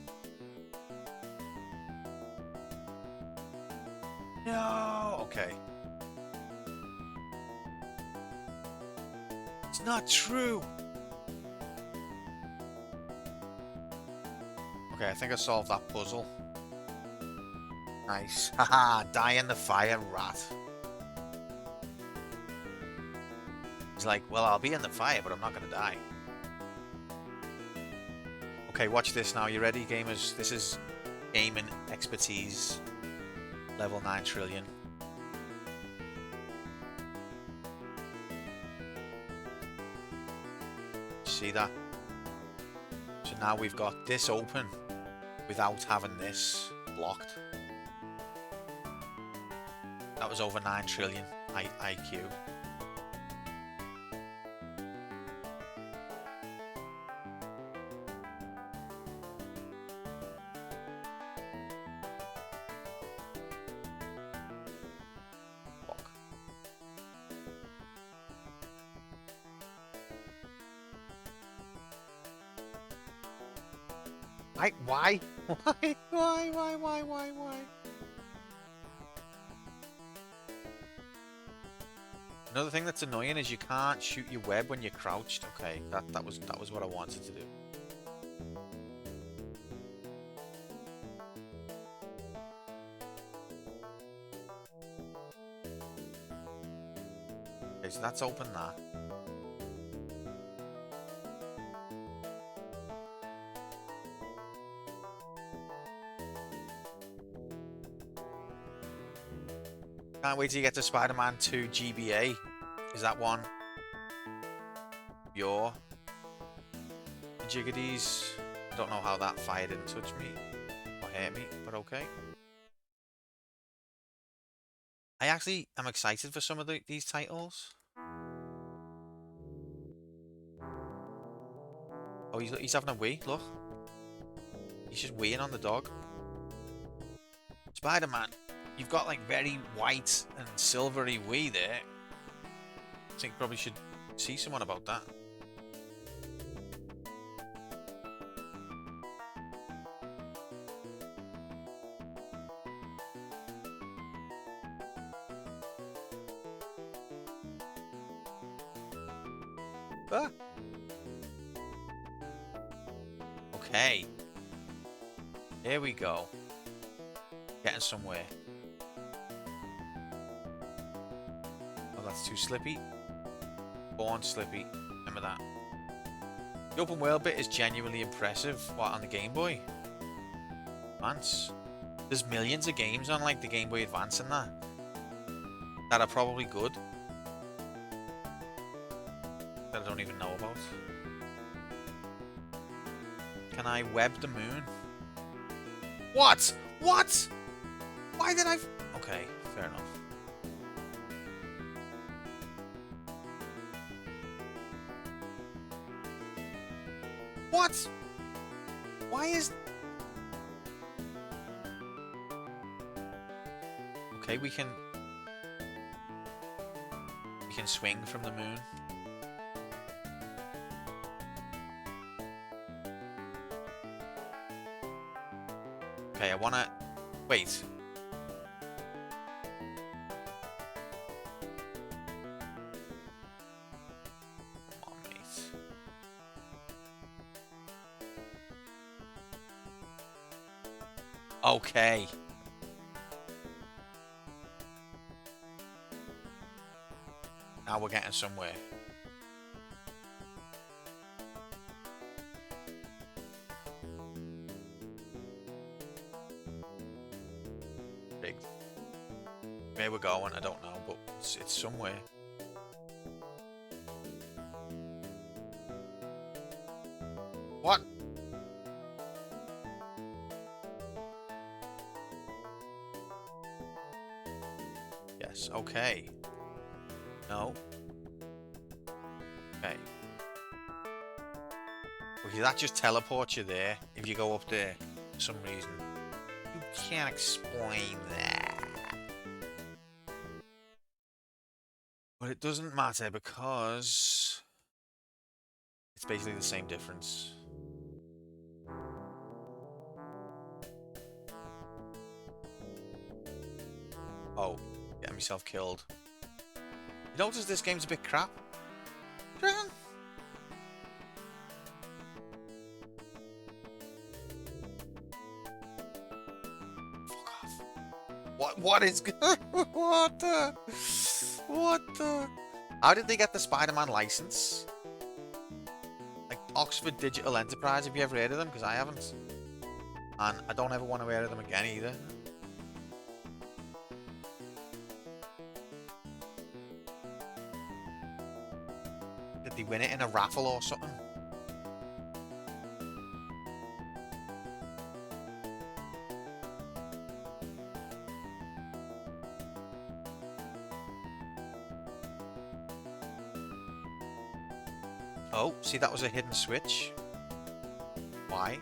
No. Okay. It's not true. Okay, I think I solved that puzzle. Nice. Haha, die in the fire, rat. He's like, well, I'll be in the fire, but I'm not going to die. Okay, watch this now. You ready, gamers? This is gaming expertise. Level 9 trillion. See that? So now we've got this open without having this blocked. That was over 9 trillion IQ. Fuck. Why? Why? Another thing that's annoying is you can't shoot your web when you're crouched. Okay, that was what I wanted to do. Okay, so that's open that. Can't wait till you get to Spider-Man 2 GBA. Is that one your jiggities? Don't know how that fire didn't touch me or hurt me, but okay. I actually am excited for some of these titles. Oh, he's having a wee, look. He's just weeing on the dog. Spider-Man. You've got like very white and silvery wee there. I think probably should see someone about that. Ah. Okay. Here we go. Getting somewhere. That's too slippy. Born slippy. Remember that. The open world bit is genuinely impressive. What, on the Game Boy Advance? There's millions of games on like the Game Boy Advance and that are probably good. That I don't even know about. Can I web the moon? What? What? Why did I... Okay, fair enough. What? Why is... Okay, we can swing from the moon. Okay, I wanna... Wait. Come on, mate. Okay. Now we're getting somewhere. Big. Where we're going, I don't know, but it's somewhere. What? Yes, okay. No. Okay. Okay, that just teleports you there if you go up there for some reason. You can't explain that. But it doesn't matter because it's basically the same difference. Oh, getting myself killed. You notice this game's a bit crap? children. Fuck off. What is what the how did they get the Spider-Man license? Like Oxford Digital Enterprise, have you ever heard of them? Because I haven't. And I don't ever want to hear of them again either. Did they win it in a raffle or something? Oh, see, that was a hidden switch. Why?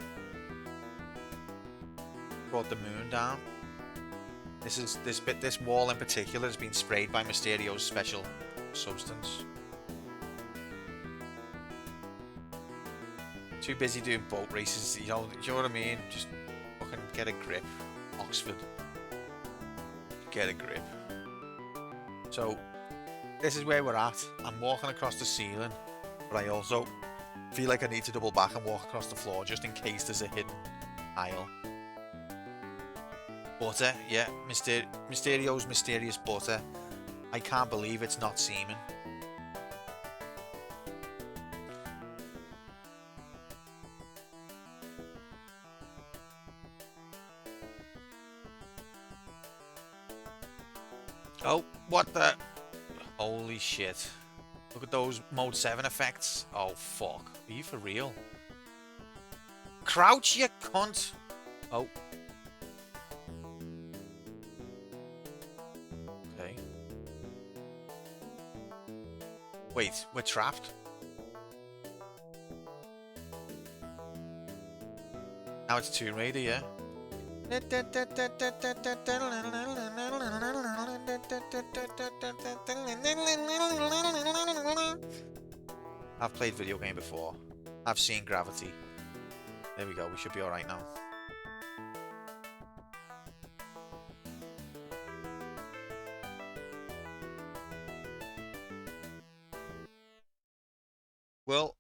Brought the moon down. This wall in particular has been sprayed by Mysterio's special substance. Too busy doing boat races, you know what I mean? Just fucking get a grip, Oxford. Get a grip. So, this is where we're at. I'm walking across the ceiling, but I also feel like I need to double back and walk across the floor just in case there's a hidden aisle. Butter, yeah, Mysterio's mysterious butter. I can't believe it's not semen. Oh, what the? Holy shit. Look at those Mode 7 effects. Oh, fuck. Are you for real? Crouch, you cunt! Oh. Okay. Wait, we're trapped? Now it's Tomb Raider, yeah? I've played video game before. I've seen Gravity. There we go, we should be alright now. Well,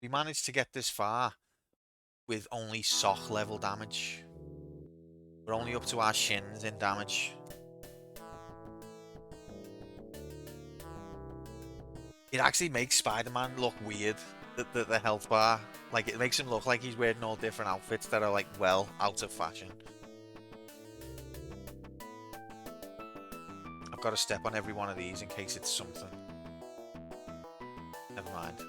we managed to get this far with only sock level damage. We're only up to our shins in damage. It actually makes Spider-Man look weird, the health bar. Like, it makes him look like he's wearing all different outfits that are, like, well out of fashion. I've got to step on every one of these in case it's something. Never mind.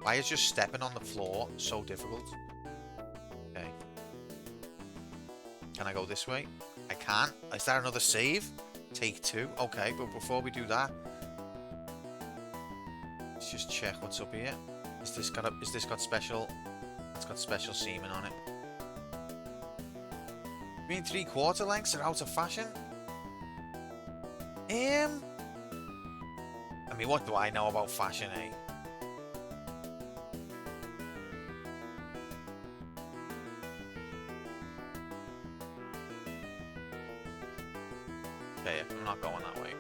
Why is just stepping on the floor so difficult? Okay. Can I go this way? I can't. Is that another save? Take 2. Okay, but before we do that, let's just check what's up here. Is this got special? It's got special semen on it. You mean 3/4 lengths are out of fashion? I mean, what do I know about fashion, eh? Okay, I'm not going that way.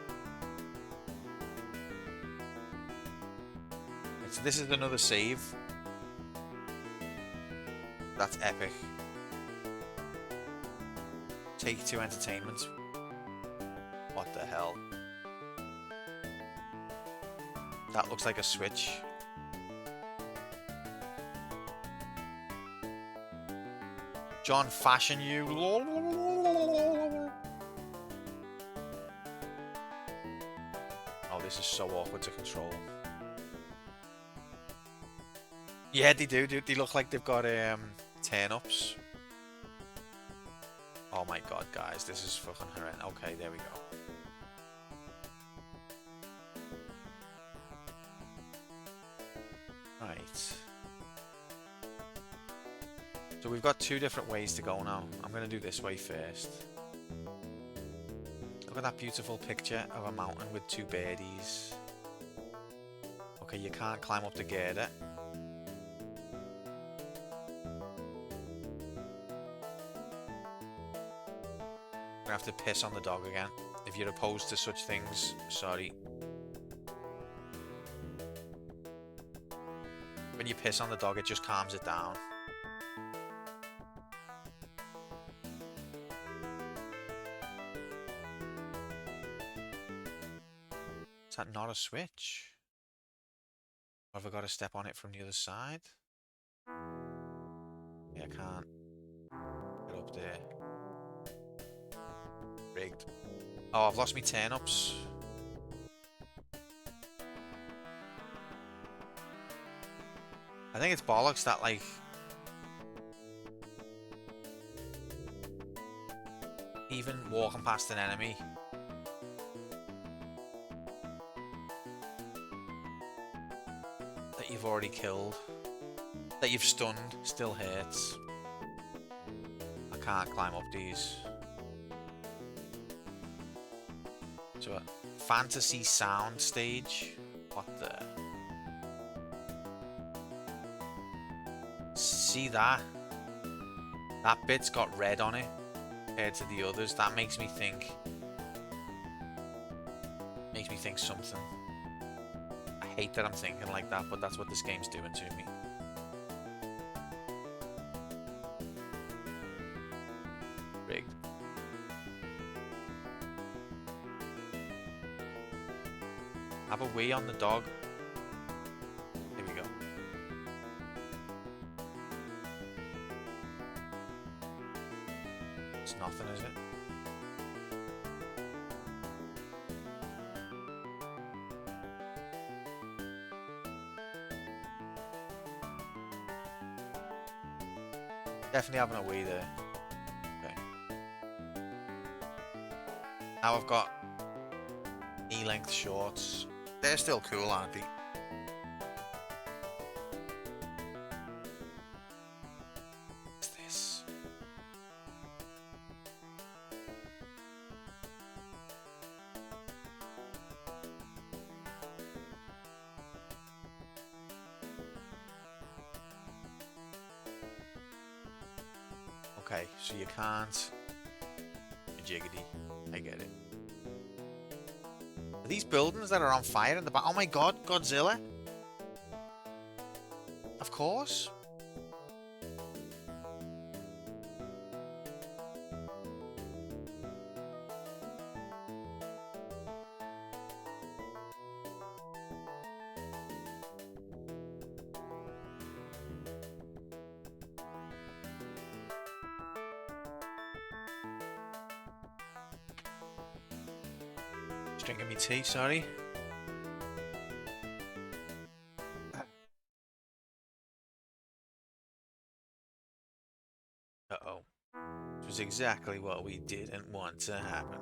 Okay, so this is another save. That's epic. Take 2 entertainment. What the hell? That looks like a switch. John Fashion You. Oh, this is so awkward to control. Yeah, they do. They look like they've got turn-ups. Oh my god, guys, this is fucking horrendous. Okay, there we go. Right. So we've got 2 different ways to go now. I'm going to do this way first. Look at that beautiful picture of a mountain with 2 birdies. Okay, you can't climb up the girder. I'm gonna have to piss on the dog again. if you're opposed to such things, sorry. When you piss on the dog, it just calms it down. Is that not a switch? Or have I got to step on it from the other side? Yeah, I can't get up there. Rigged. Oh, I've lost my turn-ups. I think it's bollocks that, like... even walking past an enemy... that you've already killed, that you've stunned, still hurts. I can't climb up these. So a fantasy sound stage. What the? See that? That bit's got red on it compared to the others. That makes me think. Makes me think something. I hate that I'm thinking like that, but that's what this game's doing to me. Rigged. Have a wee on the dog. Here we go. It's nothing, is it? Definitely having a wee there. Okay. Now I've got knee-length shorts. They're still cool, aren't they? What's this? Okay, so you can't... Jiggity. I get it. Are these buildings that are on fire in the back? Oh my god, Godzilla! Of course. Just drinking me tea, sorry. Uh-oh. Which was exactly what we didn't want to happen.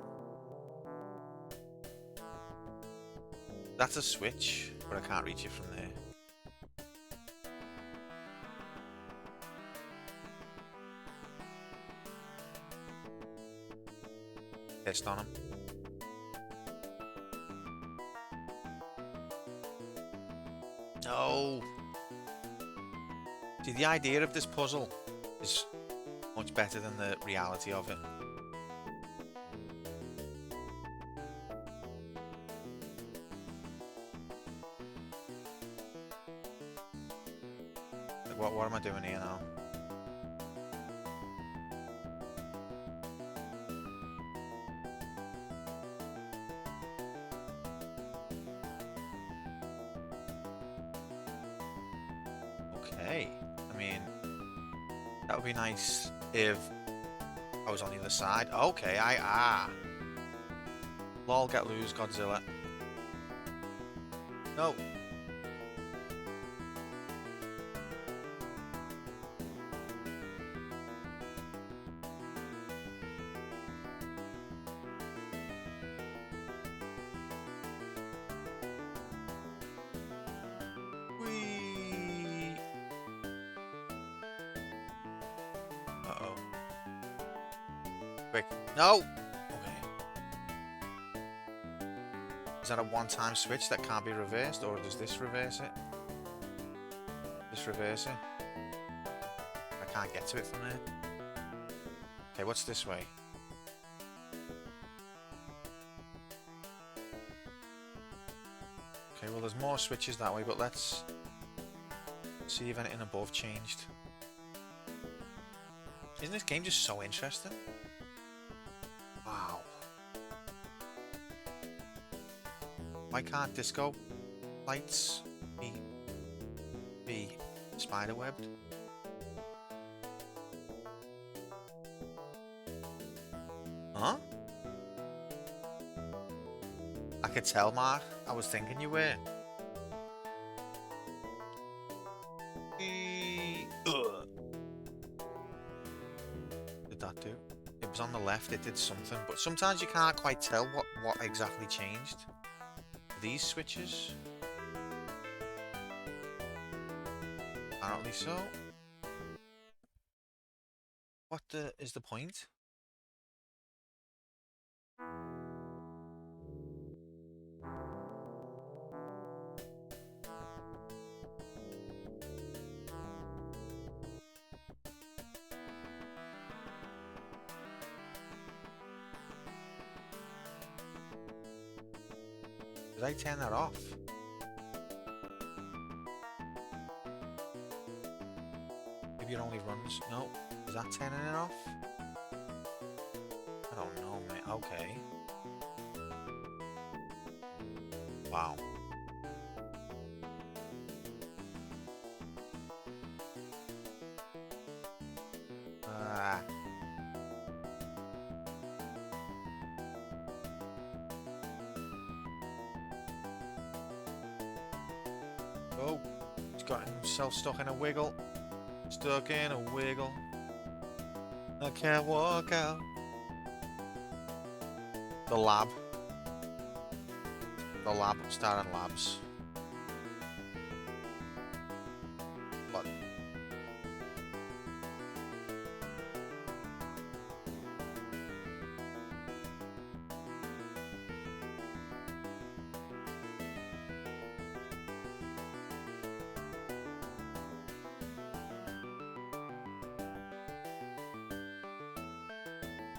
That's a switch, but I can't reach it from there. Pissed on him. No! See, the idea of this puzzle is much better than the reality of it. Like, what am I doing here now? Okay, I mean, that would be nice if I was on the other side. Okay, lol, get loose, Godzilla. No. Whee! Uh-oh. Quick. No! Okay. Is that a one-time switch that can't be reversed, or does this reverse it? This reverse it? I can't get to it from there. Okay, what's this way? Okay, well there's more switches that way, but let's see if anything above changed. Isn't this game just so interesting? Wow. Why can't disco lights be spiderwebbed? Huh? I could tell, Mark. I was thinking you were. Ugh. Did that do? It was on the left, it did something, but sometimes you can't quite tell what exactly changed. These switches? Apparently so. What is the point? Did I turn that off? Maybe it only runs. No. Is that turning it off? I don't know, mate. Okay. Wow. Oh, he's got himself stuck in a wiggle. Stuck in a wiggle. I can't walk out. The lab. The lab starting labs. What?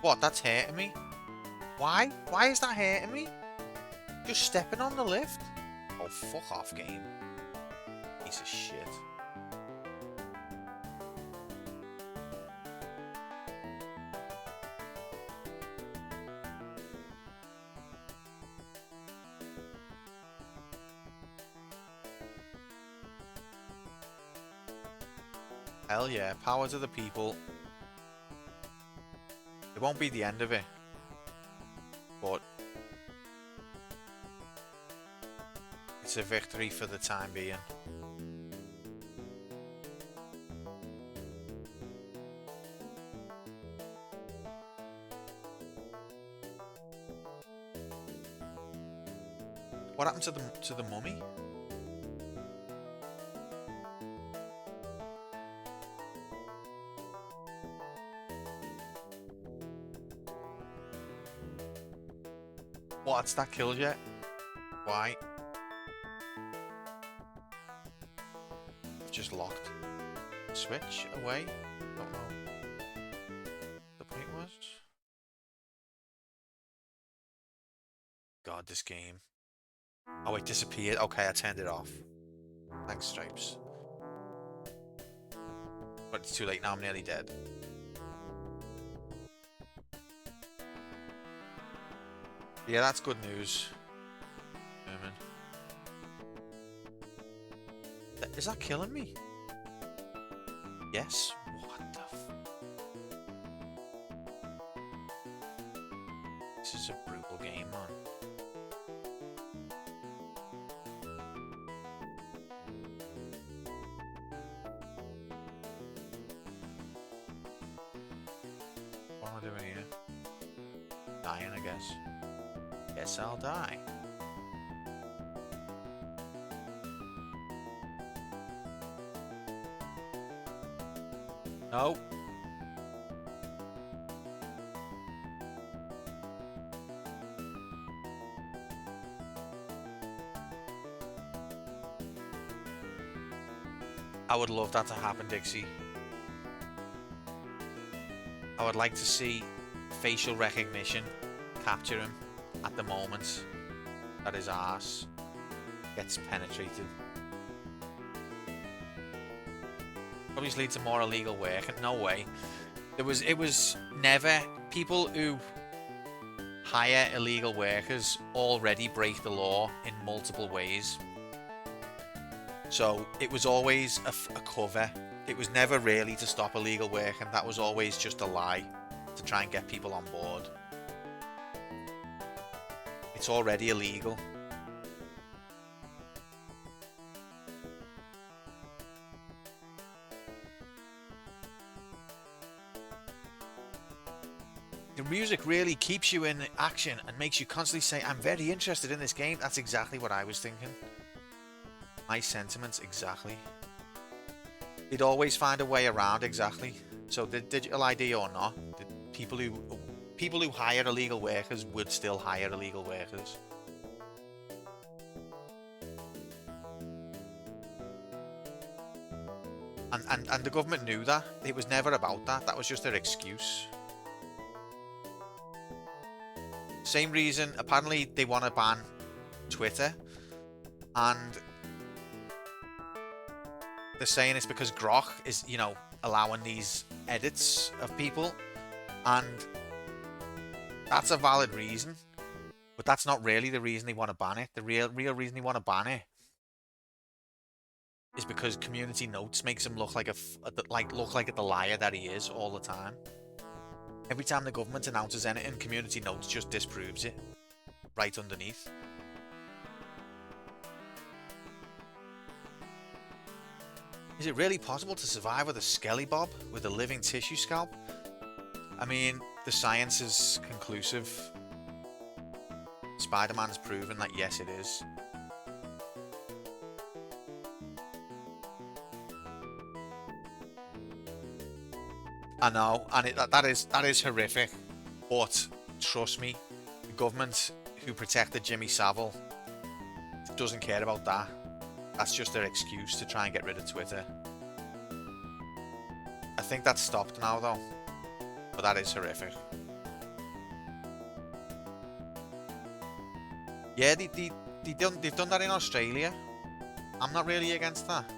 What? That's hurting me? Why? Why is that hurting me? Just stepping on the lift? Oh, fuck off, game. Piece of shit. Hell yeah, power to the people. It won't be the end of it, but it's a victory for the time being. What happened to the mummy? What's that killed yet? Why? I've just locked. Switch away? Don't know. The point was? God, this game. Oh, it disappeared. Okay, I turned it off. Thanks, Stripes. But it's too late now, I'm nearly dead. Yeah, that's good news. German. Is that killing me? Yes? What the f... This is a brutal game, man. What am I doing here? Dying, I guess. Guess I'll die. No. I would love that to happen, Dixie. I would like to see facial recognition capture him at the moment that his ass gets penetrated. Obviously, lead to more illegal work, and no way. It was never people who hire illegal workers already break the law in multiple ways. So it was always a cover. It was never really to stop illegal work, and that was always just a lie to try and get people on board. It's already illegal. The music really keeps you in action and makes you constantly say, I'm very interested in this game. That's exactly what I was thinking. My sentiments, exactly. They'd always find a way around, exactly. So the digital ID or not, the people who hire illegal workers would still hire illegal workers. And the government knew that. It was never about that. That was just their excuse. Same reason, apparently they want to ban Twitter, and they're saying it's because Grok is, you know, allowing these edits of people, and that's a valid reason, but that's not really the reason they want to ban it. The real reason they want to ban it is because community notes makes him look like look like the liar that he is all the time. Every time the government announces anything, community notes just disproves it right underneath. Is it really possible to survive with a skelly bob with a living tissue scalp? I mean, the science is conclusive. Spider-Man's proven that yes, it is. I know, and that is horrific. But trust me, the government who protected Jimmy Savile doesn't care about that. That's just their excuse to try and get rid of Twitter. I think that's stopped now, though. But that is horrific. Yeah, they've done that in Australia. I'm not really against that.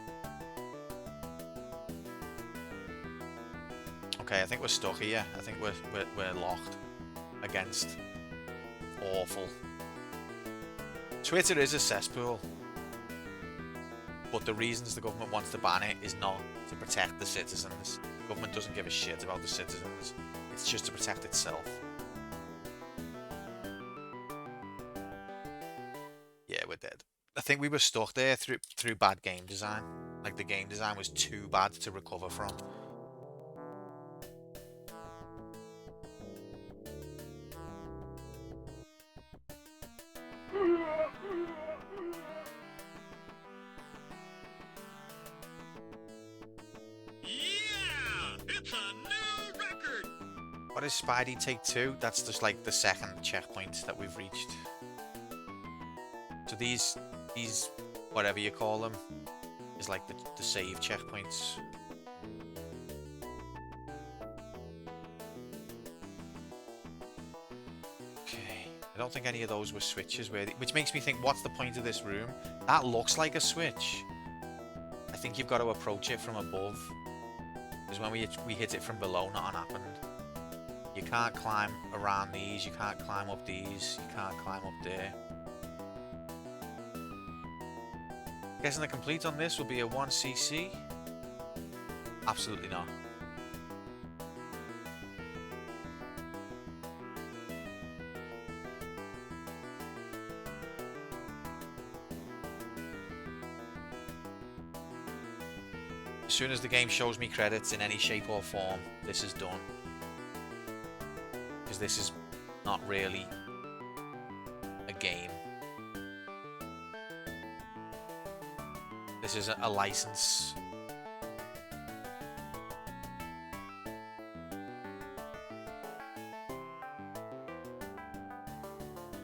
Okay, I think we're stuck here. I think we're locked against awful. Twitter is a cesspool, but the reasons the government wants to ban it is not to protect the citizens. The government doesn't give a shit about the citizens. It's just to protect itself. Yeah, we're dead. I think we were stuck there through bad game design. Like, the game design was too bad to recover from. What is Spidey Take 2? That's just like the second checkpoint that we've reached. So these whatever you call them is like the save checkpoints. Okay, I don't think any of those were switches, which makes me think, what's the point of this room? That looks like a switch. I think you've got to approach it from above. Because when we hit it from below, nothing happened. You can't climb around these, you can't climb up these, you can't climb up there. Guessing the complete on this will be a 1cc? Absolutely not. As soon as the game shows me credits in any shape or form, this is done. Because this is not really a game. This is a license.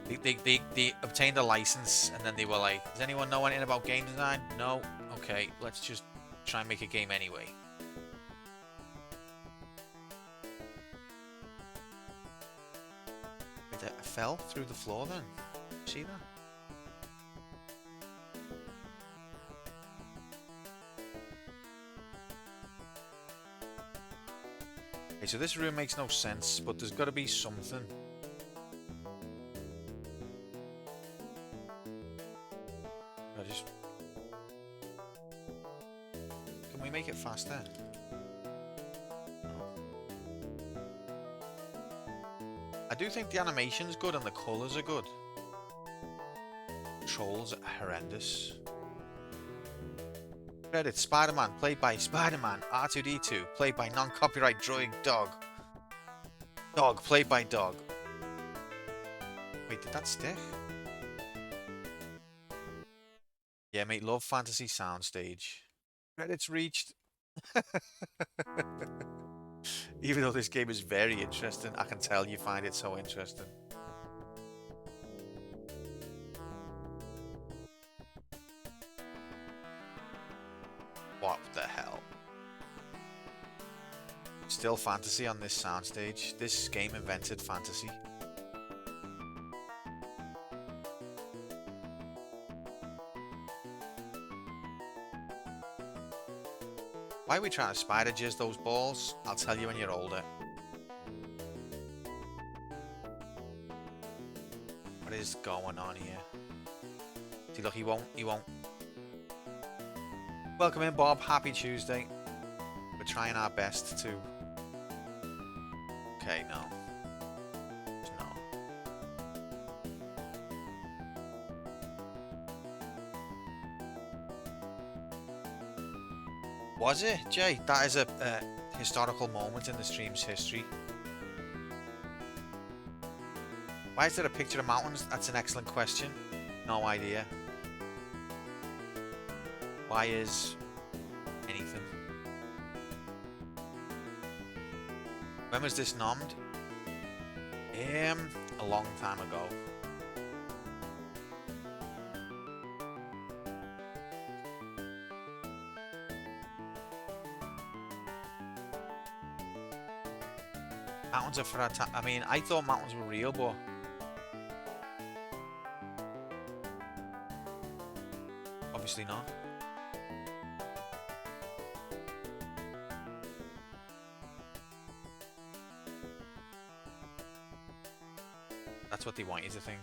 They obtained a license, and then they were like, does anyone know anything about game design? No? Okay, let's just try and make a game anyway. Wait, I fell through the floor then? See that? Okay, so this room makes no sense, but there's got to be something. I just... Can we make it faster? I do think the animation's good and the colours are good. Trolls are horrendous. Credits: Spider-Man, played by Spider-Man. R2-D2, played by non-copyright droid Dog. Dog, played by Dog. Wait, did that stick? Yeah, mate, love fantasy soundstage. Credits reached. Even though this game is very interesting, I can tell you find it so interesting. What the hell? Still fantasy on this soundstage. This game invented fantasy. Why are we trying to spider jizz those balls? I'll tell you when you're older. What is going on here? See, look, he won't. Welcome in, Bob. Happy Tuesday. We're trying our best to... Okay, no. No. Was it, Jay? That is a historical moment in the stream's history. Why is there a picture of mountains? That's an excellent question. No idea. Why is anything? When was this nommed? A long time ago. Mountains are for our time. I mean, I thought mountains were real, but obviously not. That's what they want you to think.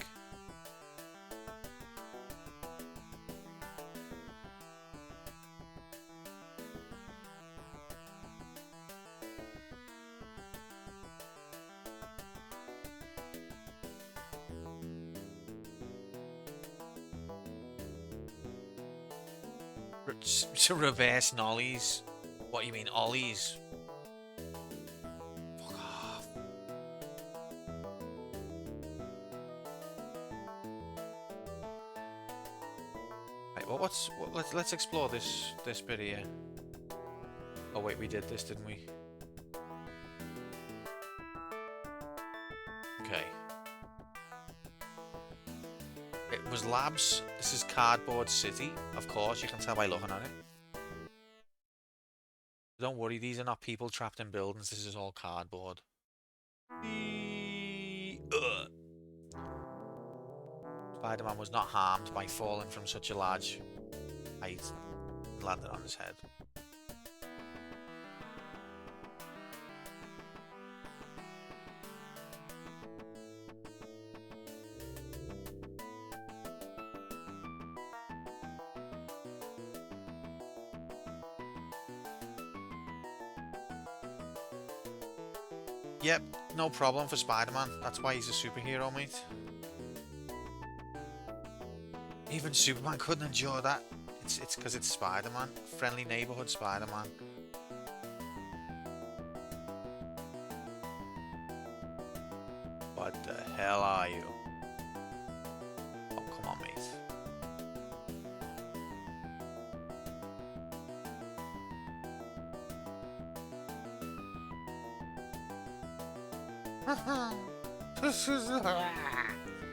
To reverse nollies. What do you mean, ollies? Fuck off. Right, well, let's explore this bit here. Oh wait, we did this, didn't we? Okay. It was labs. This is Cardboard City. Of course, you can tell by looking at it. Don't worry, these are not people trapped in buildings. This is all cardboard. Spider-Man was not harmed by falling from such a large height and landed on his head. Yep, no problem for Spider-Man. That's why he's a superhero, mate. Even Superman couldn't endure that. It's because it's Spider-Man. Friendly neighborhood Spider-Man. What the hell are you? Oh, come on, mate.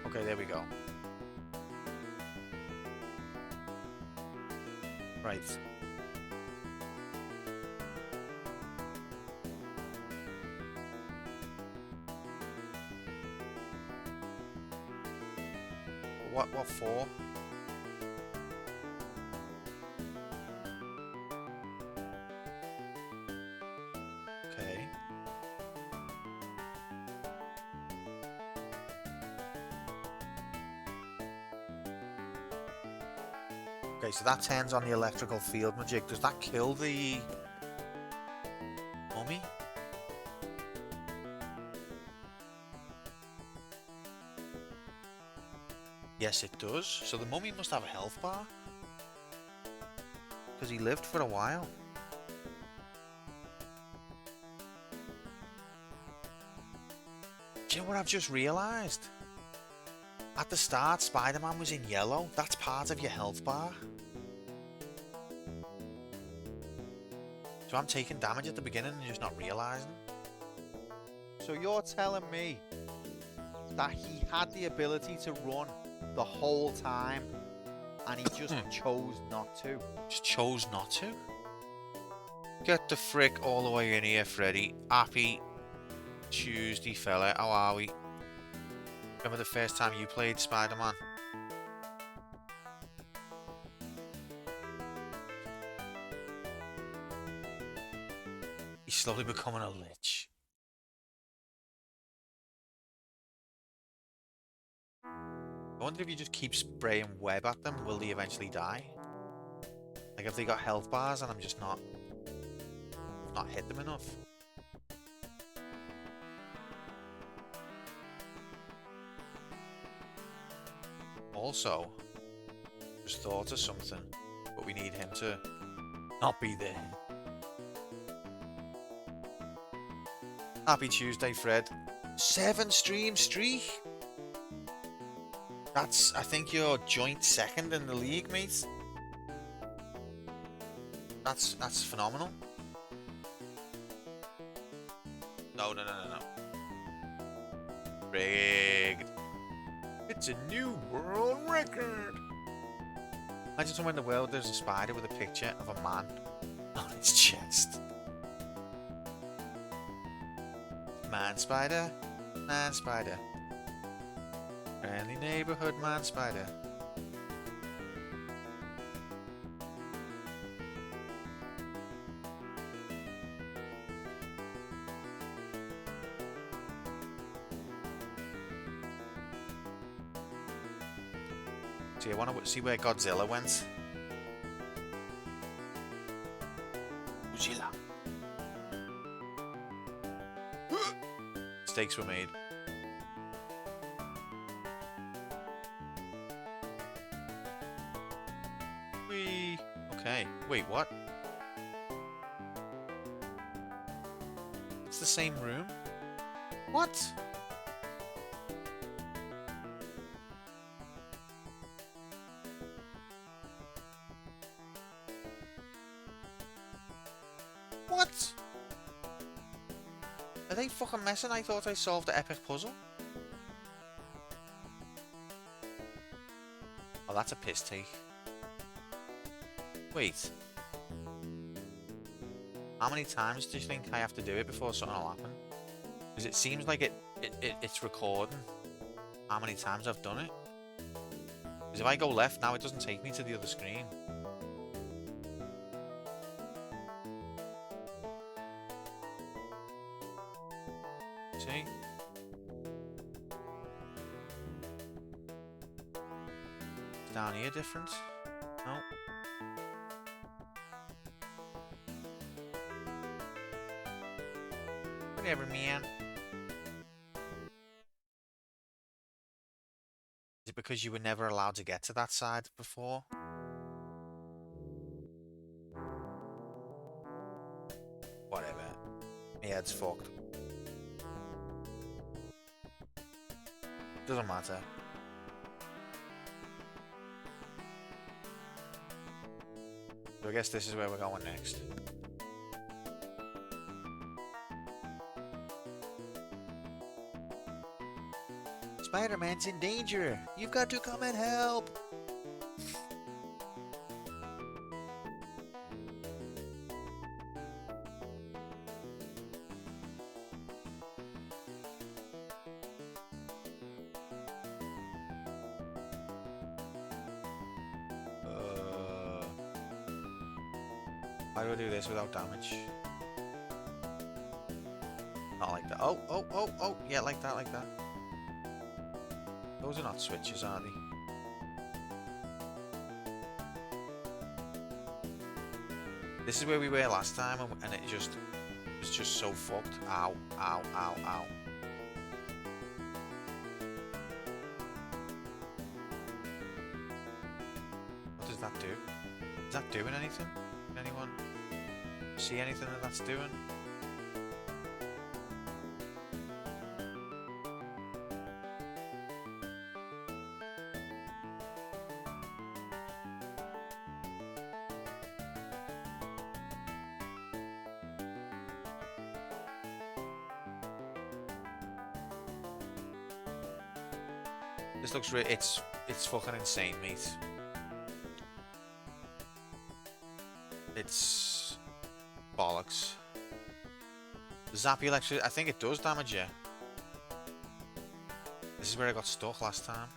Okay, there we go. Right. What for? Okay. Okay, so that turns on the electrical field magic. Does that kill the mummy? Yes, it does. So the mummy must have a health bar. Because he lived for a while. Do you know what I've just realised? At the start, Spider-Man was in yellow. That's part of your health bar. So I'm taking damage at the beginning and just not realising. So you're telling me that he had the ability to run the whole time and he just chose not to? Just chose not to? Get the frick all the way in here, Freddy. Happy Tuesday, fella. How are we? Remember the first time you played Spider-Man? He's slowly becoming a lich. I wonder if you just keep spraying web at them, will they eventually die? Like, have they got health bars and I'm just not hit them enough? Also, just thought of something, but we need him to not be there. Happy Tuesday, Fred. 7-stream streak. That's, I think, you're joint second in the league, mate. That's phenomenal. No. Rigged. It's a new world record. Imagine somewhere in the world there's a spider with a picture of a man on its chest. Man spider, man spider. Friendly neighborhood man spider. See, I want to see where Godzilla went. Godzilla. Mistakes were made. Okay. Wait, what? It's the same room? What? What? Are they fucking messing? I thought I solved the epic puzzle. Oh, that's a piss take. Wait. How many times do you think I have to do it before something will happen? Because it seems like it's recording how many times I've done it. Because if I go left now, it doesn't take me to the other screen. See? Is down here different? No. Whatever, man. Is it because you were never allowed to get to that side before? Whatever. My head's fucked. Doesn't matter. So I guess this is where we're going next. Spider-Man's in danger. You've got to come and help. How do I do this without damage? Not like that. Oh. Yeah, like that, like that. Those are not switches, are they? This is where we were last time, and it was just so fucked. Ow, ow, ow, ow. What does that do? Is that doing anything? Can anyone see anything that that's doing? This looks it's fucking insane, mate. It's bollocks. Zap electric, I think it does damage you. This is where I got stuck last time.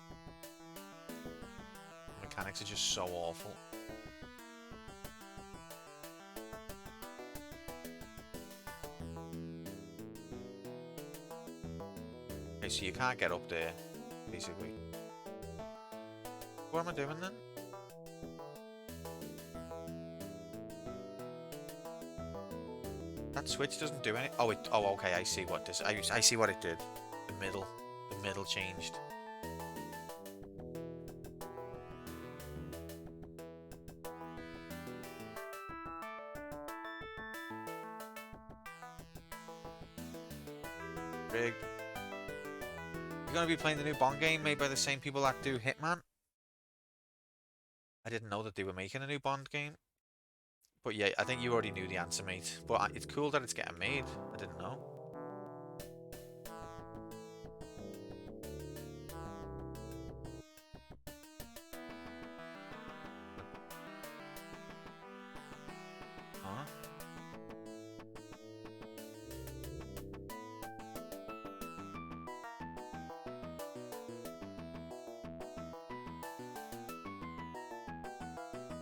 Mechanics are just so awful. Okay, so you can't get up there, basically. What am I doing then? That switch doesn't do any. Oh, okay. I see what this. I see what it did. The middle changed. Rigged. You're gonna be playing the new Bond game made by the same people that do Hitman. I didn't know that they were making a new Bond game. But yeah, I think you already knew the answer, mate. But it's cool that it's getting made. I didn't know. Huh?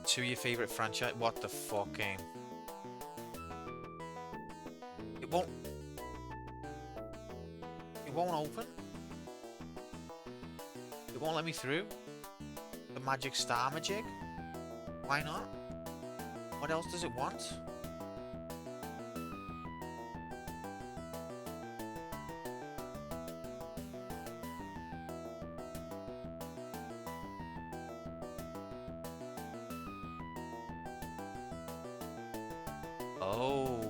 To your favorite franchise? What the fuck game? It won't open. It won't let me through. The Magic Star Magic? Why not? What else does it want? Oh.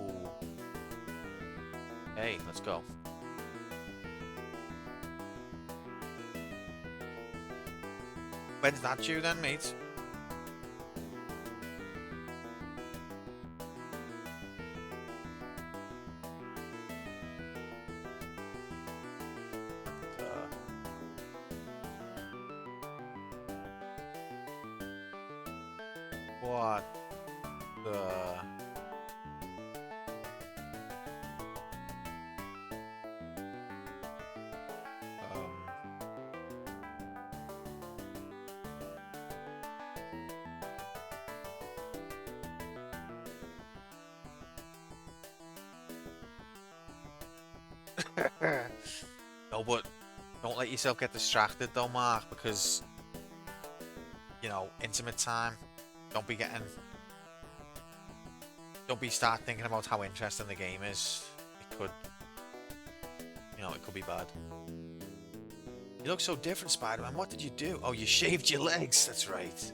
Hey, let's go. When's that due then, mate? What the... No, but don't let yourself get distracted though, Mark, because, you know, intimate time, don't start thinking about how interesting the game is. It could, you know, it could be bad. You look so different, Spider-Man. What did you do? Oh, you shaved your legs. That's right.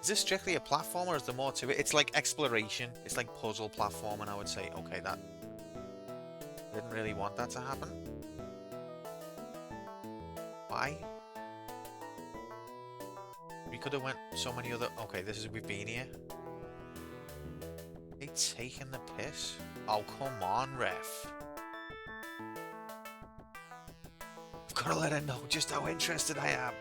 Is this strictly a platformer or is there more to it? It's like exploration. It's like puzzle platforming, I would say. Okay, that... didn't really want that to happen. Why? We could have went so many other... Okay, this is... We've been here. They taking the piss? Oh, come on, ref. I've got to let her know just how interested I am.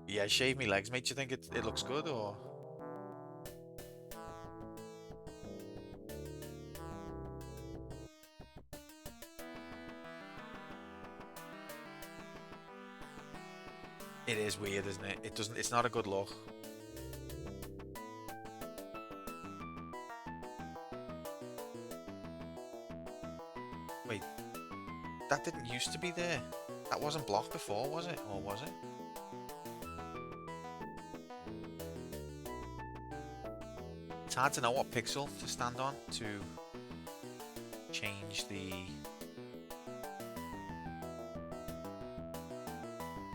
Yeah, shave me legs, mate. Do you think it looks good, or...? It is weird, isn't it? It's not a good look. Wait. that didn't used to be there. That wasn't blocked before, was it? Or was it? It's hard to know what pixel to stand on to change the...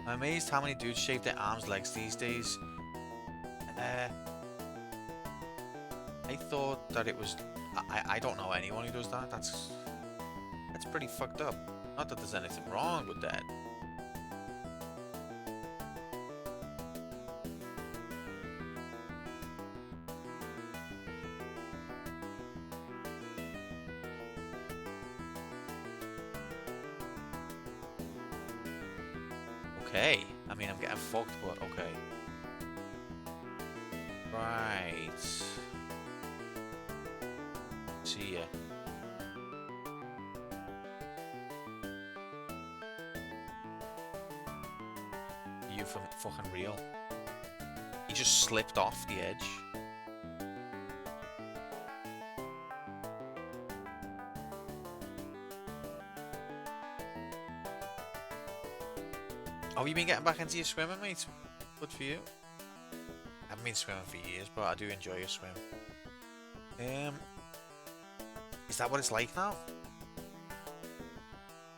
I'm amazed how many dudes shave their arms, legs these days. I thought that it was... I don't know anyone who does that. That's pretty fucked up. Not that there's anything wrong with that. Okay. I mean, I'm getting fucked, but okay. Right. See ya. You from fucking real? He just slipped off the edge. Oh, you been getting back into your swimming, mate? Good for you. I haven't been swimming for years, but I do enjoy a swim. Is that what it's like now?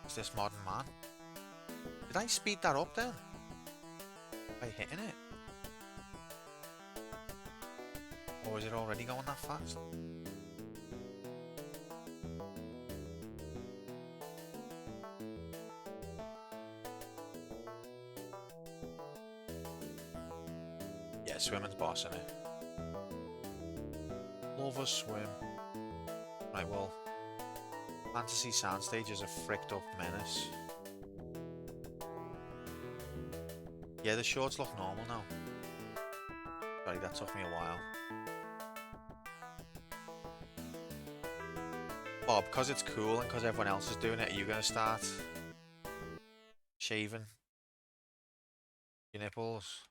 Is this modern man? Did I speed that up then? By hitting it? Or is it already going that fast? Yeah, swimming's boss, innit? Love a swim. Right, well, Fantasy Soundstage is a fricked up menace. Yeah, the shorts look normal now. Sorry, that took me a while. Bob, because it's cool and because everyone else is doing it, are you going to start shaving your nipples?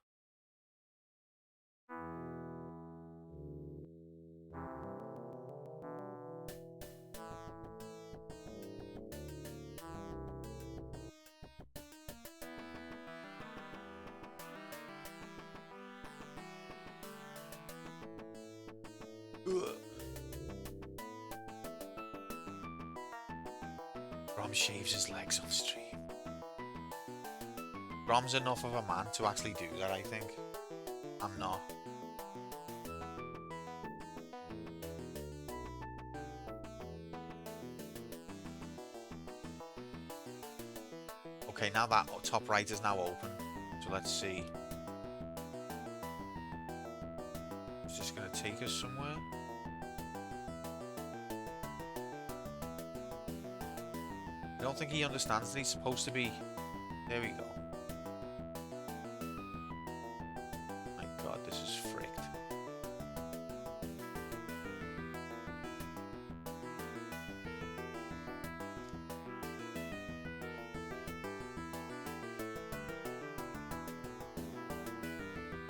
Brom shaves his legs on stream. Brom's enough of a man to actually do that, I think. I'm not. Okay, now that top right is now open. So let's see. Is this going to take us somewhere? I don't think he understands that he's supposed to be... There we go. My god, this is fricked.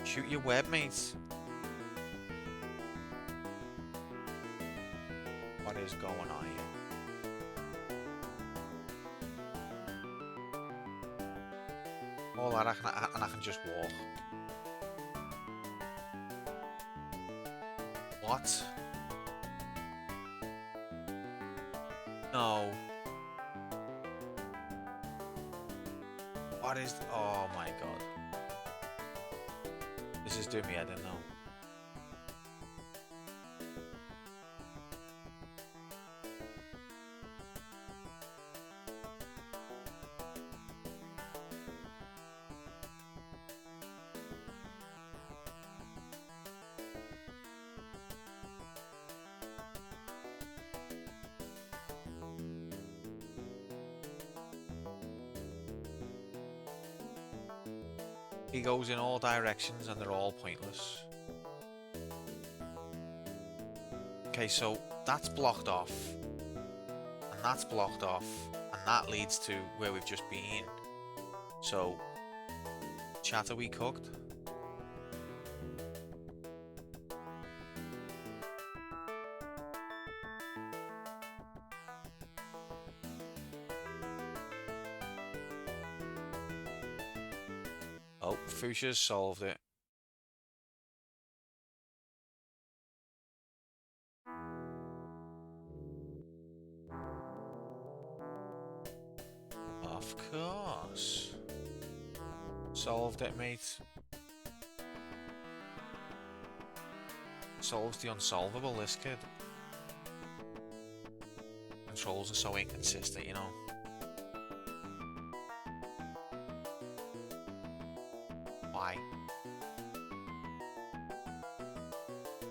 Shoot your web, mates. What is going on here? All that, and I can just walk. What? No. What is... Oh my god. This is doing me head in now. He goes in all directions and they're all pointless. Okay, so that's blocked off. And that's blocked off. And that leads to where we've just been. So, chat, are we cooked? Oh, Fuchsia's solved it. Of course. Solved it, mate. Solves the unsolvable, this kid. Controls are so inconsistent, you know. Why?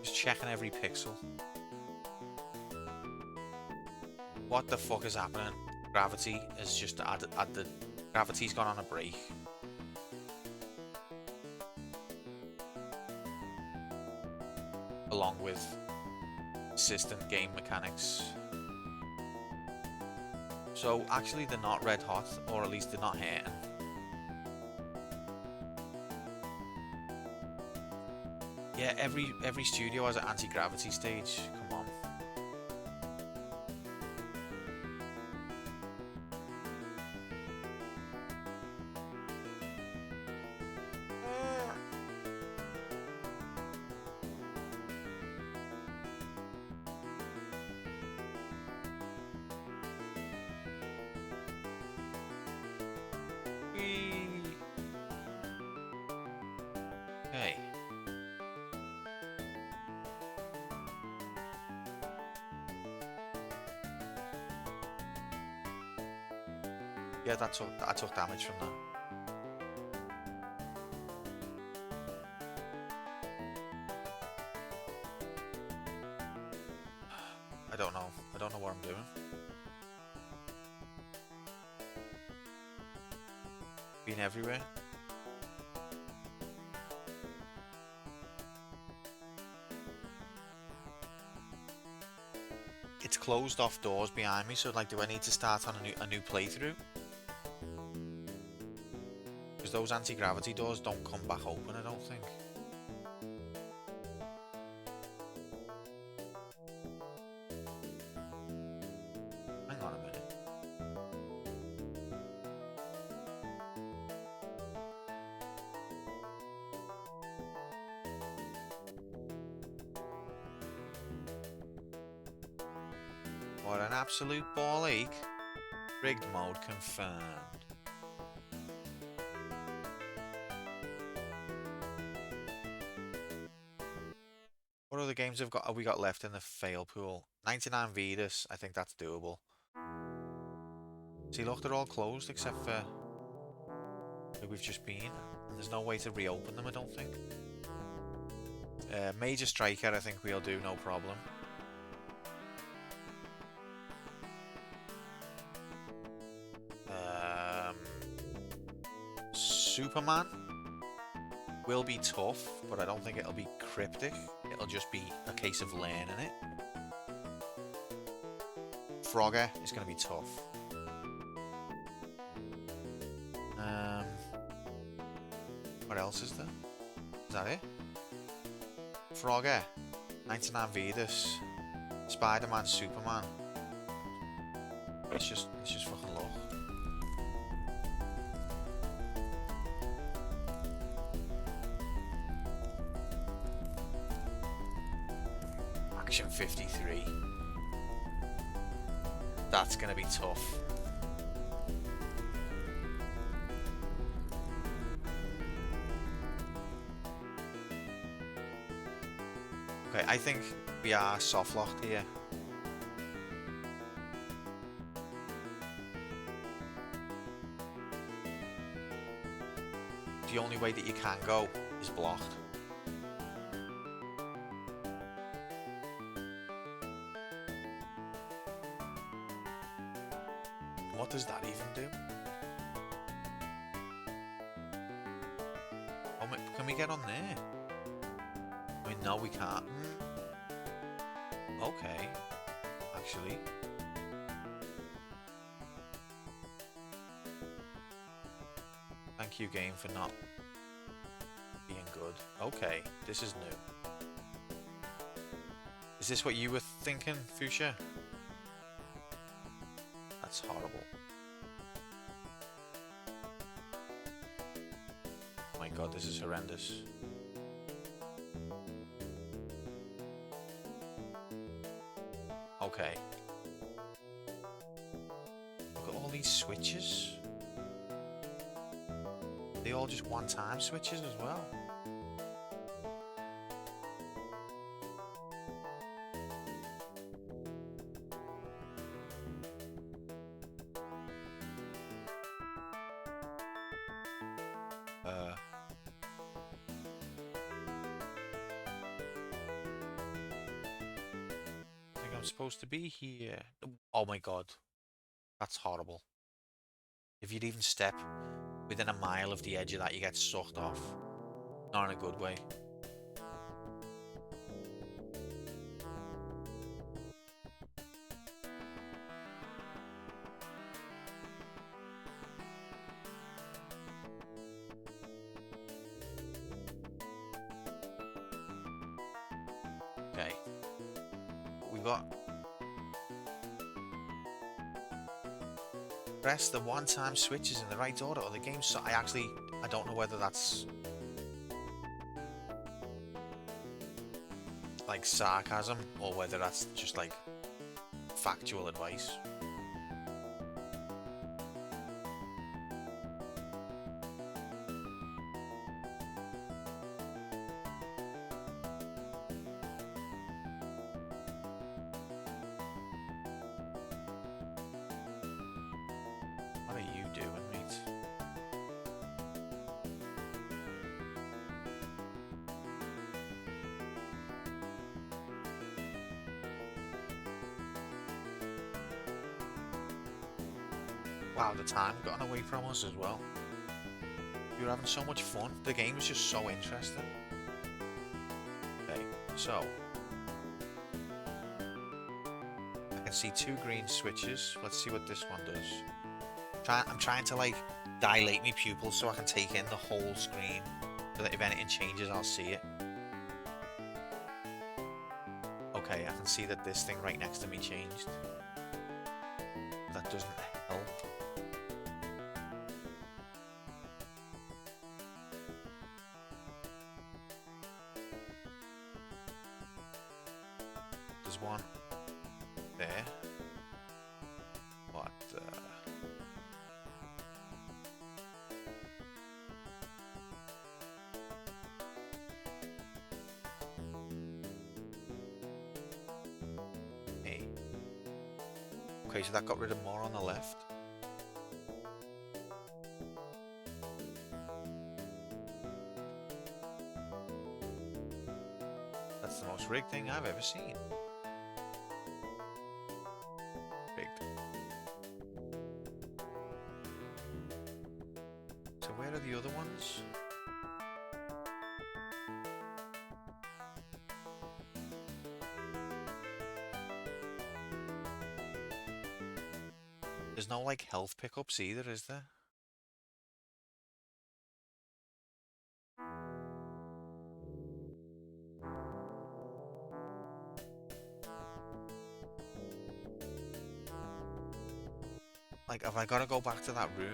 Just checking every pixel. What the fuck is happening? Gravity is just gravity's gone on a break. Along with consistent game mechanics. So actually they're not red hot, or at least they're not hitting. Yeah, every studio has an anti-gravity stage. Come on. Hey. Yeah, I took damage from that. I don't know. I don't know what I'm doing. Been everywhere. It's closed off doors behind me, so like, do I need to start on a new playthrough? Because those anti-gravity doors don't come back open, I don't think. Hang on a minute. What an absolute ball ache. Rigged mode confirmed. What other games have we got left in the fail pool? 99 Vidas, I think that's doable. See, look, they're all closed except for where we've just been. And there's no way to reopen them, I don't think. Major Striker, I think we'll do, no problem. Superman will be tough, but I don't think it'll be cryptic. It'll just be a case of learning it. Frogger is going to be tough. What else is there? Is that it? Frogger, 99 Vidas, Spider-Man, Superman. Let's just fucking look. Action 53. That's gonna be tough. Okay, I think we are soft locked here. The only way that you can go is blocked. What does that even do? Oh, can we get on there? I mean, no, we can't. Okay. Actually. Thank you, game, for not being good. Okay, this is new. Is this what you were thinking, Fuchsia? That's horrible. My god, this is horrendous. Okay. Look at all these switches. They all just one-time switches as well. I think I'm supposed to be here. Oh my god. That's horrible. If you'd even step within a mile of the edge of that, you get sucked off. Not in a good way. Okay. We got... Press the one-time switches in the right order or the game. So I don't know whether that's like sarcasm or whether that's just like factual advice. What are you doing, mate? Wow, the time gotten away from us as well. We were having so much fun. The game was just so interesting. Okay, so I can see 2 green switches. Let's see what this one does. I'm trying to like dilate my pupils so I can take in the whole screen, so that if anything changes, I'll see it. Okay, I can see that this thing right next to me changed. That doesn't help. There's one there. But hey. Okay, so that got rid of more on the left. That's the most rigged thing I've ever seen. Rigged. So where are the other ones? There's no like health pickups either, is there? Like, have I got to go back to that room?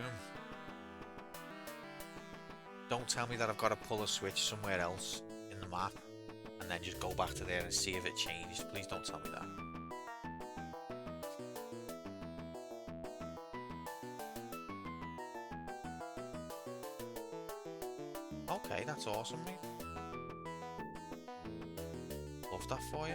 Don't tell me that I've got to pull a switch somewhere else in the map and then just go back to there and see if it changed. Please don't tell me that. Okay, that's awesome, mate. Love that for you.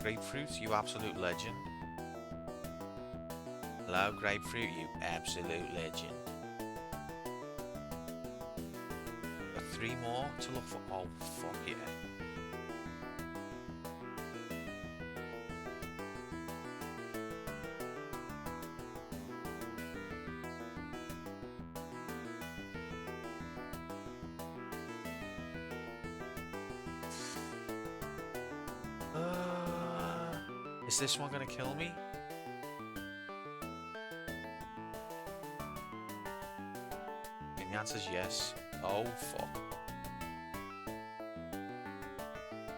Grapefruit, you absolute legend. Hello, Grapefruit, you absolute legend. Got 3 more to look for. Oh, fuck yeah. Is this one gonna kill me? The answer's yes. Oh, fuck.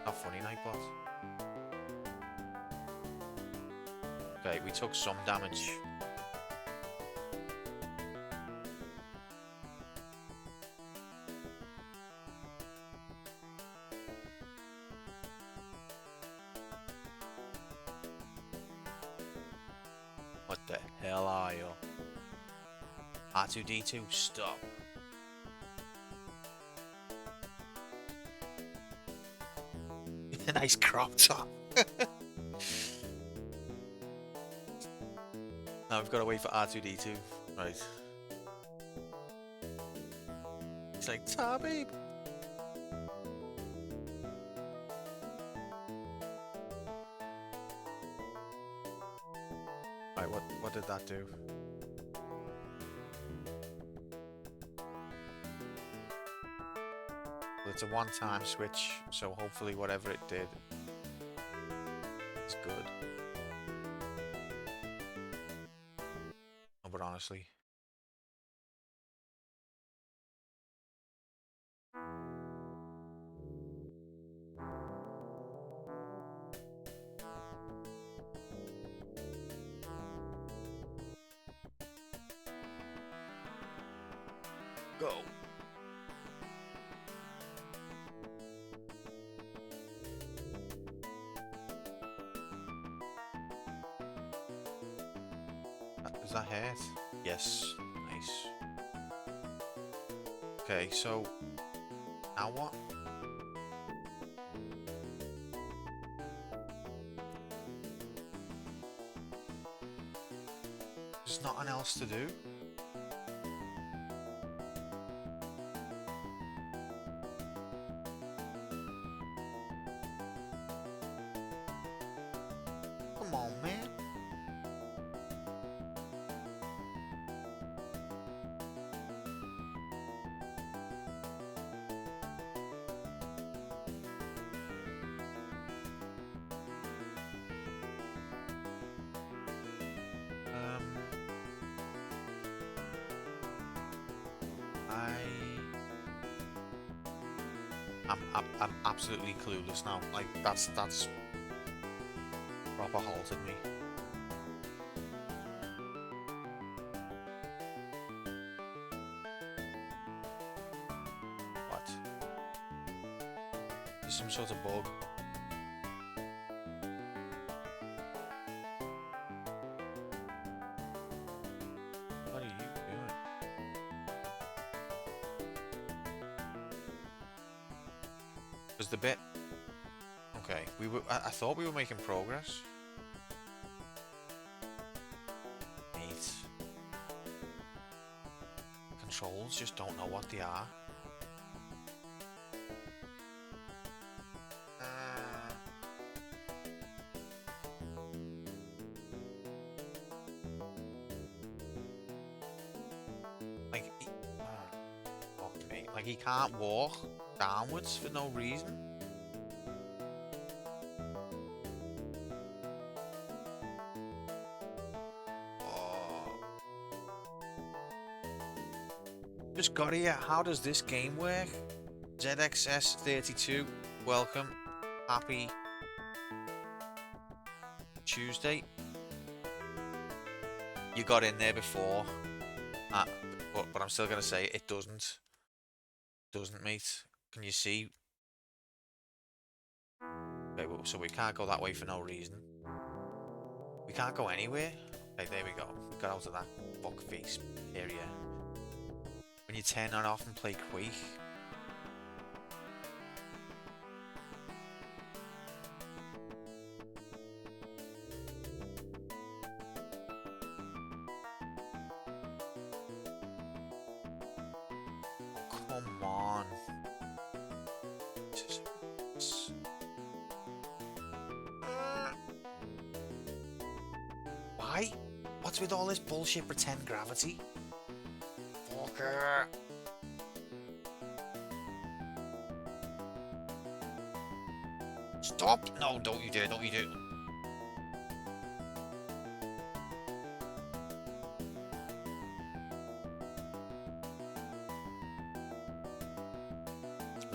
Not funny, Nightbot. Okay, we took some damage. What the hell are you? R2-D2, stop. Nice crop top. Now we've got to wait for R2-D2. Right. He's like, "Ta, babe." Right, what did that do? Well, it's a one-time switch, so hopefully whatever it did is good. No, but honestly. Go. Does that hurt? Yes. Nice. Okay, so now what? There's nothing else to do. Come on, man. I'm absolutely clueless now. Like that's proper halted me. What? There's some sort of bug. What are you doing? Was the bit okay? I thought we were making progress. Mate. Controls just don't know what they are. Like, fuck me. Like he can't walk downwards for no reason. Just got here. How does this game work? ZXS32, welcome. Happy Tuesday. You got in there before. But I'm still going to say it doesn't. Doesn't, mate. Can you see? Okay, well, so we can't go that way for no reason. We can't go anywhere. Okay, there we go. We got out of that fuckface area. When you turn that off and play Quake. Come on. Why? What's with all this bullshit pretend gravity? Fucker. Stop! No, don't you dare, don't you dare.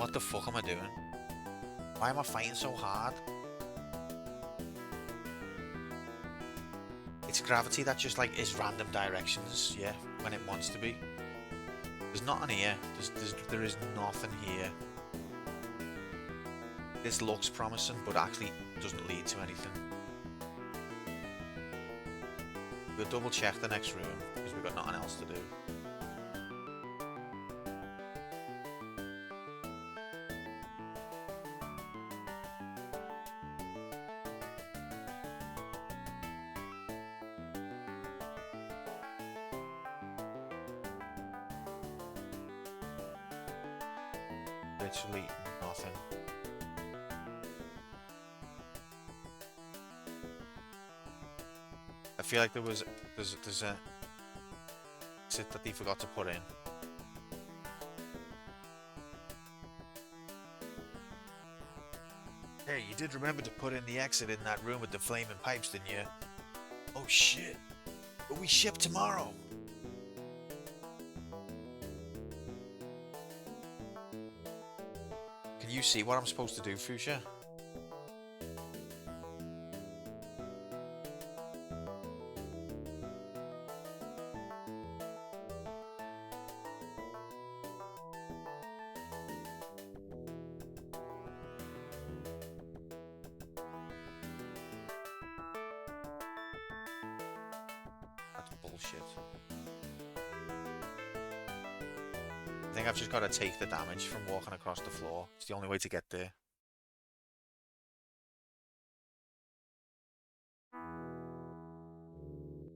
What the fuck am I doing? Why am I fighting so hard? It's gravity that just like is random directions, yeah, when it wants to be. There's nothing here. There is nothing here. This looks promising, but actually doesn't lead to anything. We'll double check the next room because we've got nothing else to do. Literally nothing. I feel like there's a exit that they forgot to put in. Hey, you did remember to put in the exit in that room with the flaming pipes, didn't you? Oh shit! But we ship tomorrow. Can you see what I'm supposed to do, Fuchsia? That's bullshit. I think I've just got to take the damage from walking across the floor. It's the only way to get there.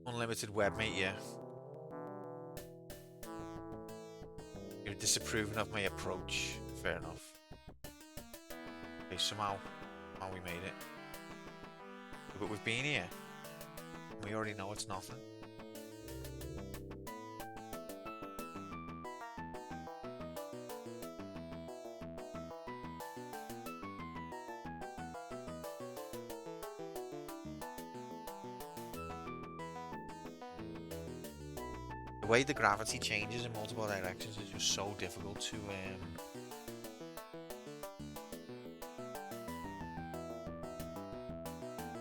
Unlimited webmate, yeah. You're disapproving of my approach. Fair enough. Okay, somehow we made it. But we've been here. We already know it's nothing. The way the gravity changes in multiple directions is just so difficult to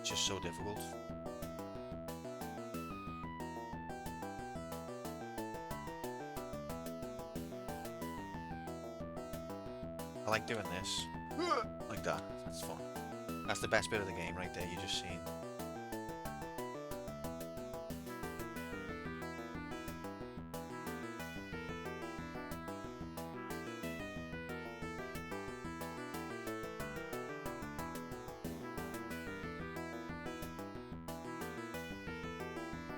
it's just so difficult. I like doing this. Like that. That's fun. That's the best bit of the game right there, you just seen.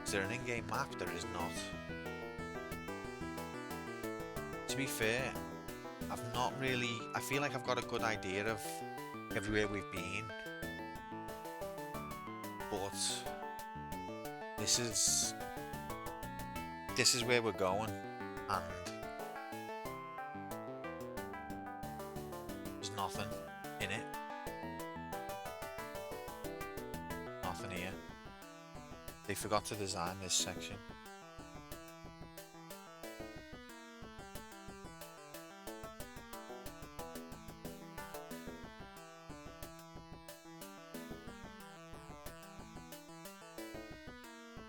Is there an in-game map? There is not. To be fair, I've not really... I feel like I've got a good idea of everywhere we've been. But this is where we're going, and there's nothing in it. Nothing here. They forgot to design this section.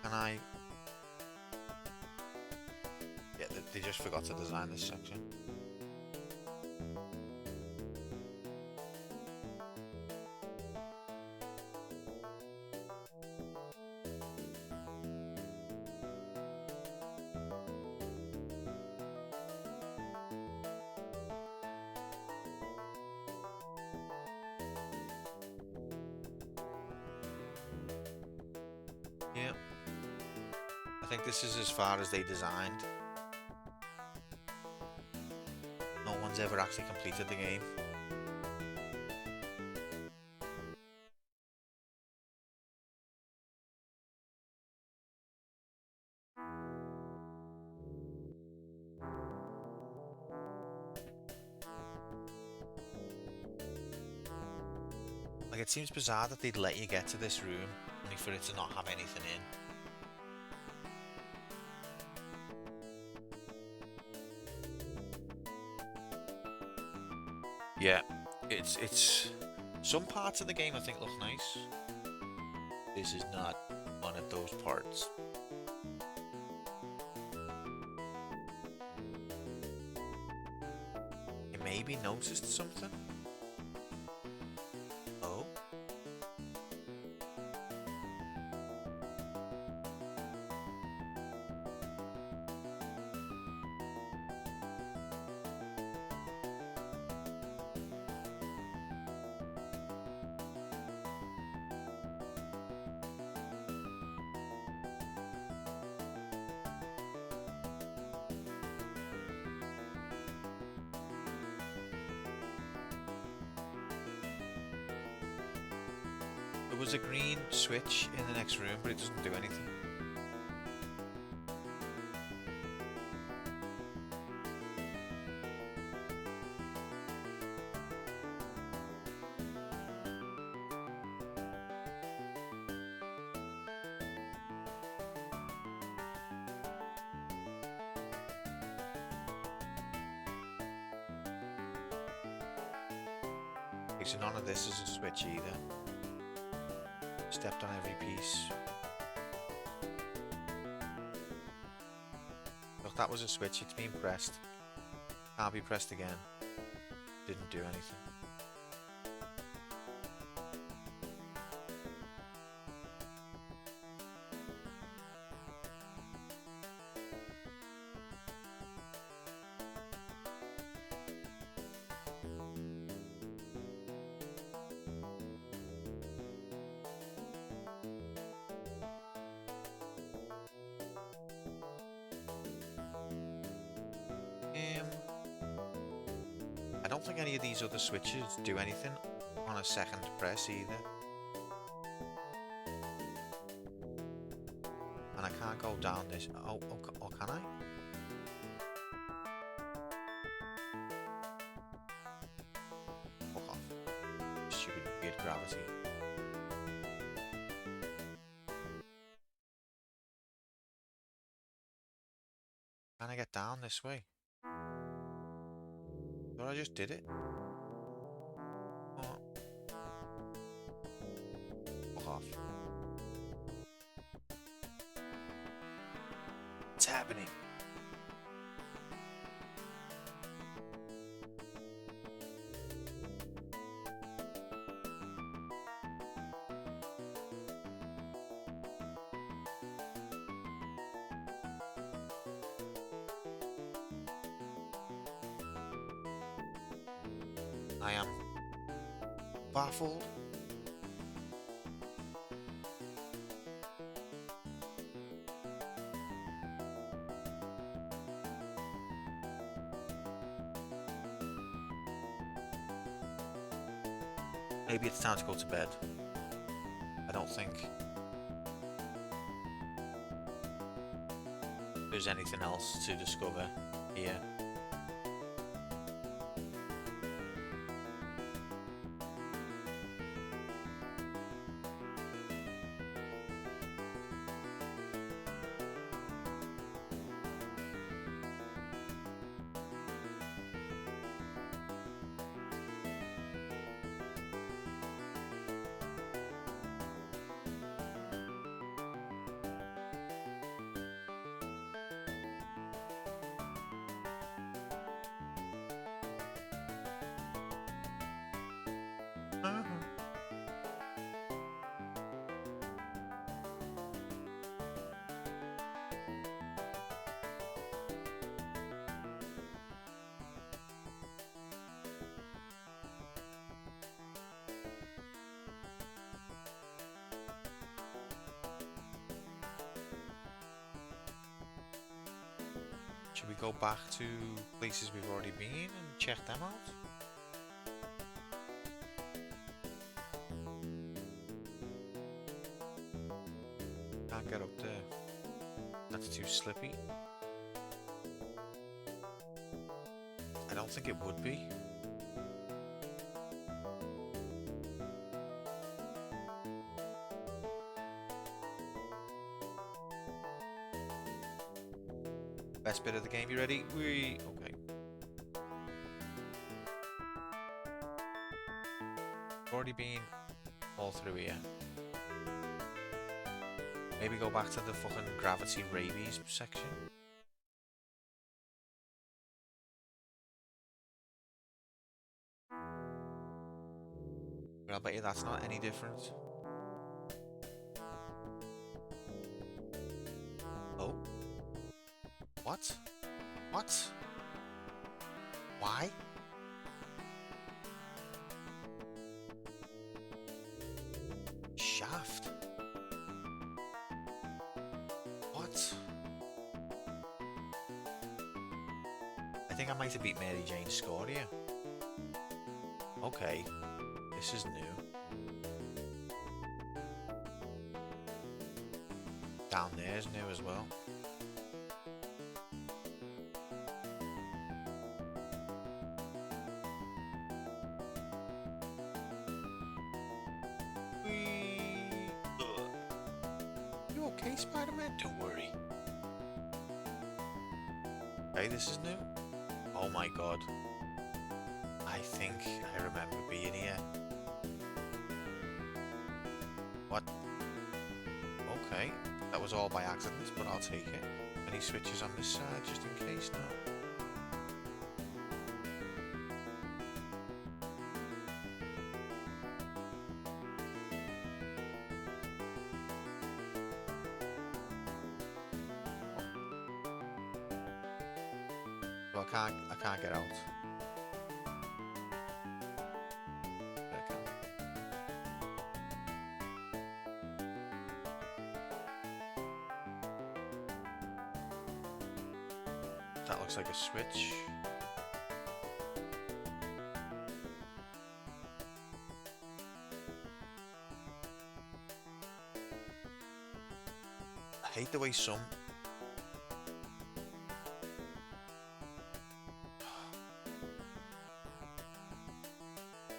Can I... Yeah, they just forgot to design this section. Yeah. I think this is as far as they designed. No one's ever actually completed the game. Like, it seems bizarre that they'd let you get to this room only for it to not have anything in. Yeah, it's some parts of the game I think look nice. This is not one of those parts. You maybe noticed something? Oh? There was a green switch in the next room, but it doesn't do anything. Okay, so none of this is a switch either. Stepped on every piece. Look, that was a switch. It's been pressed. Can't be pressed again. Didn't do anything. I don't think any of these other switches do anything on a second press either. And I can't go down this. Oh, or can I? Fuck off. Stupid weird gravity. Can I get down this way? But I just did it. Oh. Fuck off. What's happening? I am baffled. Maybe it's time to go to bed. I don't think there's anything else to discover here. Should we go back to places we've already been and check them out? Can't get up there. That's too slippy. I don't think it would be. Best bit of the game, you ready? Okay. already been all through here. Maybe go back to the fucking gravity rabies section. But I bet you that's not any different. Oh. What? What? Why? Shaft? What? I think I might have beat Mary Jane's score here. Okay. This is new. Down there is new as well. You okay, Spider-Man? Don't worry. Okay, this is new. Oh my god. I think I remember being here. What? Okay. That was all by accident, but I'll take it. Any switches on this side, just in case now. So I can't get out. I can. That looks like a switch. I hate the way some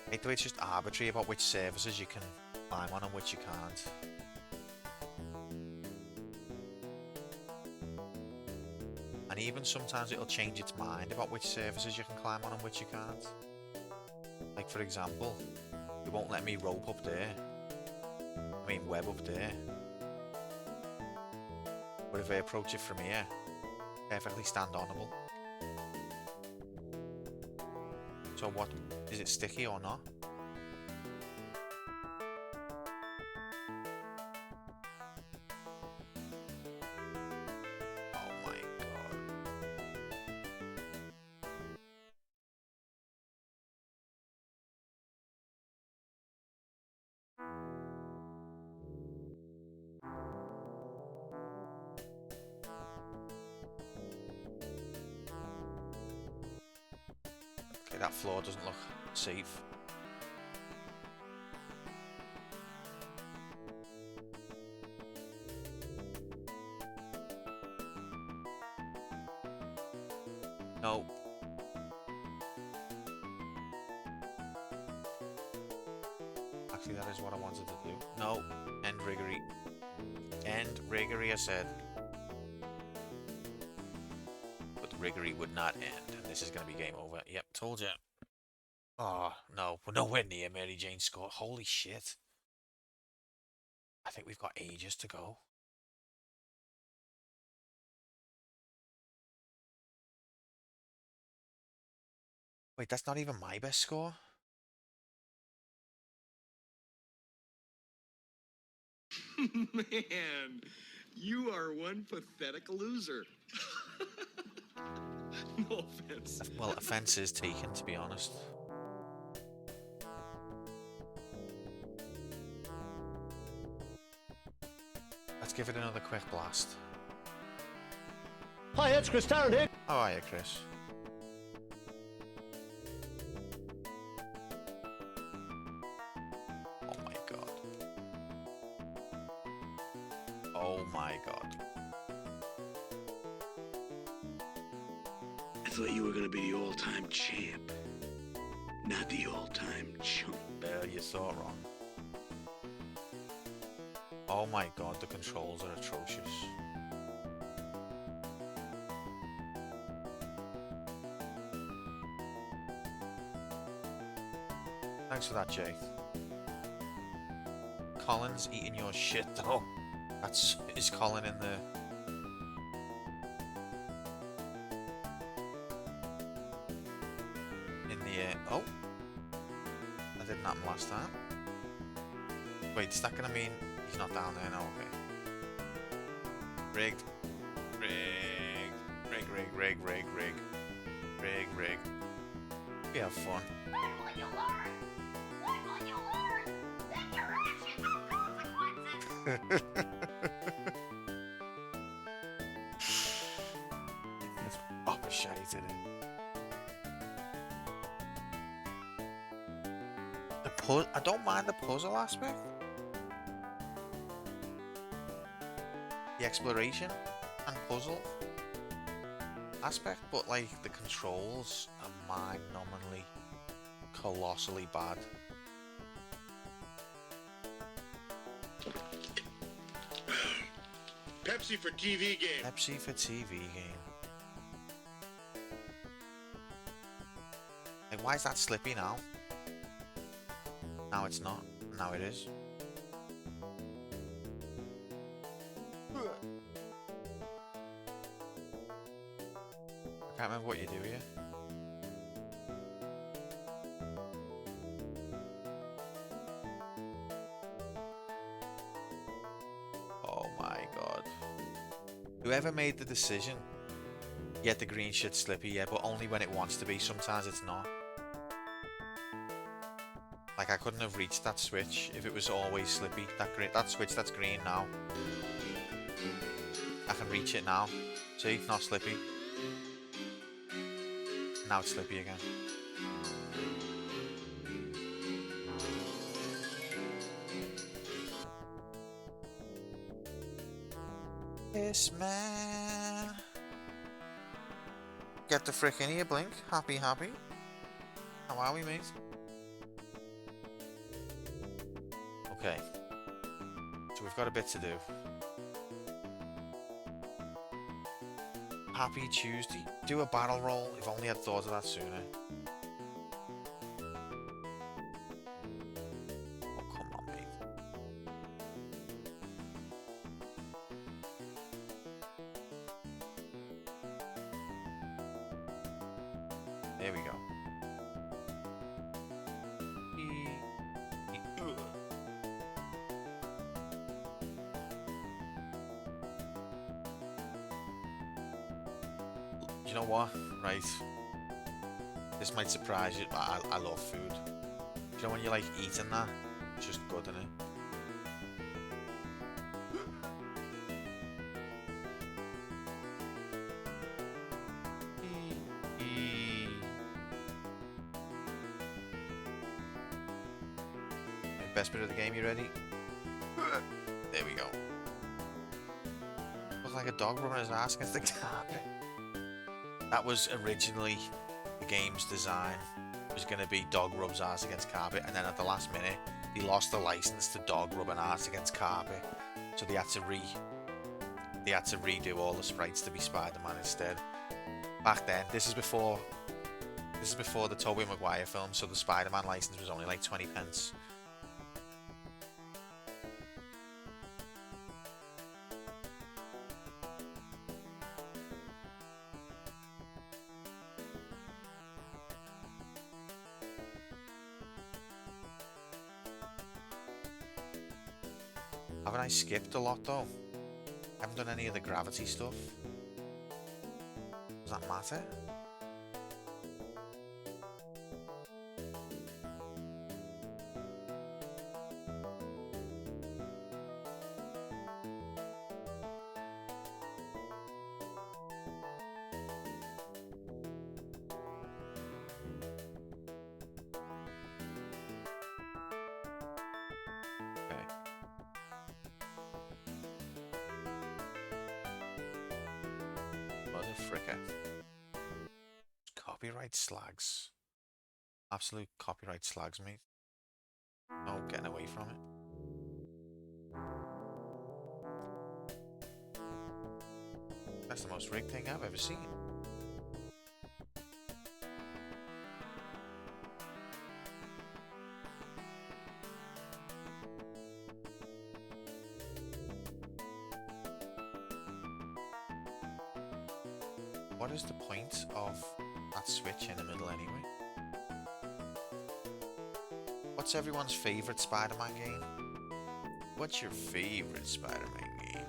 I hate the way it's just arbitrary about which surfaces you can climb on and which you can't. And even sometimes it'll change its mind about which surfaces you can climb on and which you can't. Like for example, it won't let me rope up there. I mean web up there. But if I approach it from here, perfectly stand onable. So what, is it sticky or not? Oh my god. Okay, that floor doesn't look safe. No. Actually, that is what I wanted to do. No. End riggery. End riggery, I said. But the riggery would not end. And this is going to be game over. Yep, told you. Oh, no. We're nowhere near Mary Jane's score. Holy shit. I think we've got ages to go. Wait, that's not even my best score? Man, you are one pathetic loser. No offense. Well, offense is taken, to be honest. Let's give it another quick blast. Hi, it's Chris Tarrant here. How are you, Chris? Oh my god. Oh my god. I thought you were gonna be the all-time champ, not the all-time chump. There, you saw it wrong. Oh my god, the controls are atrocious. Thanks for that, Jay. Colin's eating your shit though. Is Colin in the... Oh! That didn't happen last time. Wait, is that gonna mean he's not down there now? Okay. Rigged. Rig. We have fun. When will you learn? When will you learn that your actions have consequences? It's proper shite, isn't it? I don't mind the puzzle aspect. The exploration and puzzle aspect, but like the controls are mind-numbingly, colossally bad. Pepsi for TV game. Pepsi for TV game. Like, why is that Slippy now? Now it's not. Now it is. I can't remember what you do here. Oh my god. Whoever made the decision, yeah, the green shit's Slippy, yeah, but only when it wants to be. Sometimes it's not. Like, I couldn't have reached that switch if it was always Slippy. That switch that's green now. I can reach it now. See, not Slippy. Now it's Slippy again. Yes, man. Get the frick in here, Blink. Happy. How are we, mate? Okay. So we've got a bit to do. Happy Tuesday. Do a battle roll. If only I'd thought of that sooner. Oh, come on, mate. There we go. You know what? Right. This might surprise you, but I love food. You know when you like eating that? It's just good, isn't it? Best bit of the game, you ready? There we go. Looks like a dog rubbing his ass against the carpet. That was originally the game's design. It was going to be dog rubs ass against carpet, and then at the last minute, they lost the license to dog rubbing ass against carpet, so they had to redo all the sprites to be Spider-Man instead. Back then, this is before the Tobey Maguire film, so the Spider-Man license was only like 20 pence. Haven't I skipped a lot though? I haven't done any of the gravity stuff. Does that matter? Fricker. Copyright slags. Absolute copyright slags, mate. No getting away from it. That's the most rigged thing I've ever seen. What is the point of that switch in the middle anyway? What's everyone's favourite Spider-Man game? What's your favourite Spider-Man game?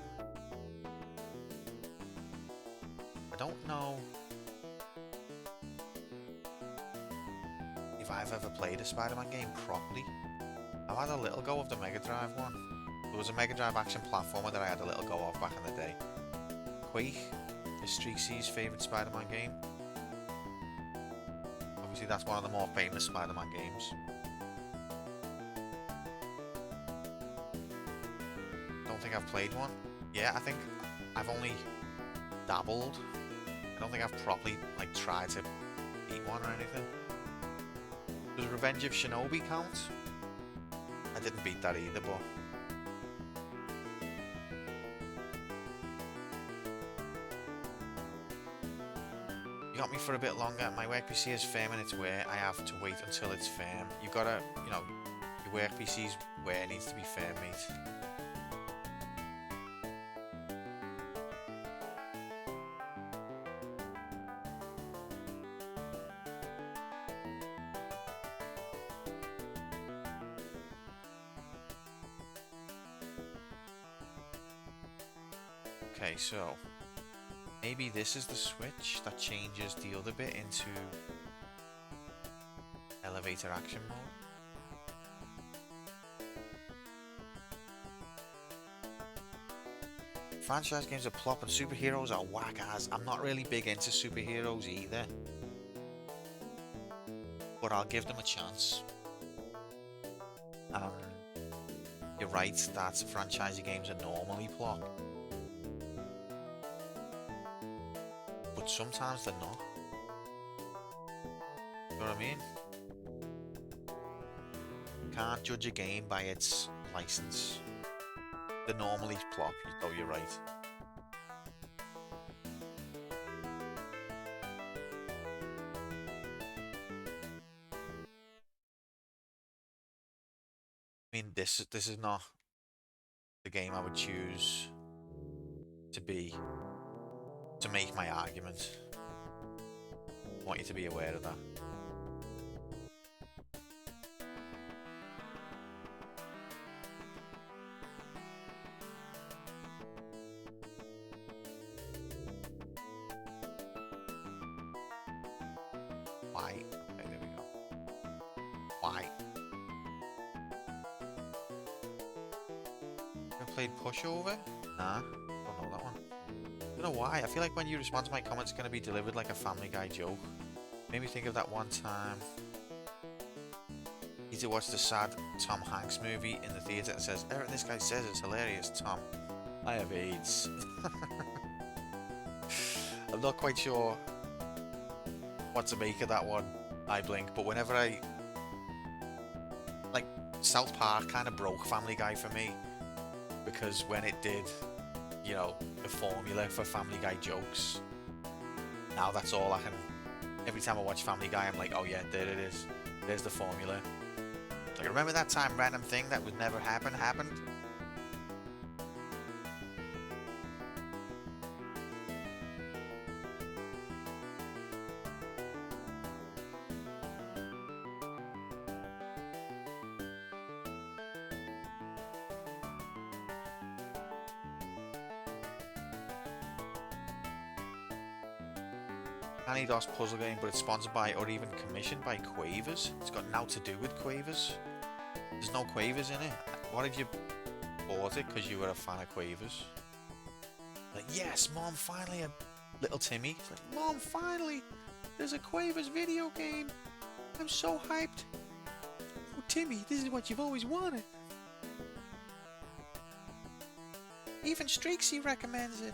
I don't know if I've ever played a Spider-Man game properly. I've had a little go of the Mega Drive one. There was a Mega Drive action platformer that I had a little go of back in the day. Quake is Streaksy's favourite Spider-Man game. Obviously that's one of the more famous Spider-Man games. Don't think I've played one. Yeah, I think I've only dabbled. I don't think I've properly like tried to beat one or anything. Does Revenge of Shinobi count? I didn't beat that either, but you got me for a bit longer. My work PC is firm in its wear. I have to wait until it's firm. You've gotta, you know, your work PC's wear needs to be firm, mate. Okay, so maybe this is the switch that changes the other bit into elevator action mode. Franchise games are plop and superheroes are whack ass. I'm not really big into superheroes either, but I'll give them a chance. You're right that franchise games are normally plop, but sometimes they're not. You know what I mean? Can't judge a game by its license. They're normally plop, though you're right. I mean, this is not the game I would choose to make my argument. I want you to be aware of that. Why? Okay, there we go. Why? Ever played Pushover? Nah, don't know that one. Don't know why. I feel like when you respond to my comments, it's gonna be delivered like a Family Guy joke. Made me think of that one time. Need to watch the sad Tom Hanks movie in the theater and says, "Everything this guy says is hilarious, Tom. I have AIDS." I'm not quite sure what to make of that one, I blink, but whenever like, South Park kind of broke Family Guy for me, because when it did, you know, the formula for Family Guy jokes, now that's all I can, every time I watch Family Guy I'm like, oh yeah, there it is, there's the formula. Like, remember that time random thing that would never happen happened? Annie DOS puzzle game, but it's sponsored by or even commissioned by Quavers. It's got now to do with Quavers. There's no Quavers in it. What if you bought it because you were a fan of Quavers? Like, yes, Mom, finally, little Timmy. It's like, Mom, finally, there's a Quavers video game. I'm so hyped. Oh, Timmy, this is what you've always wanted. Even Streaksy recommends it.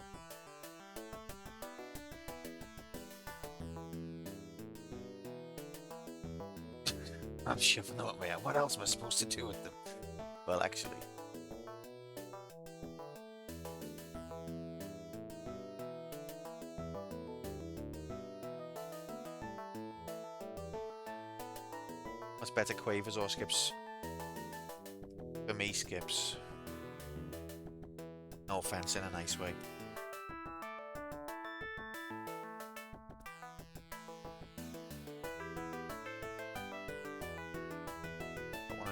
I'm shoving them up my hand. What else am I supposed to do with them? Well, actually. What's better, Quavers or Skips? For me, Skips. No offense, in a nice way.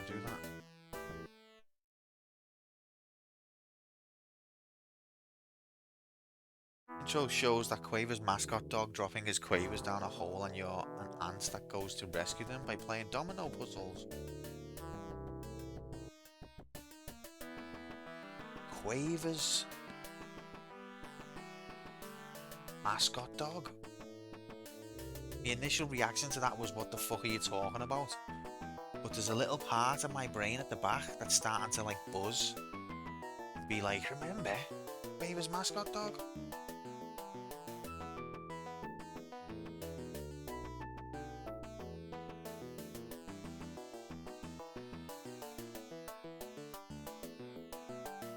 to do that. Intro shows that Quaver's mascot dog dropping his Quavers down a hole and you're an ant that goes to rescue them by playing domino puzzles. Quaver's mascot dog? The initial reaction to that was, what the fuck are you talking about? But there's a little part of my brain at the back that's starting to like buzz. Be like, remember Quaver's mascot dog?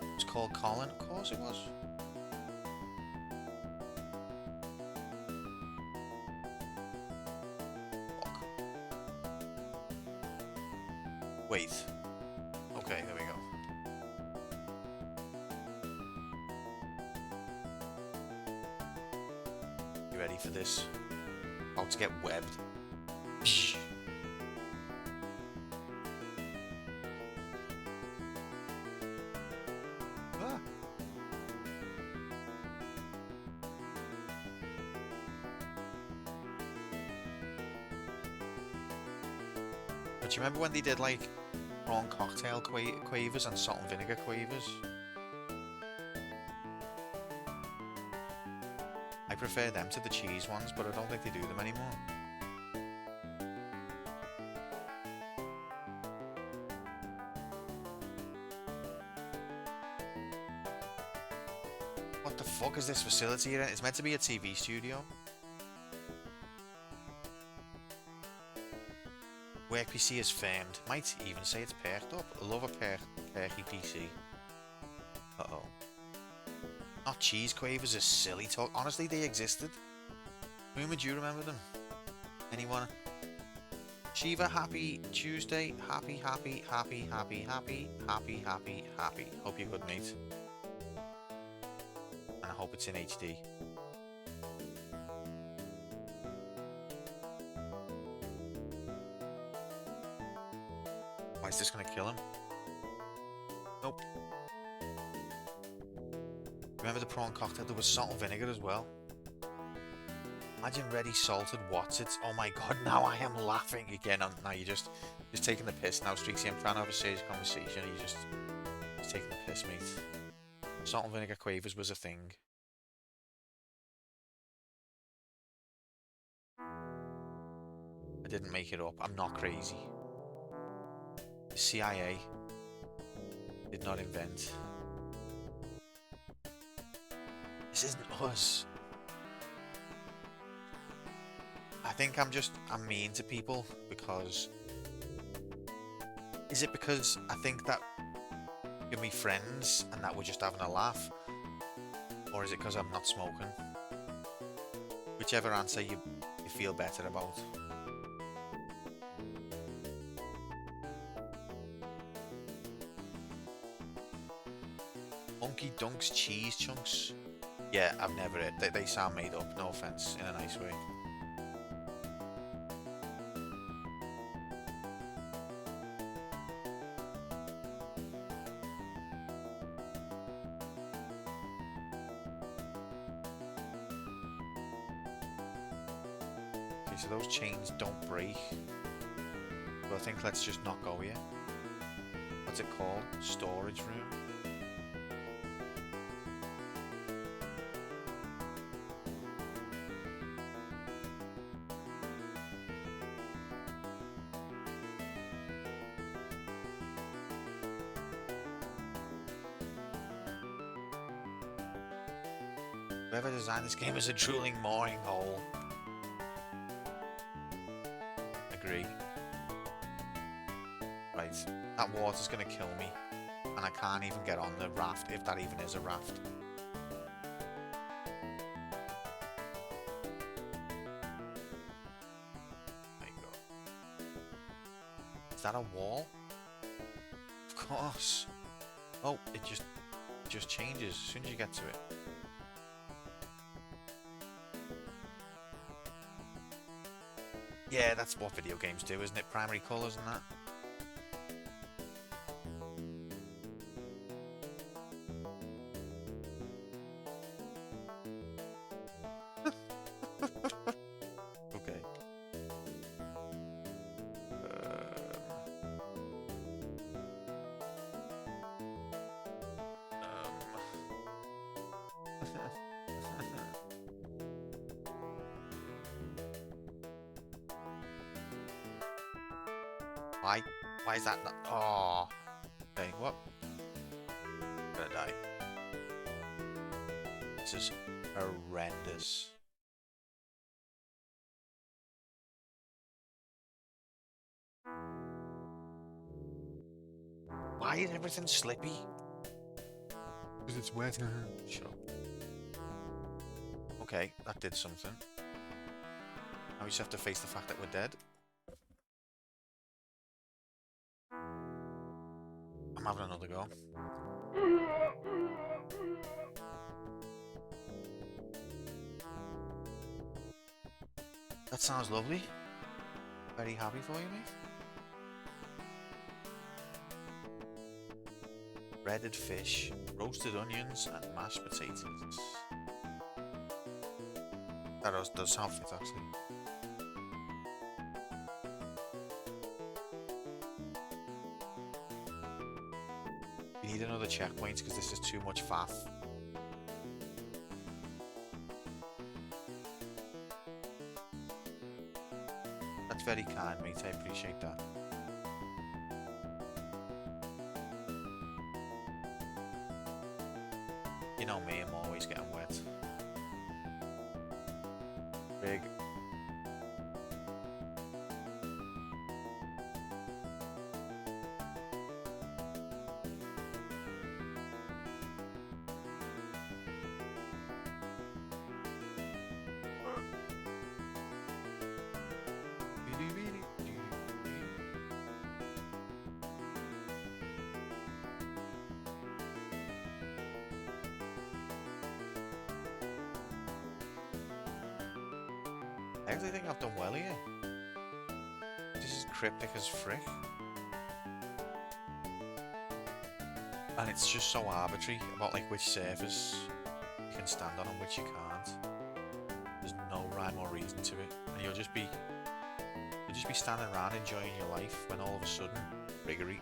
It was called Colin, of course it was. Wait. Okay, there we go. You ready for this? About to get webbed. Psh. Ah. But you remember when they did like prawn cocktail quavers and salt and vinegar quavers? I prefer them to the cheese ones, but I don't think they do them anymore. What the fuck is this facility? It's meant to be a TV studio. Work PC is firmed. Might even say it's perked up. I love a perky PC. Uh-oh. Not cheese quavers is silly talk. Honestly, they existed. When would you remember them? Anyone? Shiva, happy Tuesday. Happy. Hope you're good, mate. And I hope it's in HD. Why is this gonna kill him? Nope. Remember the prawn cocktail? There was salt and vinegar as well. Imagine ready salted Wotsits. Oh my god, now I am laughing again. Now you're just taking the piss now, Streaksy. I'm trying to have a serious conversation. You're just taking the piss, mate. Salt and vinegar quavers was a thing. I didn't make it up. I'm not crazy. The CIA did not invent. This isn't us. I think I'm mean to people because... Is it because I think that you're my friends and that we're just having a laugh? Or is it because I'm not smoking? Whichever answer you feel better about. Monkey Dunks cheese chunks. Yeah, I've never heard. They sound made up, no offense, in a nice way. Okay, so those chains don't break. But I think let's just not go here. What's it called? Storage room. Whoever designed this game is a drooling mooring hole. Agree. Right, that water's gonna kill me. And I can't even get on the raft, if that even is a raft. There you go. Is that a wall? Of course. Oh, it just changes as soon as you get to it. Yeah, that's what video games do, isn't it? Primary colours and that. Why? Why is that not? Oh. Okay, what? Gonna die. This is horrendous. Why is everything slippy? Because it's wet. Sure. Okay, that did something. Now we just have to face the fact that we're dead. I'm having another go. That sounds lovely. Very happy for you, mate. Breaded fish, roasted onions, and mashed potatoes. That does sound fit, actually. We need another checkpoint because this is too much faff. That's very kind, mate. I appreciate that. You know me, I'm always getting wet. Big. I actually think I've done well here. This is cryptic as frick. And it's just so arbitrary about like which surface you can stand on and which you can't. There's no rhyme or reason to it. And you'll just be standing around enjoying your life when all of a sudden, riggery.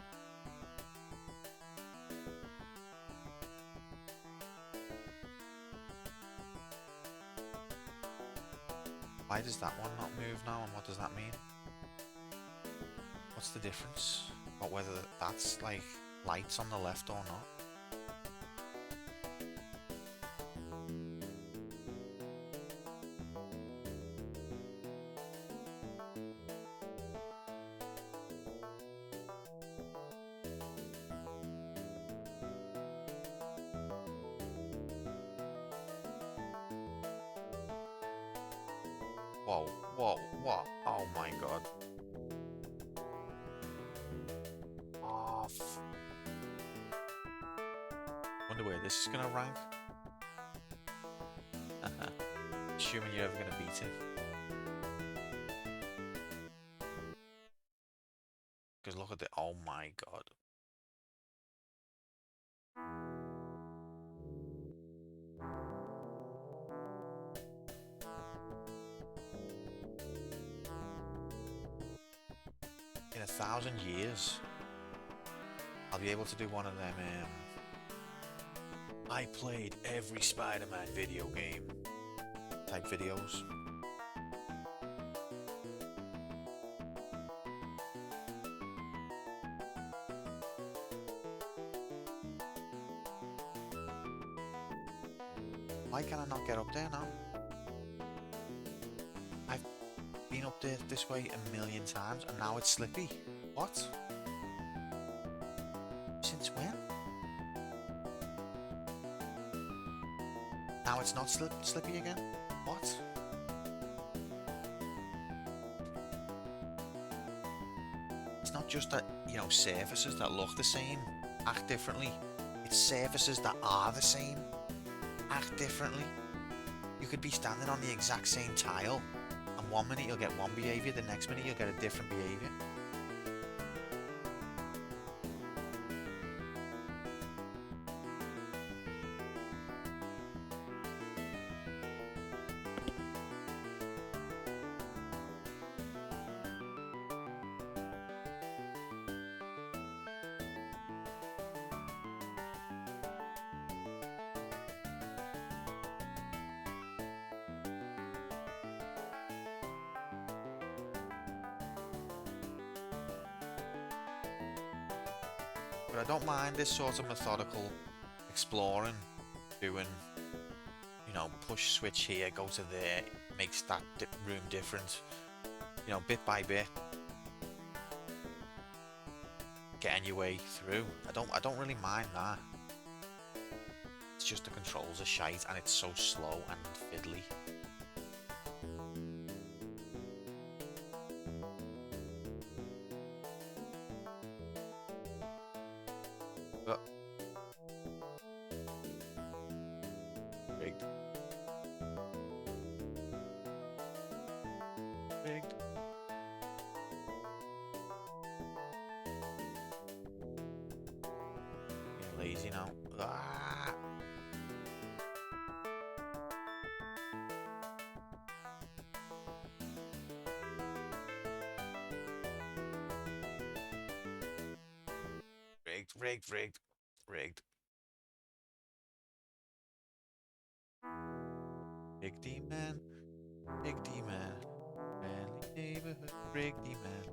Why does that one not move now, and what does that mean? What's the difference about whether that's like lights on the left or not? Whoa, whoa, what? Oh my god. Off. Wonder where this is gonna rank. Assuming you're ever gonna beat it. Because look at the. Oh my god. In 1,000 years, I'll be able to do one of them. I played every Spider-Man video game type videos. Why can I not get up there now? I've been up there this way 1,000,000 times and now it's slippy. What? Since when? Now it's not slippy again? What? It's not just that, you know, surfaces that look the same act differently. It's surfaces that are the same act differently. You could be standing on the exact same tile and one minute you'll get one behaviour, the next minute you'll get a different behaviour. but I don't mind this sort of methodical exploring, doing, you know, push switch here, go to there, makes that room different, you know, bit by bit, getting your way through. I don't really mind that. It's just the controls are shite and it's so slow and fiddly. But rigged. Rigged. Being lazy now. Ah. Rigged. Rigged. Big D man. Big D man. Friendly neighborhood. Big D man.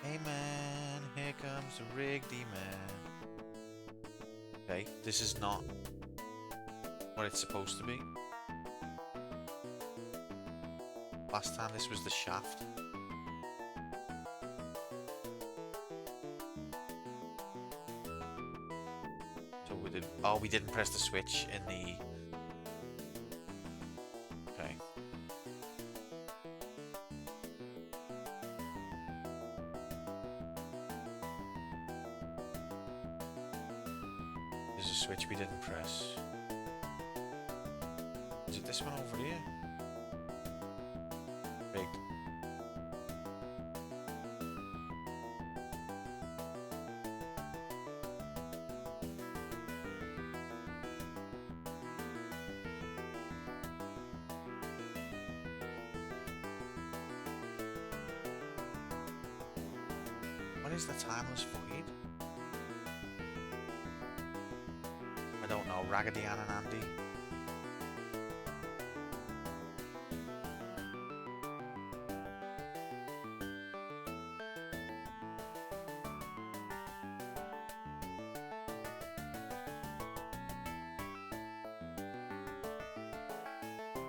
Hey man, here comes the Rig D man. Okay, this is not what it's supposed to be. Last time this was the shaft. So we did. Oh, we didn't press the switch in the. Okay. There's a switch we didn't press. Is it this one over here? Rigged. What is the timeless void? I don't know. Raggedy Ann and Andy.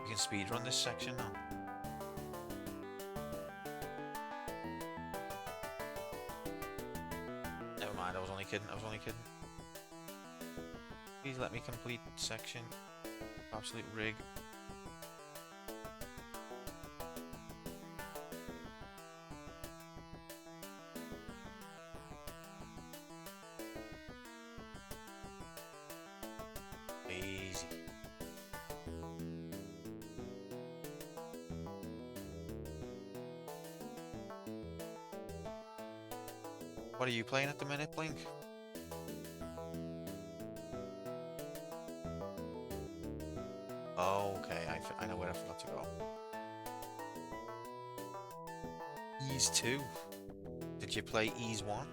You can speedrun this section now. Never mind, I was only kidding. Please let me complete section. Absolute rig. Easy. What are you playing at the minute, Blink? Oh, okay, I know where I forgot to go. Ease 2. Did you play Ease 1?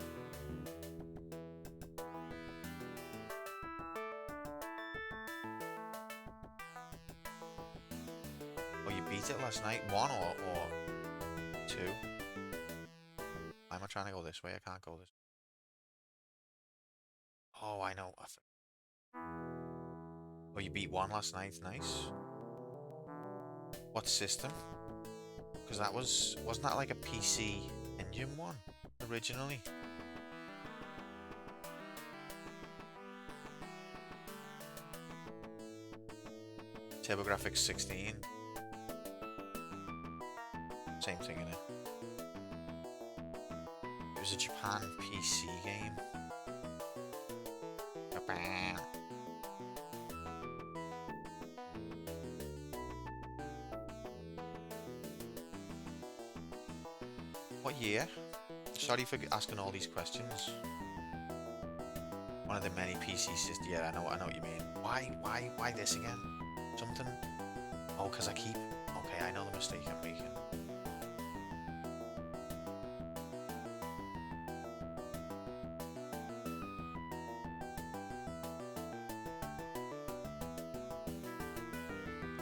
Oh, you beat it last night? 1 or 2? Why am I trying to go this way? I can't go this way. Oh, I know. Oh, you beat 1 last night. Nice. What system? Because that wasn't that like a PC Engine one originally? TurboGrafx 16. Same thing, innit? It was a Japan PC game. Japan. What year? Sorry for asking all these questions. One of the many PC systems. Yeah, I know what you mean. Why this again? Something? Oh, because I keep... Okay, I know the mistake I'm making.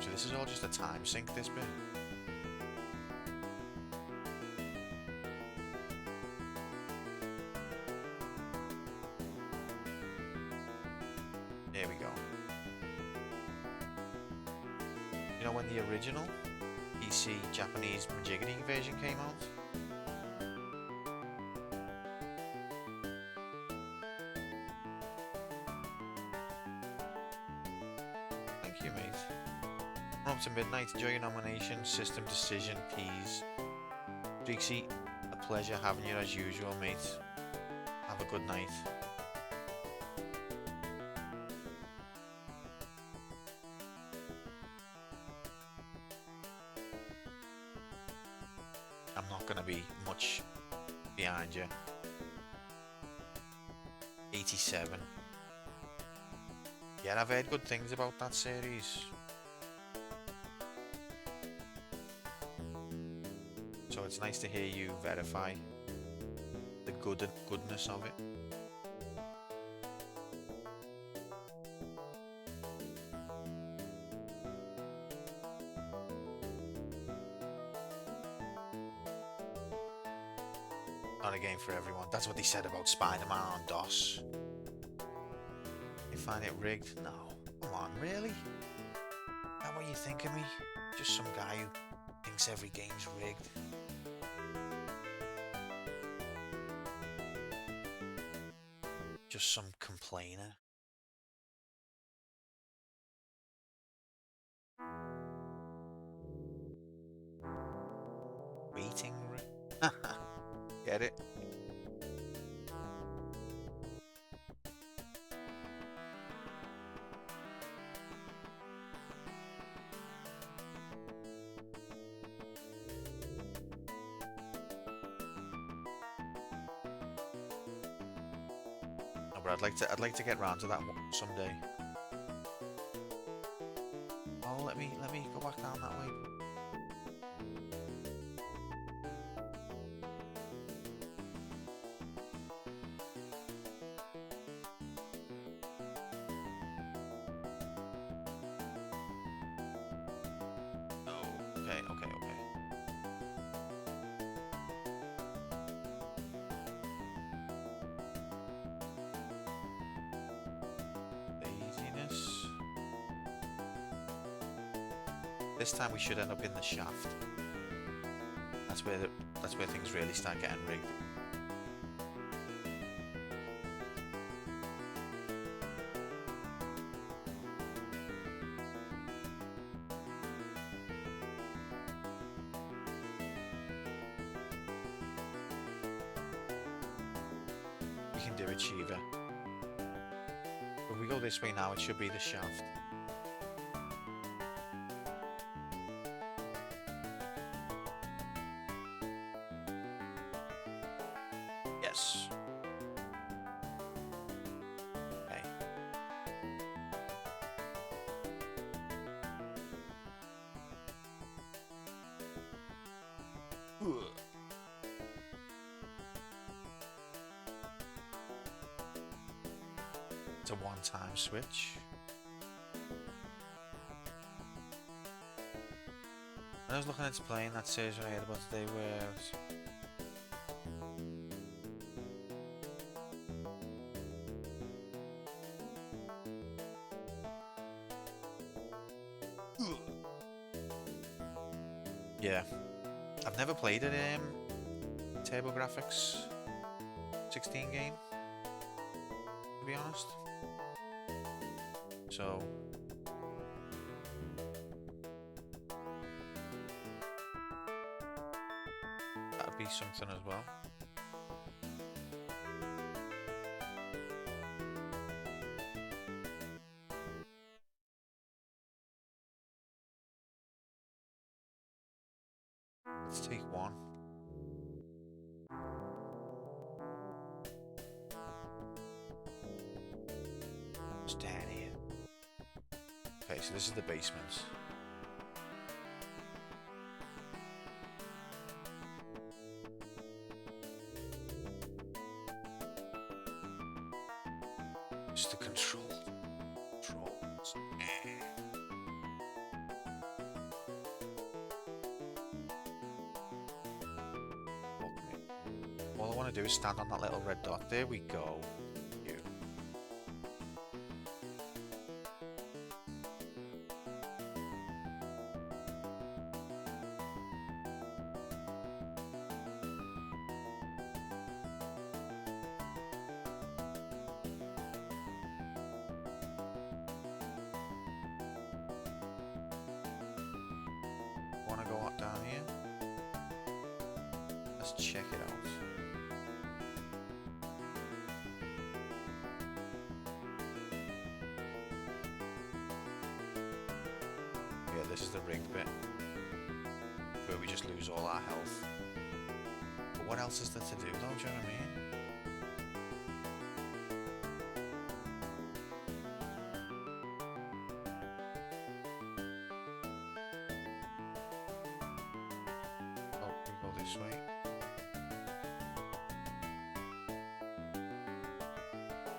So this is all just a time sink, this bit. There we go. You know when the original PC Japanese Majigany version came out? Thank you, mate. Run up to midnight, enjoy your nomination, system decision, peas. Drixie, a pleasure having you as usual, mate. Have a good night. I'm not gonna be much behind you. 87. Yeah, I've heard good things about that series. So it's nice to hear you verify the goodness of it. Not a game for everyone. That's what they said about Spider-Man on DOS. You find it rigged? No. Come on, really? Is that what you think of me? Just some guy who thinks every game's rigged. Just some complainer. Waiting room. Get it? Oh, but I'd like to get round to that one someday. Oh, let me go back down that way. Okay. Laziness. This time we should end up in the shaft. That's where things really start getting rigged. We can do it, Shiva. If we go this way now, it should be the shaft. Yes. Okay. Ugh. It's a one-time switch. When I was looking into playing that series I heard about today where yeah, I've never played it TurboGrafx 16 game, to be honest. So that'd be something as well. Let's take one. It's down here. Okay, so this is the basement. It's the controls. All I want to do is stand on that little red dot. There we go. You. Let's check it out. Yeah, this is the rigged bit where we just lose all our health. But what else is there to do though, do you know what I mean? Oh, we go this way.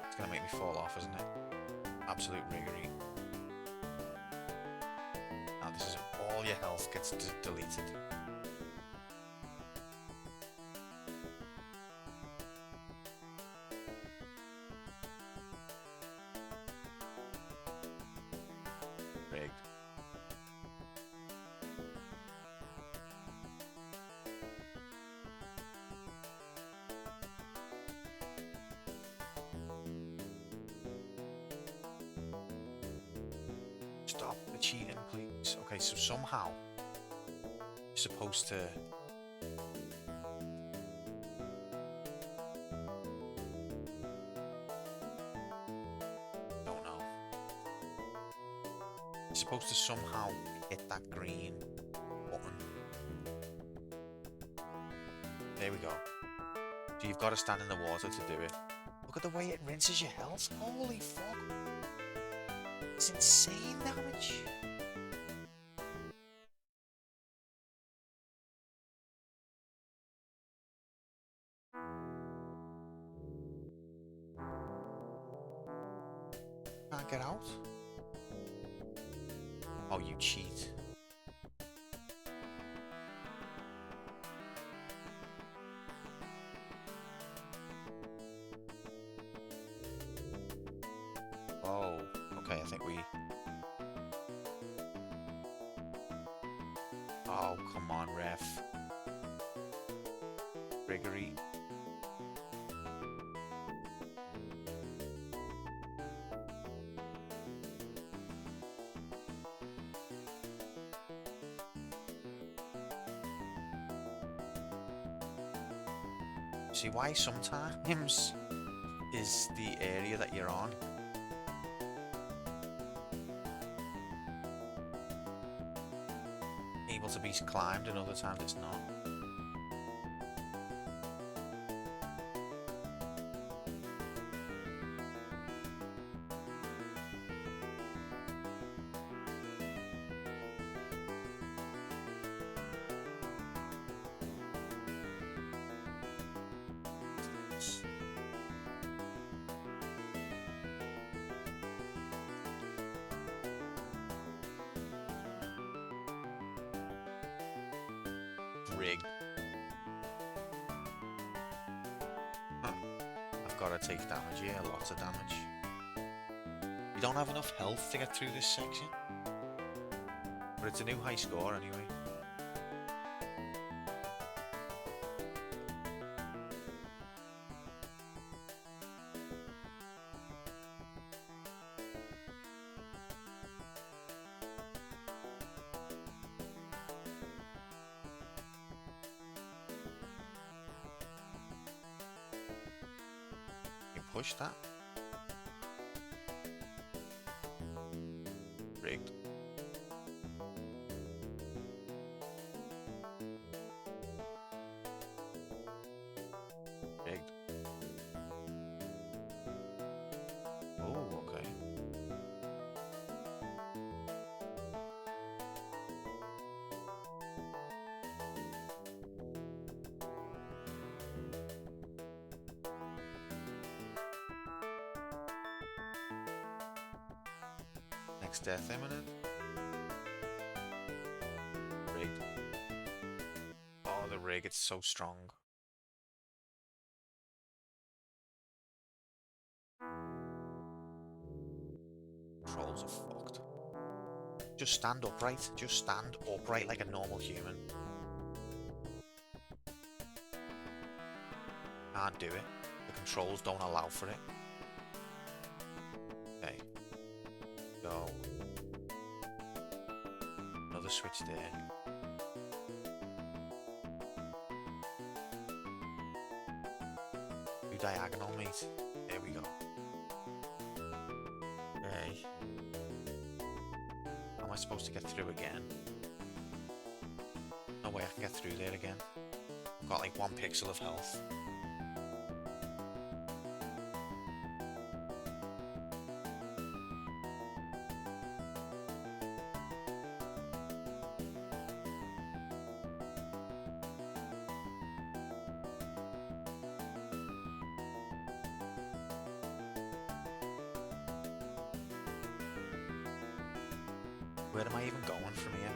It's gonna make me fall off, isn't it? Absolute riggery. Now this is all your health gets deleted. Rigged. Stop the cheating, please. Okay, so somehow you're supposed to don't know. You're supposed to somehow hit that green button. There we go. So you've got to stand in the water to do it. Look at the way it rinses your health. Holy fuck. It's insane damage. Can't get out. Oh, you cheat. Oh, okay, I think we... Oh, come on, ref. Riggery. See why sometimes is the area that you're on able to be climbed and other times it's not. Rigged. Huh. I've got to take damage here, lots of damage. You don't have enough health to get through this section. But it's a new high score anyway. Push that. Rigged. Rigged. Oh, okay. Next death imminent. Rigged. Oh, the rig, it's so strong. Controls are fucked. Just stand upright. Just stand upright like a normal human. Can't do it. The controls don't allow for it. Okay. Go. Another switch there. diagonal, mate. There we go. Okay. How am I supposed to get through again? No way I can get through there again. I've got like 1 pixel of health. Where am I even going from here?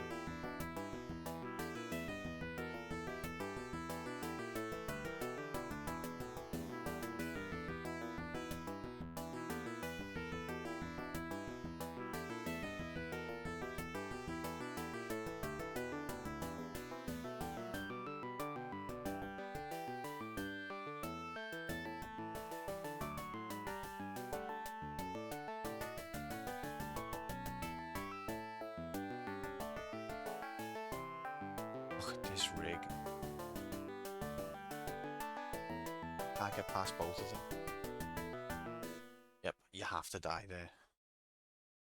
Look at this rig. Can't get past both of them. Yep, you have to die there.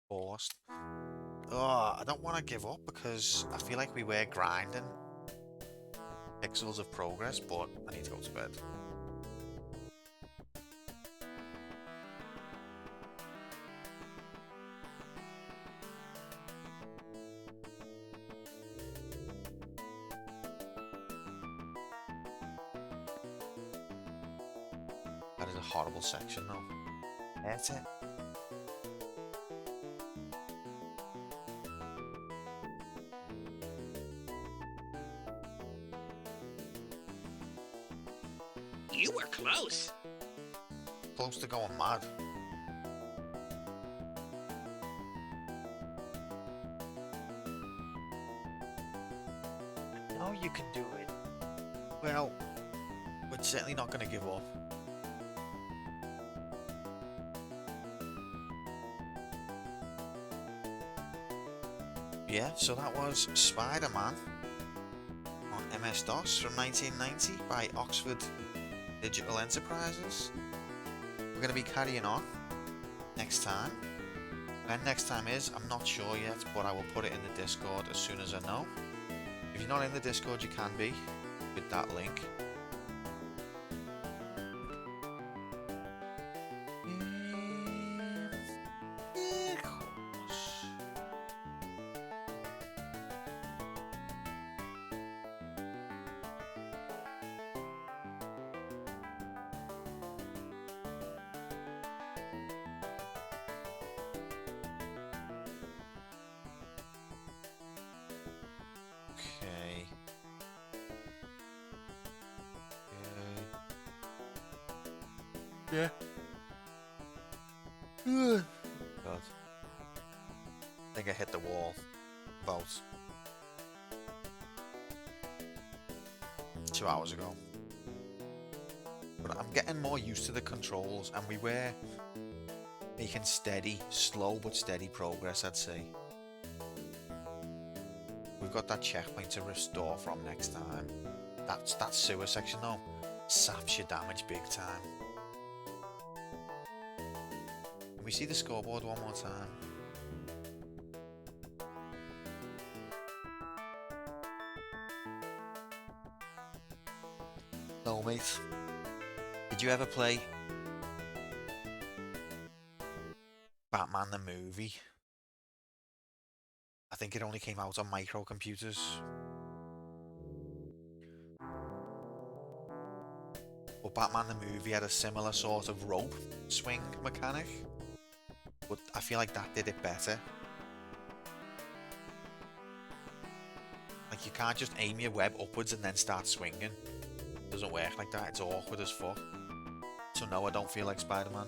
Forced. Oh, I don't want to give up because I feel like we were grinding pixels of progress, but I need to go to bed. That is a horrible section though. That's it. You were close. Close to going mad. I know you can do it. Well, we're certainly not going to give up. Yeah, so that was Spider-Man on MS-DOS from 1990 by Oxford Digital Enterprises. We're going to be carrying on next time. When next time is, I'm not sure yet, but I will put it in the Discord as soon as I know. If you're not in the Discord, you can be with that link. Okay. Yeah. God. I think I hit the wall about 2 hours ago. But I'm getting more used to the controls, and we were making steady, slow but steady progress, I'd say. We've got that checkpoint to restore from next time. That sewer section though saps your damage big time. Can we see the scoreboard one more time? No, mate. Did you ever play Batman the movie? I think it only came out on microcomputers. But Batman the movie had a similar sort of rope swing mechanic, but I feel like that did it better. Like, you can't just aim your web upwards and then start swinging. It doesn't work like that, it's awkward as fuck. So no, I don't feel like Spider-Man.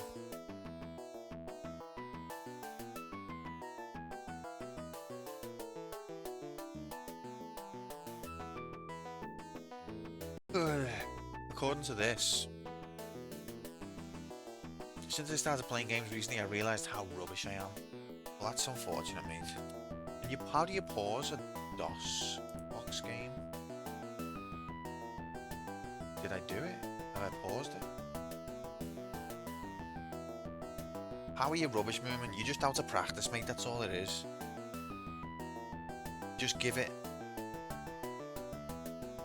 According to this, since I started playing games recently, I realised how rubbish I am. Well, that's unfortunate, mate. And how do you pause a DOS box game? Did I do it? Have I paused it? How are you rubbish movement? You're just out of practice, mate. That's all it is. Just give it.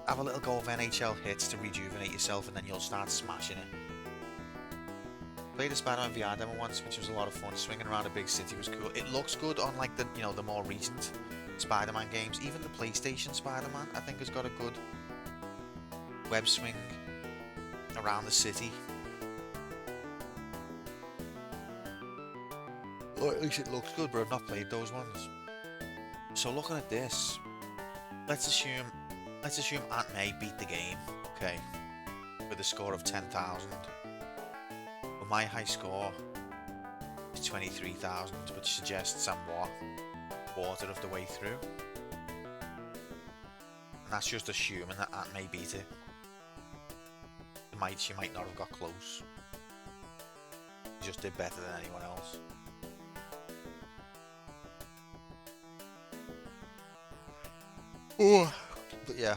Have a little go of NHL hits to rejuvenate yourself, and then you'll start smashing it. Played a Spider-Man VR demo once, which was a lot of fun. Swinging around a big city was cool. It looks good on like the the more recent Spider-Man games. Even the PlayStation Spider-Man, I think, has got a good web swing around the city. Or at least it looks good, but I've not played those ones. So looking at this, let's assume Aunt May beat the game, okay, with a score of 10,000. But my high score is 23,000, which suggests I'm what, quarter of the way through. And that's just assuming that Aunt May beat it. She might not have got close. She just did better than anyone else. Oh, but yeah.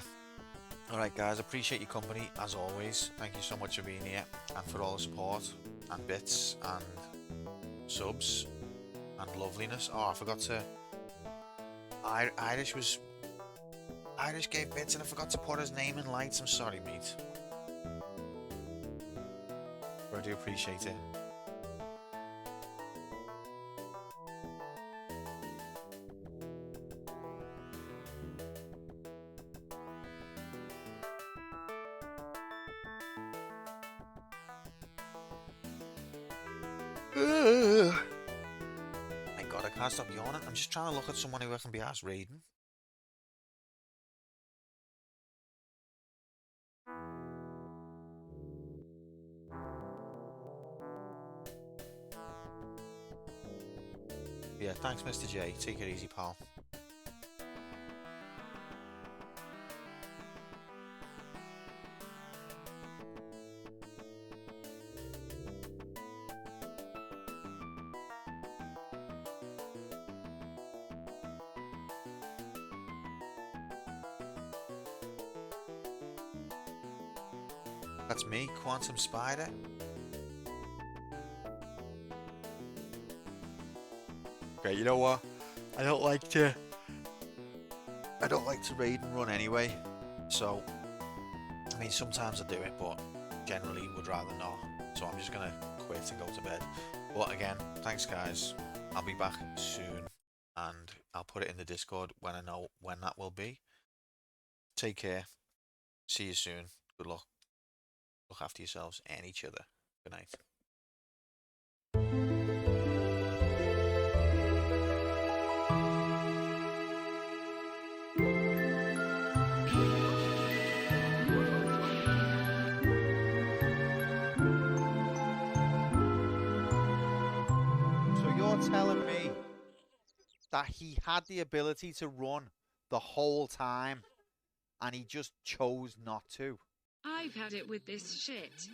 Alright guys, appreciate your company as always. Thank you so much for being here and for all the support and bits and subs and loveliness. Oh, I forgot to... Irish gave bits and I forgot to put his name in lights. I'm sorry, mate. But I do appreciate it. My god, I can't stop yawning. I'm just trying to look at someone who I can be asked raiding. Yeah, thanks Mr. J. Take it easy, pal. That's me, Quantum Spider. Okay, you know what? I don't like to raid and run anyway. So, I mean, sometimes I do it, but generally would rather not. So I'm just gonna quit and go to bed. But again, thanks guys. I'll be back soon, and I'll put it in the Discord when I know when that will be. Take care. See you soon. Good luck. Look after yourselves and each other. Good night. So you're telling me that he had the ability to run the whole time and he just chose not to? I've had it with this shit.